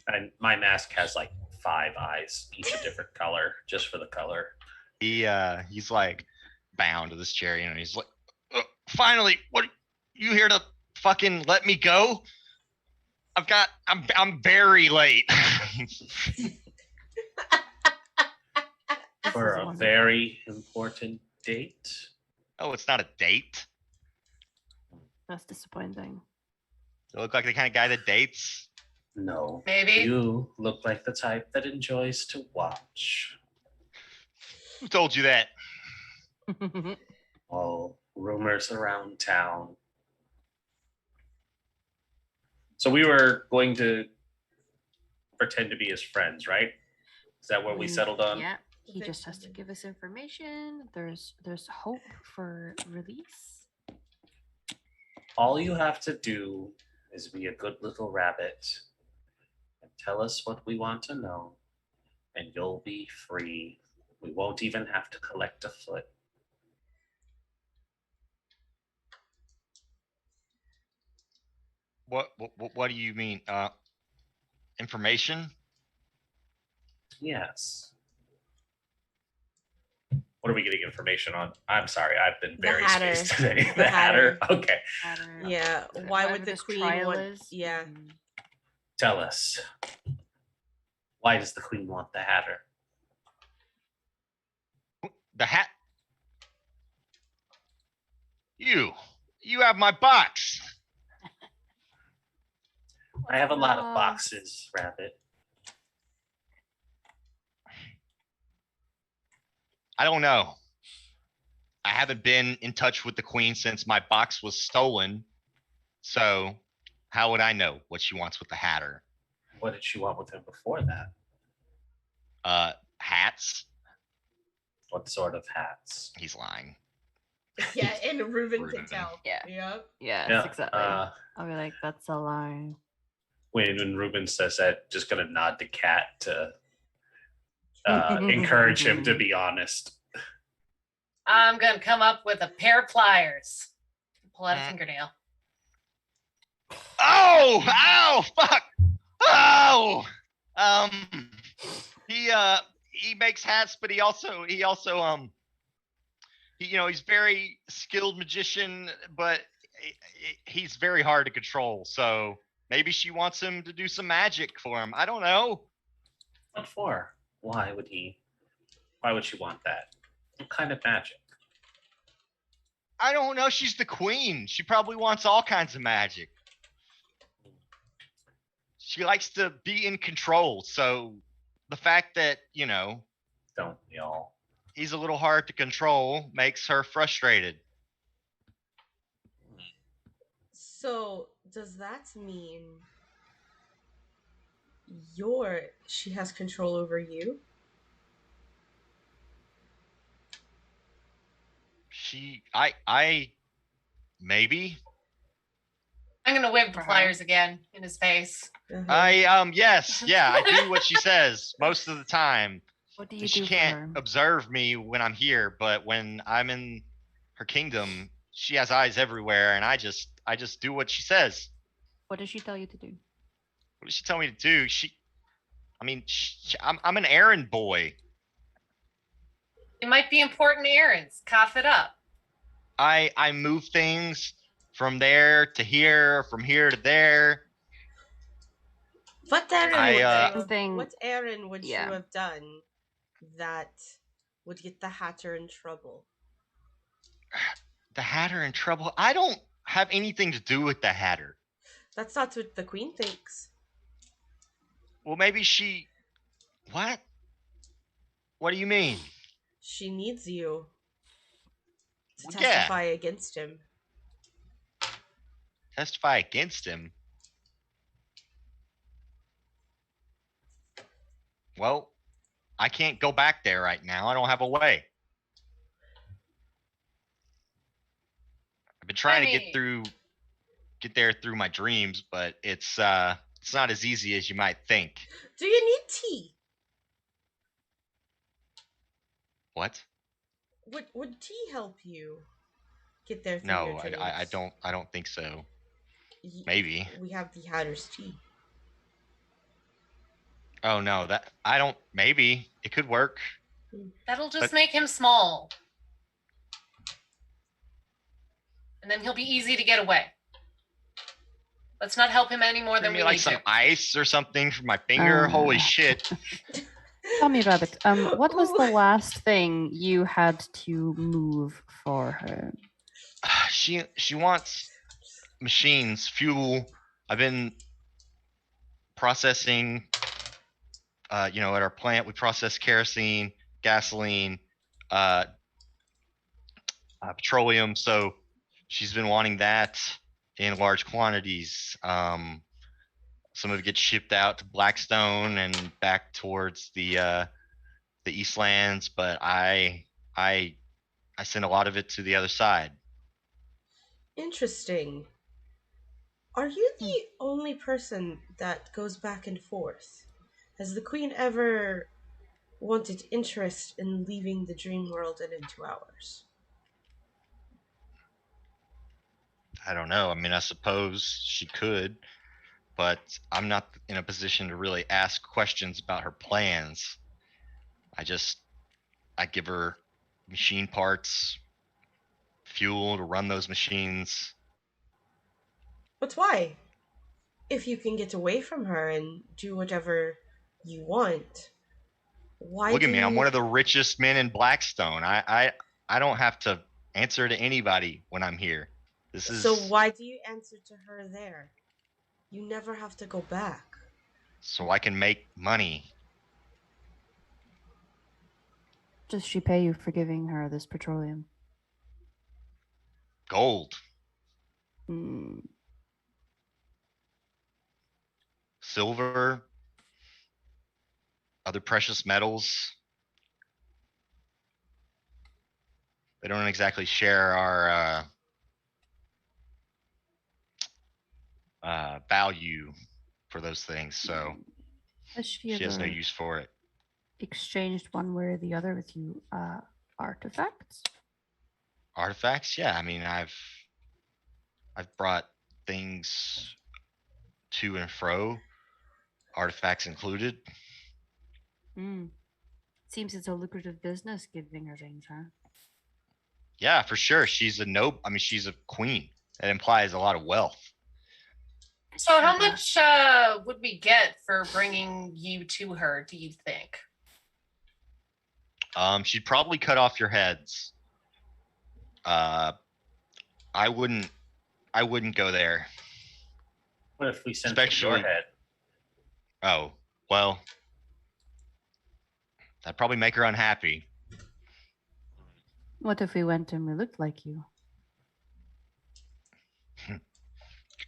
And my mask has like 5 eyes, each a different color, just for the color. He's like bound to this chair, and he's like, finally, what, you here to fucking let me go? I'm very late. For a very important date. Oh, it's not a date. That's disappointing. You look like the kind of guy that dates. No. Maybe. You look like the type that enjoys to watch. Who told you that? All rumors around town. So we were going to pretend to be his friends, right? Is that what we settled on? Yeah. He just has to give us information. There's hope for release. All you have to do is be a good little rabbit and tell us what we want to know, and you'll be free. We won't even have to collect a foot. What do you mean? Information? Yes. What are we getting information on? I'm sorry, I've been The very Hatter. spaced today. The The Hatter. Okay. Yeah. Why would the this queen trial want? is? Yeah. Tell us. Why does the queen want the Hatter? The hat? You have my box. I have a lot of boxes, Rabbit. I don't know. I haven't been in touch with the queen since my box was stolen. So how would I know what she wants with the Hatter? What did she want with him before that? Hats. What sort of hats? He's lying. Yeah, and Reuben can Reuben. tell. Yeah. Yep. Yes, Yeah, exactly. I'll be like, that's a lie. When Ruben says that, just gonna nod to Cat to encourage him to be honest. I'm gonna come up with a pair of pliers. Pull out a fingernail. Oh! Ow! Fuck! Oh! He makes hats, but he also he's very skilled magician, but he's very hard to control. So maybe she wants him to do some magic for him. I don't know. What for? Why would she want that? What kind of magic? I don't know. She's the queen. She probably wants all kinds of magic. She likes to be in control. So the fact that, Don't we all? he's a little hard to control makes her frustrated. So does that mean she has control over you? I maybe. I'm gonna wave the Uh-huh. pliers again in his face. Yes, yeah, I do what she says most of the time. What do you She do for can't her? observe me when I'm here, but when I'm in her kingdom, she has eyes everywhere, and I just do what she says. What does she tell you to do? What does she tell me to do? I'm an errand boy. It might be important errands. Cough it up. I move things from there to here, from here to there. What errand I, would Yeah. you have done that would get the Hatter in trouble? The Hatter in trouble? I don't have anything to do with the Hatter. That's not what the Queen thinks. Well, maybe she. What? What do you mean? She needs you to Well, yeah. testify against him. Testify against him? Well, I can't go back there right now. I don't have a way. I've been trying to get there through my dreams, but it's not as easy as you might think. Do you need tea? What? Would tea help you get there through No, your dreams? I don't think so. Maybe. We have the Hatter's tea. Oh no, maybe it could work. That'll just make him small. And then he'll be easy to get away. Let's not help him any more than we like need some to. ice or something for my finger. Holy shit. Tell me, Rabbit. What was the last thing you had to move for her? She wants machines, fuel. I've been processing. At our plant, we process kerosene, gasoline, petroleum. So she's been wanting that in large quantities. Some of it gets shipped out to Blackstone and back towards the Eastlands, but I send a lot of it to the other side. Interesting. Are you the only person that goes back and forth? Has the Queen ever wanted interest in leaving the dream world and into ours? I don't know. I mean, I suppose she could, but I'm not in a position to really ask questions about her plans. I give her machine parts, fuel to run those machines. But why? If you can get away from her and do whatever you want, why? Look at me. I'm one of the richest men in Blackstone. I don't have to answer to anybody when I'm here. So why do you answer to her there? You never have to go back. So I can make money. Does she pay you for giving her this petroleum? Gold. Silver. Other precious metals. They don't exactly share our value for those things, so she has no use for it. Exchanged one way or the other with you artifacts? Artifacts? Yeah, I mean, I've brought things to and fro, artifacts included. Seems it's a lucrative business giving her things, huh? Yeah, for sure. She's a queen. That implies a lot of wealth. So how much would we get for bringing you to her, do you think? She'd probably cut off your heads. I wouldn't go there. What if we sent your head? Oh, well, that'd probably make her unhappy. What if we went and we looked like you?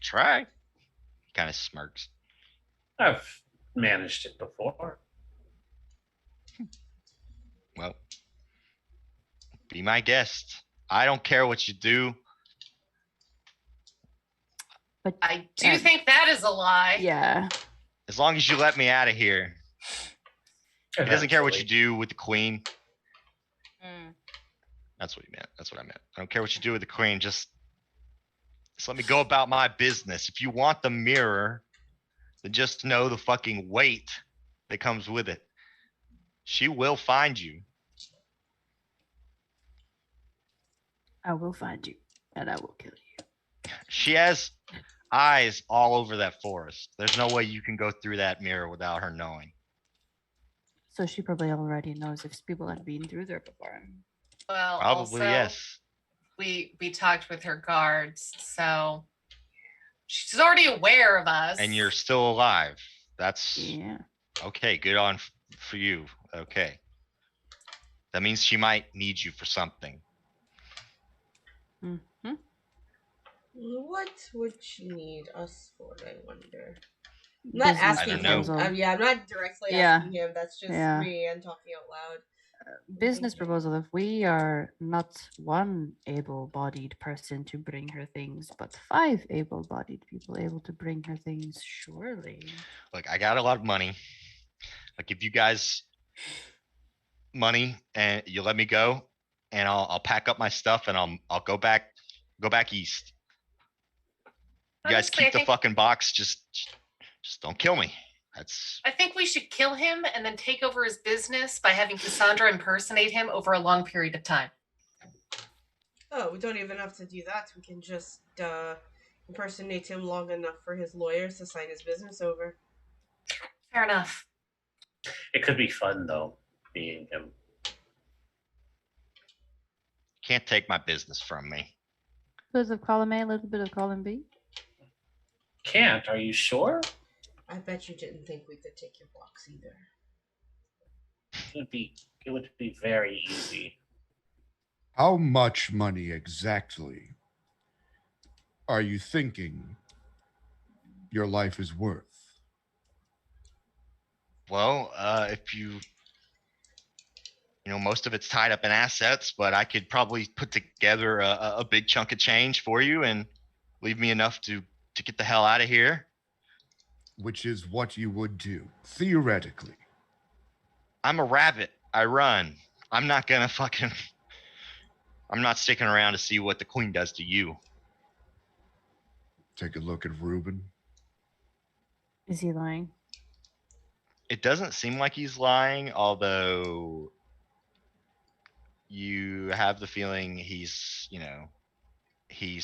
Try. He kind of smirks. I've managed it before. Well, be my guest. I don't care what you do. But I do think that is a lie. yeah. As long as you let me out of here. He doesn't care what you do with the queen. That's what he meant. That's what I meant. I don't care what you do with the queen. Just let me go about my business. If you want the mirror, then just know the fucking weight that comes with it. She will find you. I will find you and I will kill you. She has eyes all over that forest. There's no way you can go through that mirror without her knowing. So she probably already knows if people have been through there before. Well, Probably also, yes. we talked with her guards, so she's already aware of us. And you're still alive. That's Yeah. okay. Good on for you. Okay. That means she might need you for something. Mm-hmm. What would she need us for, I wonder? I'm not Business asking proposal. him. I'm not directly Yeah. asking him. That's just Yeah. me and talking out loud. Business proposal. If we are not one able-bodied person to bring her things, but 5 able-bodied people able to bring her things, surely. Look, I got a lot of money. I'll give you guys money and you let me go and I'll pack up my stuff and I'll go back east. You guys Honestly, keep the fucking box. Just don't kill me. I think we should kill him and then take over his business by having Cassandra impersonate him over a long period of time. Oh, we don't even have to do that. We can just impersonate him long enough for his lawyers to sign his business over. Fair enough. It could be fun though, being him. Can't take my business from me. A little bit of column A, a little bit of column B. Can't, are you sure? I bet you didn't think we could take your box either. It would be very easy. How much money exactly are you thinking your life is worth? Well, if you most of it's tied up in assets, but I could probably put together a big chunk of change for you and leave me enough to get the hell out of here. Which is what you would do, theoretically. I'm a rabbit. I run. I'm not sticking around to see what the queen does to you. Take a look at Reuben. Is he lying? It doesn't seem like he's lying, although you have the feeling he's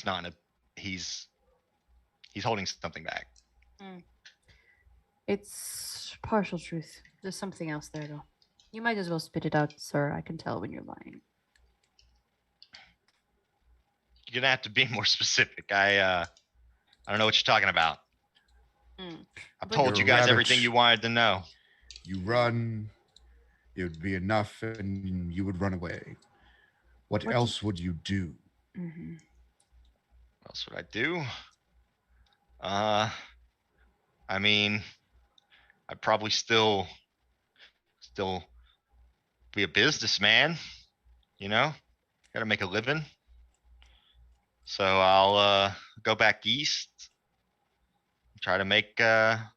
not he's holding something back. It's partial truth. There's something else there, though. You might as well spit it out, sir. I can tell when you're lying. You're gonna have to be more specific. I don't know what you're talking about. I've told you guys everything you wanted to know. You run, it would be enough, and you would run away. What else would you do? Mm-hmm. What else would I do? I mean, I'd probably still be a businessman, gotta make a living. So I'll go back east, try to make a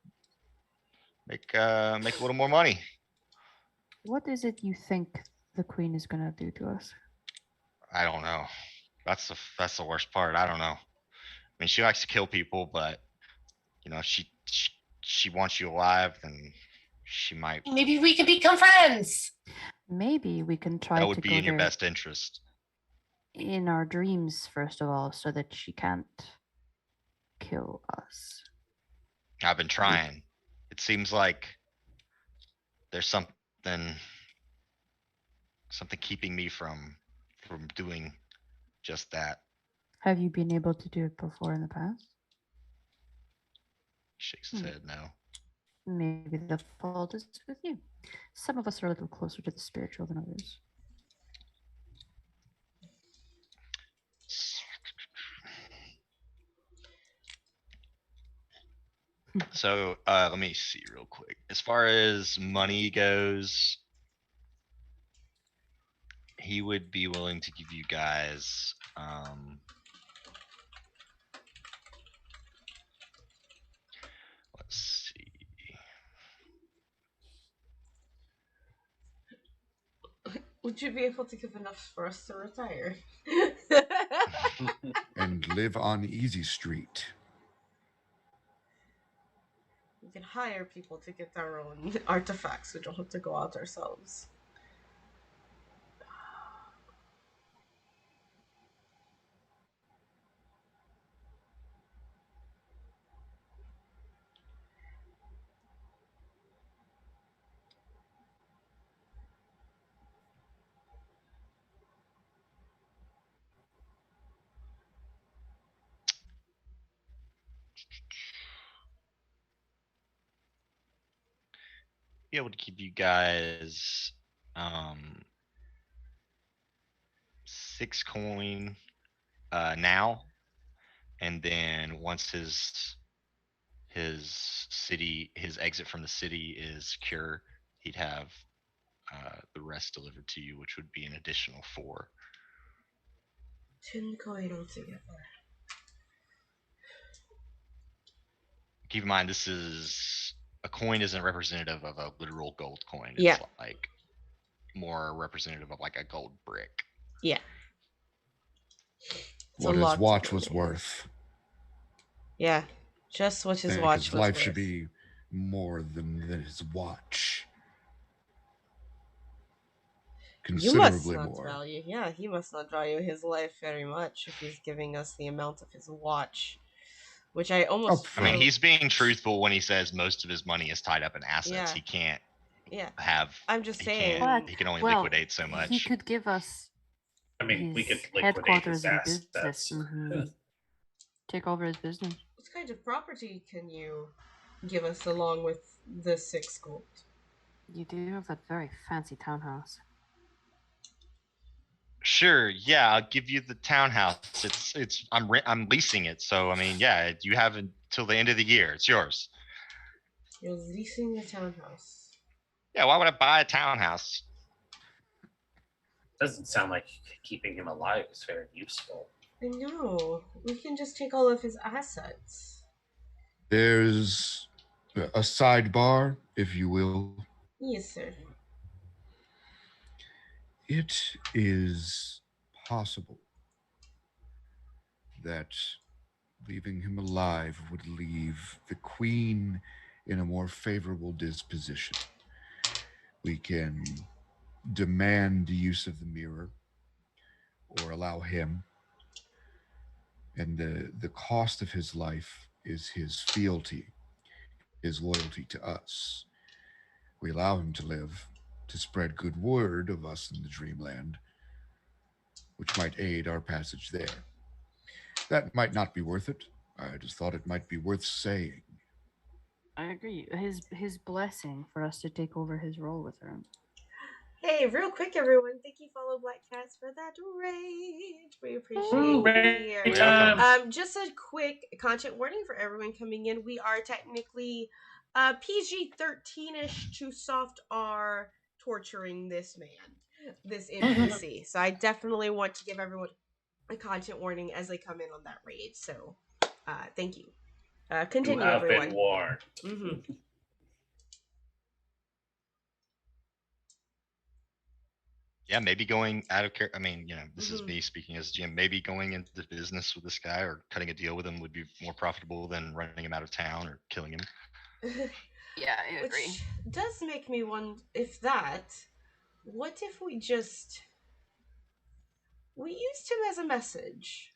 little more money. What is it you think the queen is gonna do to us? I don't know. That's the worst part. I don't know. I mean, she likes to kill people, but if she wants you alive, then she might. Maybe we can become friends. Maybe we can try. That would be in your best interest. In our dreams, first of all, so that she can't kill us. I've been trying. It seems like there's something keeping me from doing just that. Have you been able to do it before in the past? Shakes his head no. Maybe the fault is with you. Some of us are a little closer to the spiritual than others. So let me see real quick. As far as money goes, he would be willing to give you guys let's see. Would you be able to give enough for us to retire? And live on Easy Street. We can hire people to get our own artifacts. We don't have to go out ourselves. Be able to give you guys 6 coin now, and then once his exit from the city is secure, he'd have the rest delivered to you, which would be an additional 4. 10 coin altogether. Keep in mind, this is a coin isn't representative of a literal gold coin. It's Yeah. like more representative of like a gold brick. Yeah. What his watch was worth. Yeah. Just what his I think watch his was life worth. should be more than his watch. Considerably more. He must not value his life very much if he's giving us the amount of his watch. Which I almost I mean, he's being truthful when he says most of his money is tied up in assets. Yeah. He can't Yeah. have. I'm just he saying. Can't, he can only liquidate so much. He could give us. I mean, we could liquidate headquarters his and assets. business. Mm-hmm. Take over his business. What kind of property can you give us along with the 6 gold? You do have that very fancy townhouse. Sure, yeah, I'll give you the townhouse. I'm leasing it, so I mean, yeah, you have until the end of the year. It's yours. You're leasing the townhouse. Yeah, why would I buy a townhouse? Doesn't sound like keeping him alive is very useful. I know. We can just take all of his assets. There's a sidebar, if you will. Yes, sir. It is possible that leaving him alive would leave the queen in a more favorable disposition. We can demand the use of the mirror or allow him. And the cost of his life is his fealty, his loyalty to us. We allow him to live, to spread good word of us in the dreamland, which might aid our passage there. That might not be worth it. I just thought it might be worth saying. I agree. His blessing for us to take over his role with her. Hey, real quick, everyone. Thank you, Follow Black Cats, for that raid. We appreciate it. Just a quick content warning for everyone coming in. We are technically PG-13-ish to soft R torturing this man, this NPC. So I definitely want to give everyone a content warning as they come in on that raid. So thank you. Continue, you have everyone. been warned. Mm-hmm. Yeah, maybe going out of care. I mean, this is me speaking as GM. Maybe going into business with this guy or cutting a deal with him would be more profitable than running him out of town or killing him. Yeah, I agree. Which does make me wonder what if we used him as a message?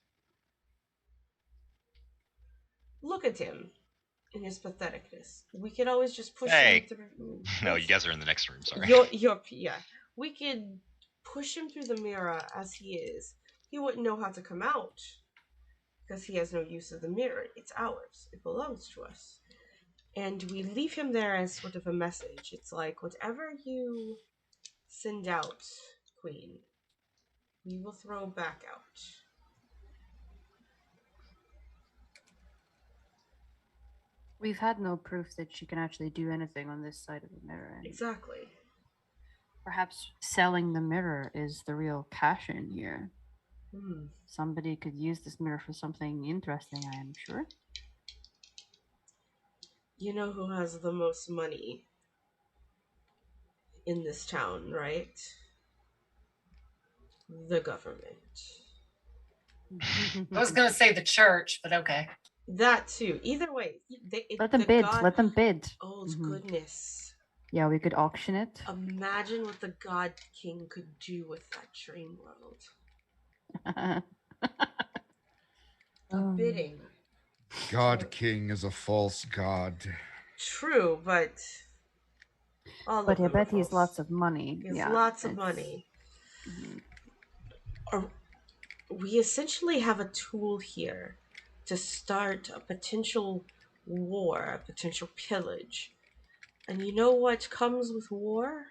Look at him in his patheticness. We could always just push him through. No, you guys are in the next room. Sorry. Yeah. We could push him through the mirror as he is. He wouldn't know how to come out because he has no use of the mirror. It's ours. It belongs to us. And we leave him there as sort of a message. It's like, whatever you send out, Queen, we will throw back out. We've had no proof that she can actually do anything on this side of the mirror. Exactly. Perhaps selling the mirror is the real cash in here. Somebody could use this mirror for something interesting, I am sure. You know who has the most money in this town, right? The government. I was gonna say the church, but okay. That too. Either way, let them bid. Let them bid. Oh goodness. Yeah, we could auction it. Imagine what the God King could do with that dream world. Bidding. God King is a false god. True, but but I bet he has lots of money. He has lots of money. We essentially have a tool here to start a potential war, a potential pillage. And you know what comes with war?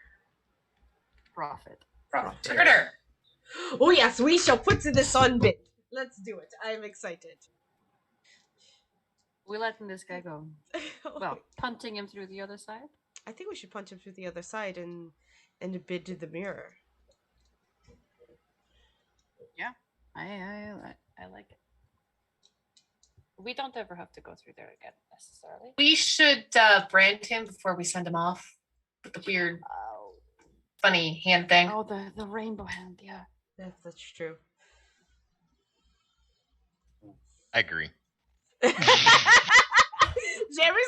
Profit. Critter. Oh yes, we shall put to this on bid. Let's do it. I'm excited. We're letting this guy go. Well, punting him through the other side? I think we should punch him through the other side and bid to the mirror. Yeah, I like it. We don't ever have to go through there again, necessarily. We should brand him before we send him off with the weird, funny hand thing. Oh, the rainbow hand, yeah. Yes, that's true. I agree. Jeremy's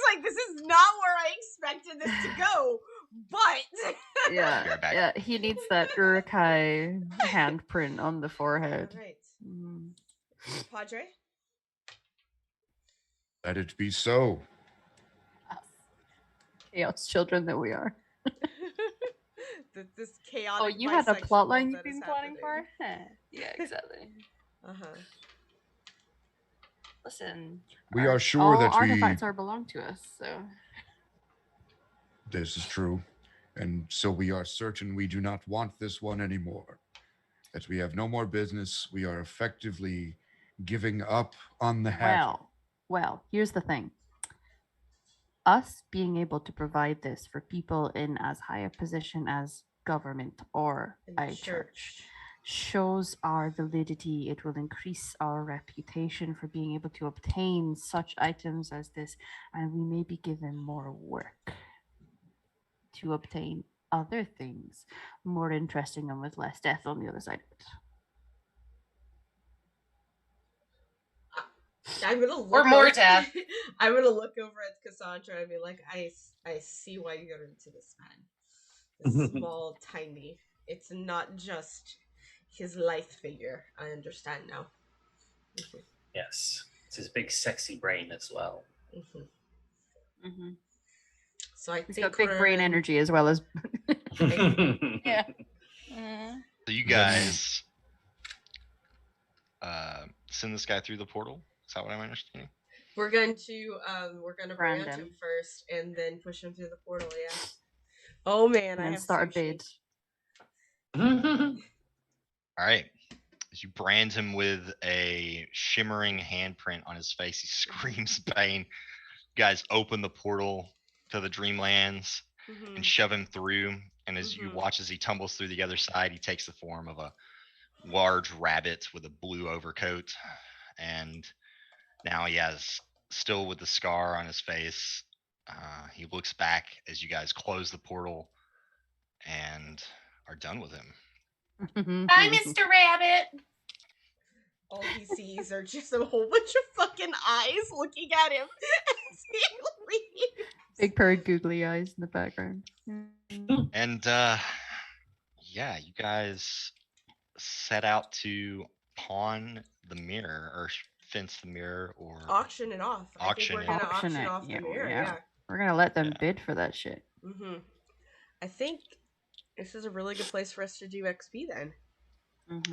like, this is not where I expected this to go, but yeah, he needs that Urukai handprint on the forehead. All right. Padre? Let it be so. Chaos children that we are. This chaotic. Oh, you had a plot line you've been planning for? Yeah, exactly. Listen, we are sure that artifacts are belong to us, so this is true, and so we are certain we do not want this one anymore. That we have no more business. We are effectively giving up on the hatchet. Well, here's the thing. Us being able to provide this for people in as high a position as government or a church shows our validity. It will increase our reputation for being able to obtain such items as this, and we may be given more work to obtain other things more interesting and with less death on the other side of it. I'm gonna look or more death. I'm gonna look over at Cassandra and be like, I see why you got into this man. This small, tiny. It's not just his lithe figure. I understand now. Yes, it's his big, sexy brain as well. So I He's think got big brain energy as well as. Yeah. So you guys send this guy through the portal. Is that what I'm understanding? We're going to brand him him first and then push him through the portal. Yeah. Oh man, and start a bid. All right. As you brand him with a shimmering handprint on his face, he screams pain. You guys open the portal to the Dreamlands and shove him through. And as you watch as he tumbles through the other side, he takes the form of a large rabbit with a blue overcoat. And now he has, still with the scar on his face, he looks back as you guys close the portal and are done with him. Hi, Mr. Rabbit. All he sees are just a whole bunch of fucking eyes looking at him as he leaves. Big pair of googly eyes in the background. And yeah, you guys set out to pawn the mirror or fence the mirror or auction it off. Auction I think we're gonna auction off the mirror. Yeah. We're gonna let them bid for that shit. I think this is a really good place for us to do XP then.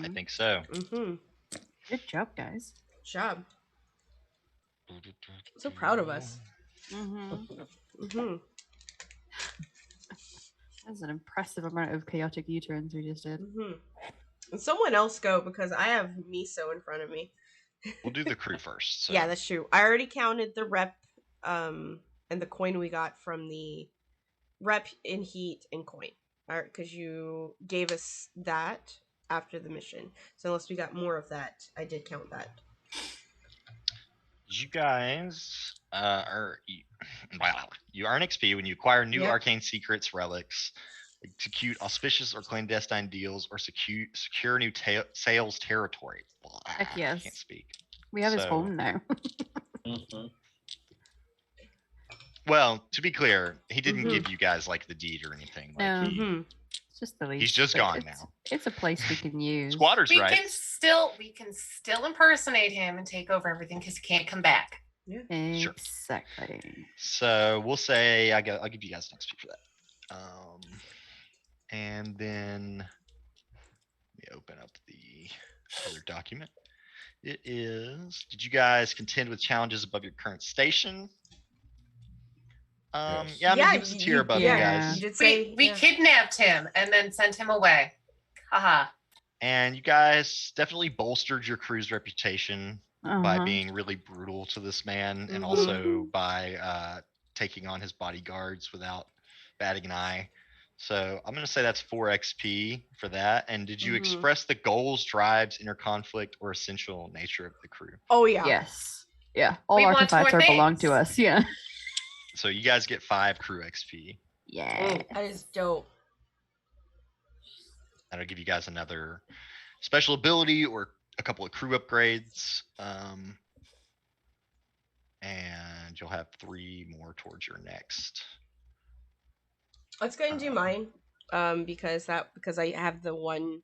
I think so. Good job, guys. Good job. I'm so proud of us. That's an impressive amount of chaotic U-turns we just did. And someone else go because I have Miso in front of me. We'll do the crew first. So. Yeah, that's true. I already counted the rep and the coin we got from the rep in heat and coin. All right, because you gave us that after the mission. So unless we got more of that, I did count that. You guys you earn XP when you acquire new arcane secrets, relics, execute auspicious or clandestine deals, or secure new sales territory. Heck I yes. can't speak. We have his home now. Well, to be clear, he didn't give you guys like the deed or anything. Like No. It's just the lease. he's just but gone it's, now. It's a place we can use. Squatter's We right. can still impersonate him and take over everything because he can't come back. Yeah. Exactly. So we'll say I'll give you guys an XP for that. And then let me open up the other document. It is, did you guys contend with challenges above your current station? Yes. Yeah, I mean, he was a tier above you guys. You did say We kidnapped him and then sent him away. Haha. And you guys definitely bolstered your crew's reputation by Uh-huh. being really brutal to this man, and also by taking on his bodyguards without batting an eye. So I'm going to say that's 4 XP for that. And did you express the goals, drives, inner conflict, or essential nature of the crew? Oh, yeah. Yes. Yeah. All We want artifacts more belong things. to us. Yeah. So you guys get 5 crew XP. Yeah. That is dope. That'll give you guys another special ability or a couple of crew upgrades. And you'll have 3 more towards your next. Let's go ahead and do mine. Because I have the one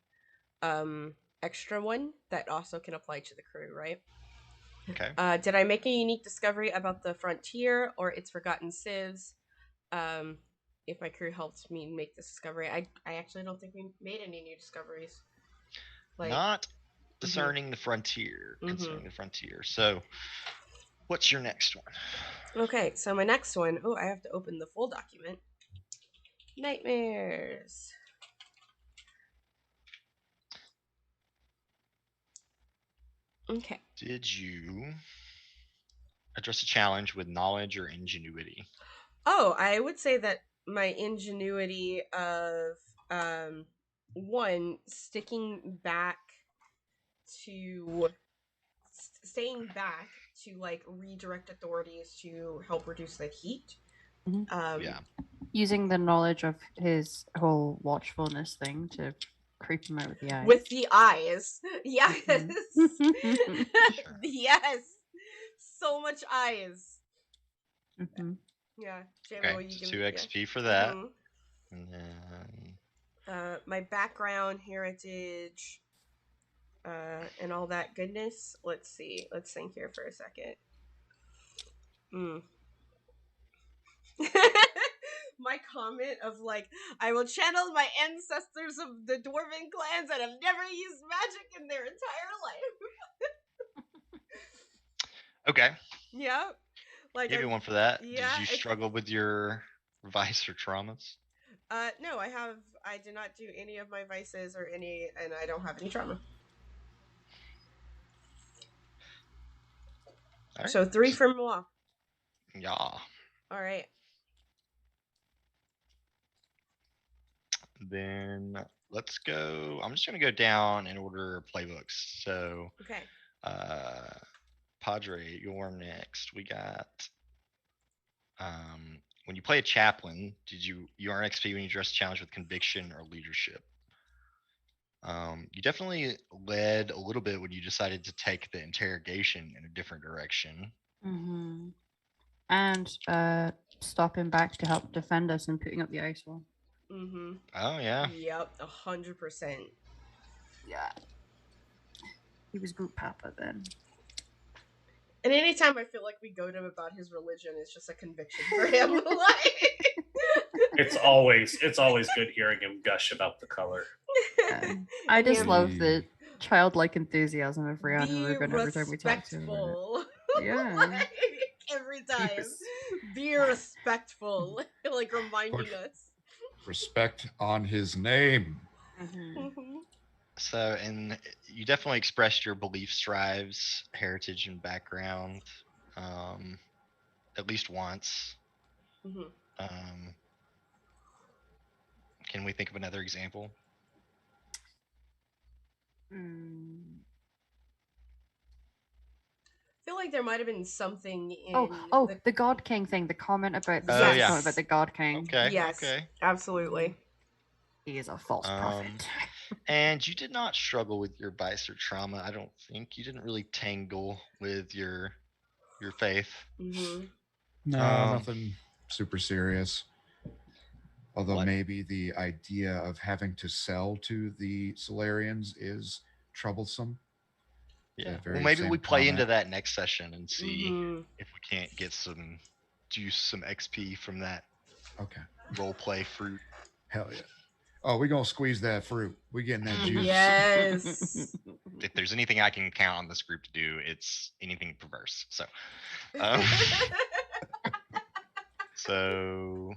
extra one that also can apply to the crew, right? Okay. Did I make a unique discovery about the frontier or its forgotten civs? If my crew helped me make this discovery, I actually don't think we made any new discoveries. Not discerning the frontier, concerning the frontier. So, what's your next one? Okay, so my next one. Oh, I have to open the full document. Nightmares. Okay. Did you address a challenge with knowledge or ingenuity? Oh, I would say that my ingenuity of one staying back to like redirect authorities to help reduce the heat. Yeah. Using the knowledge of his whole watchfulness thing to creep him out with the eyes. With the eyes. Yes. Sure. Yes. So much eyes. Yeah. Okay, so 2 XP for that. And then my background, heritage, and all that goodness. Let's see. Let's think here for a second. My comment of like, I will channel my ancestors of the dwarven clans that have never used magic in their entire life. okay. Yeah. Like Give you one for that. Yeah. Did you struggle with your vice or traumas? No, I did not do any of my vices and I don't have any trauma. Right. So 3 for moi. Yeah. All right. Then let's go. I'm just going to go down in order of playbooks. So, okay. Padre, you're next. We got when you play a chaplain, you earn XP when you address a challenge with conviction or leadership. You definitely led a little bit when you decided to take the interrogation in a different direction. And stopping back to help defend us and putting up the ice wall. Oh yeah. Yep, 100%. Yeah. He was good papa then. And anytime I feel like we go to him about his religion, it's just a conviction for him. It's always good hearing him gush about the color. I just love the childlike enthusiasm of Rihanna Ruben every time we talk to him. Yeah. Every time. Be respectful. Like reminding us. Respect on his name. So, and you definitely expressed your beliefs, drives, heritage, and background. at least once. Mm-hmm. Can we think of another example? I feel like there might have been something in the God King thing. The comment about the Oh, yeah. comment about the God King. Okay. Yes, Okay. absolutely. He is a false prophet. And you did not struggle with your vice or trauma. I don't think you didn't really tangle with your faith. Mm-hmm. No, nothing super serious. Although What? maybe the idea of having to sell to the Solarians is troublesome. Yeah. That Well, very maybe same we play into comment. that next session and see Mm-hmm. if we can't get some XP from that Okay. role play fruit. Hell yeah. Oh, we're gonna squeeze that fruit. We getting that juice. Yes. If there's anything I can count on this group to do, it's anything perverse. So, um, so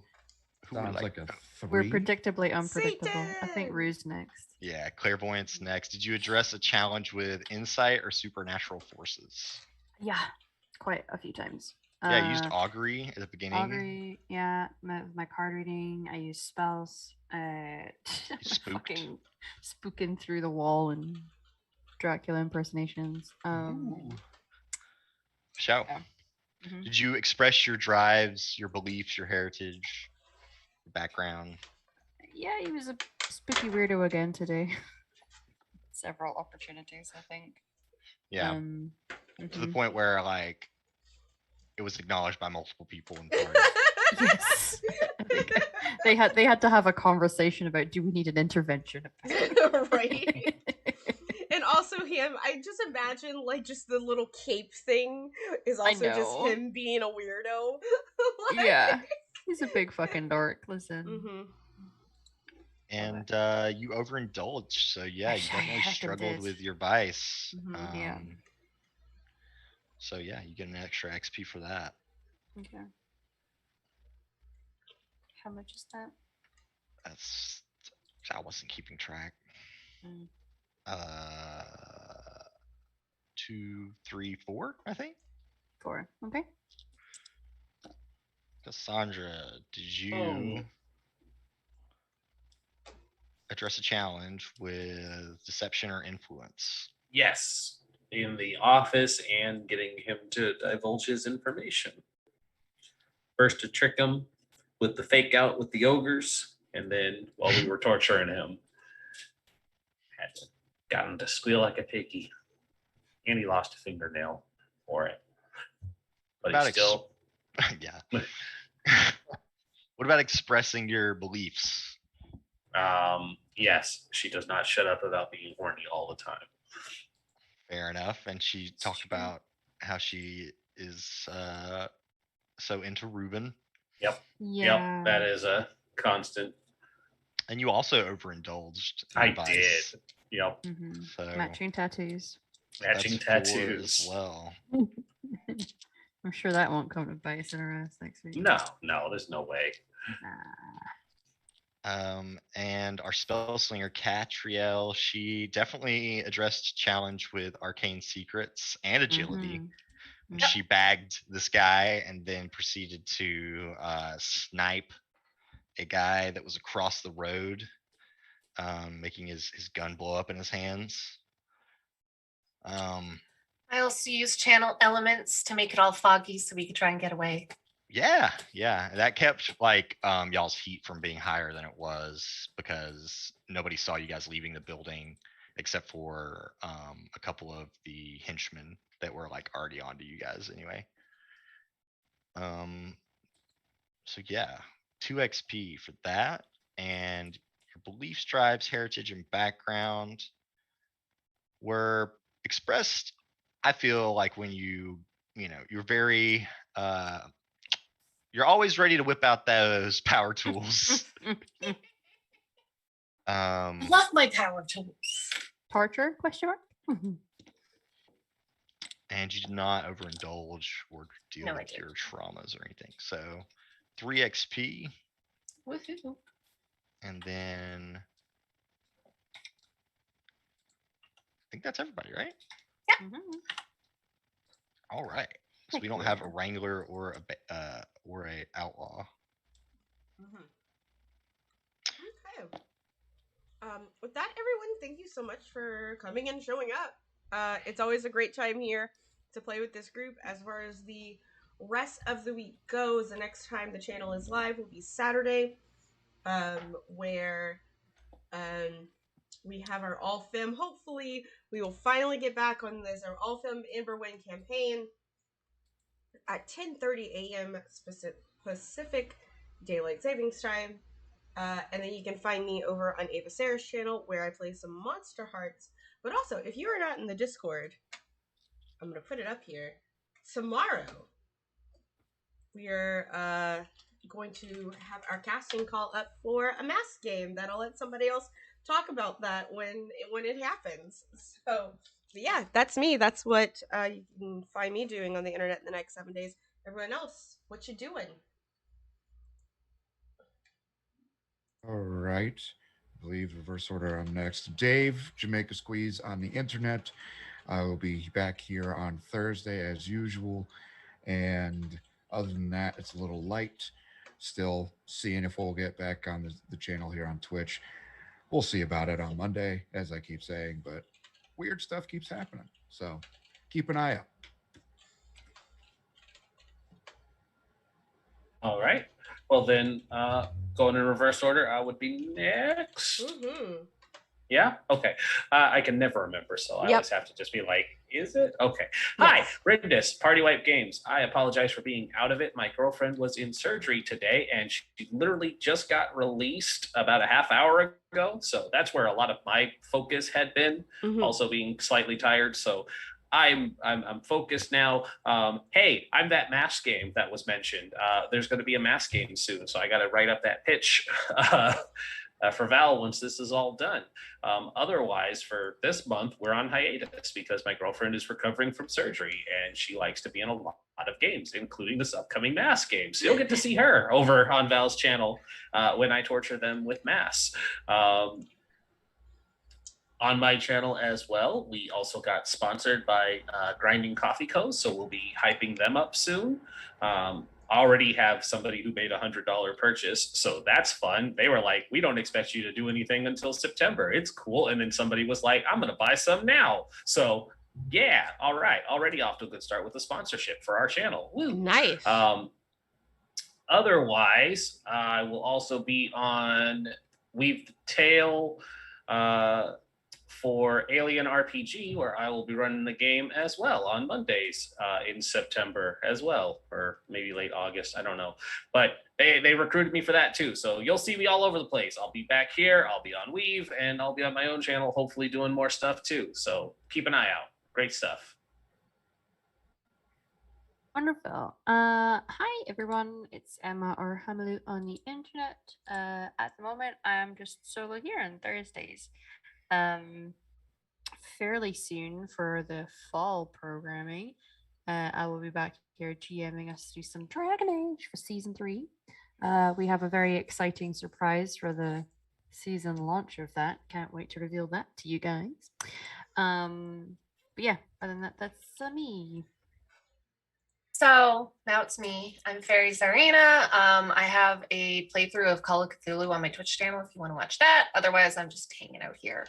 who would Sounds like? like a We're 3. predictably unpredictable. I think Satan! Rue's next. Yeah, clairvoyance next. Did you address a challenge with insight or supernatural forces? Yeah, quite a few times. Yeah, you used augury at the beginning. Augury, yeah. My card reading. I use spells. Spooked. Fucking spooking through the wall and Dracula impersonations. Ooh. Shout. Yeah. Mhm. Did you express your drives, your beliefs, your heritage, your background? Yeah, he was a spooky weirdo again today. Several opportunities, I think. Yeah. To the Mhm. point where like it was acknowledged by multiple people in the party. Yes. I think they had to have a conversation about, do we need an intervention? Right. And also him, I just imagine like just the little cape thing is also just know. him being a weirdo. Yeah. He's a big fucking dork. Listen. Mm-hmm. And you overindulged, so yeah, I you definitely heckin' struggled did. with your vice. Mhm, yeah. So yeah, you get an extra XP for that. Okay. How much is that? That's I wasn't keeping track. Mm. 2, 3, 4, I think. 4. Okay. Cassandra, did you address a challenge with deception or influence? Yes, in the office and getting him to divulge his information. First to trick him with the fake out with the ogres, and then while we were torturing him, got him to squeal like a piggy, and he lost a fingernail for it. But About he still, yeah. What about expressing your beliefs? yes, she does not shut up about being horny all the time. Fair enough. And she talked about how she is so into Ruben. Yep. Yeah. Yep. That is a constant. And you also overindulged. I did. Yep. Mm-hmm. So Matching tattoos. Matching that's 4 tattoos as well. I'm sure that won't come to bite us in our ass next week. No, there's no way. And our spell slinger Catriel, she definitely addressed challenge with arcane secrets and agility. Mm-hmm. And she bagged this guy and then proceeded to snipe a guy that was across the road, making his gun blow up in his hands. I also used channel elements to make it all foggy so we could try and get away. Yeah. That kept like y'all's heat from being higher than it was because nobody saw you guys leaving the building except for a couple of the henchmen that were like already onto you guys anyway. So yeah, 2 XP for that, and your beliefs, drives, heritage, and background were expressed. I feel like when you're very you're always ready to whip out those power tools. I love my power tools. Torture? Question mark? And you did not overindulge or deal with your traumas or anything. So 3 XP. Woohoo. And then I think that's everybody, right? Yeah. All right. because we don't have a wrangler or a outlaw. Mm-hmm. Okay. With that, everyone, thank you so much for coming and showing up. It's always a great time here to play with this group. As far as the rest of the week goes, the next time the channel is live will be Saturday, where we have our All Fem. Hopefully, we will finally get back on this, our All Fem Emberwind campaign at 10:30 a.m. Pacific Daylight Savings Time. And then you can find me over on Ava Sarah's channel where I play some Monster Hearts. But also, if you are not in the Discord, I'm going to put it up here. Tomorrow, we are going to have our casting call up for a mask game that I'll let somebody else talk about that when it happens. So yeah, that's me. That's what you can find me doing on the internet in the next 7 days. Everyone else, what you doing? All right. I believe reverse order. I'm next. Dave, Jamaica Squeeze on the internet. I will be back here on Thursday as usual. And other than that, it's a little light. Still seeing if we'll get back on the channel here on Twitch. We'll see about it on Monday, as I keep saying, but weird stuff keeps happening. So keep an eye out. All right. Well, then, going in reverse order, I would be next. Mm-hmm. Yeah? Okay. I can never remember, so I Yep. always have to just be like, is it? Okay. Hi, Yes. Rindis, Party Wipe Games. I apologize for being out of it. My girlfriend was in surgery today, and she literally just got released about a half hour ago. So that's where a lot of my focus had been, Mm-hmm. also being slightly tired. So I'm focused now. Hey, I'm that mask game that was mentioned. There's going to be a mask game soon, so I got to write up that pitch for Val once this is all done. Otherwise, for this month, we're on hiatus because my girlfriend is recovering from surgery and she likes to be in a lot of games, including this upcoming mass game. So you'll get to see her over on Val's channel when I torture them with mass. On my channel as well, we also got sponsored by Grinding Coffee Co. So we'll be hyping them up soon. Already have somebody who made $100 purchase, so that's fun. They were like, we don't expect you to do anything until September. It's cool. And then somebody was like, I'm gonna buy some now. So yeah, all right, already off to a good start with the sponsorship for our channel. Woo. Nice. Otherwise, I will also be on Weave the Tale for Alien RPG, where I will be running the game as well on Mondays in September as well, or maybe late August, I don't know. But they recruited me for that too, so you'll see me all over the place. I'll be back here, I'll be on Weave, and I'll be on my own channel, hopefully doing more stuff too. So keep an eye out. Great stuff. Wonderful. Hi everyone, it's Emma or Hamalu on the internet. At the moment, I'm just solo here on Thursdays. Fairly soon for the fall programming, I will be back here GMing us through some Dragon Age for season 3. We have a very exciting surprise for the season launch of that. Can't wait to reveal that to you guys. But yeah, other than that, that's me. So now it's me. I'm Fairy Zarina. I have a playthrough of Call of Cthulhu on my Twitch channel if you want to watch that. Otherwise, I'm just hanging out here.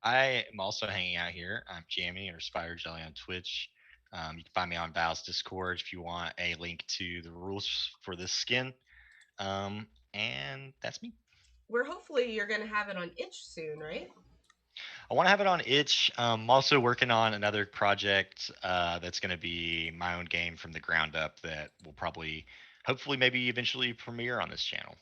I am also hanging out here. I'm Jamie or Spider Jelly on Twitch. You can find me on Val's Discord if you want a link to the rules for this skin. And that's me. Hopefully you're gonna have it on Itch soon, right? I want to have it on Itch. I'm also working on another project that's going to be my own game from the ground up that will probably, hopefully, maybe eventually premiere on this channel.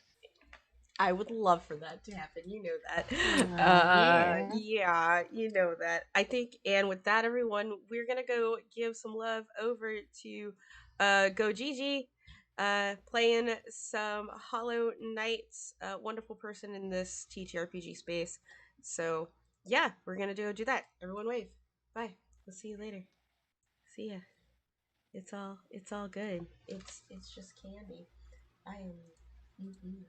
I would love for that to happen. You know that. Yeah, you know that. I think, and with that, everyone, we're gonna go give some love over to Go Gigi, playing some Hollow Knights, wonderful person in this TTRPG space. So yeah, we're gonna do that. Everyone wave. Bye. We'll see you later. See ya. It's all good. It's just candy. I am.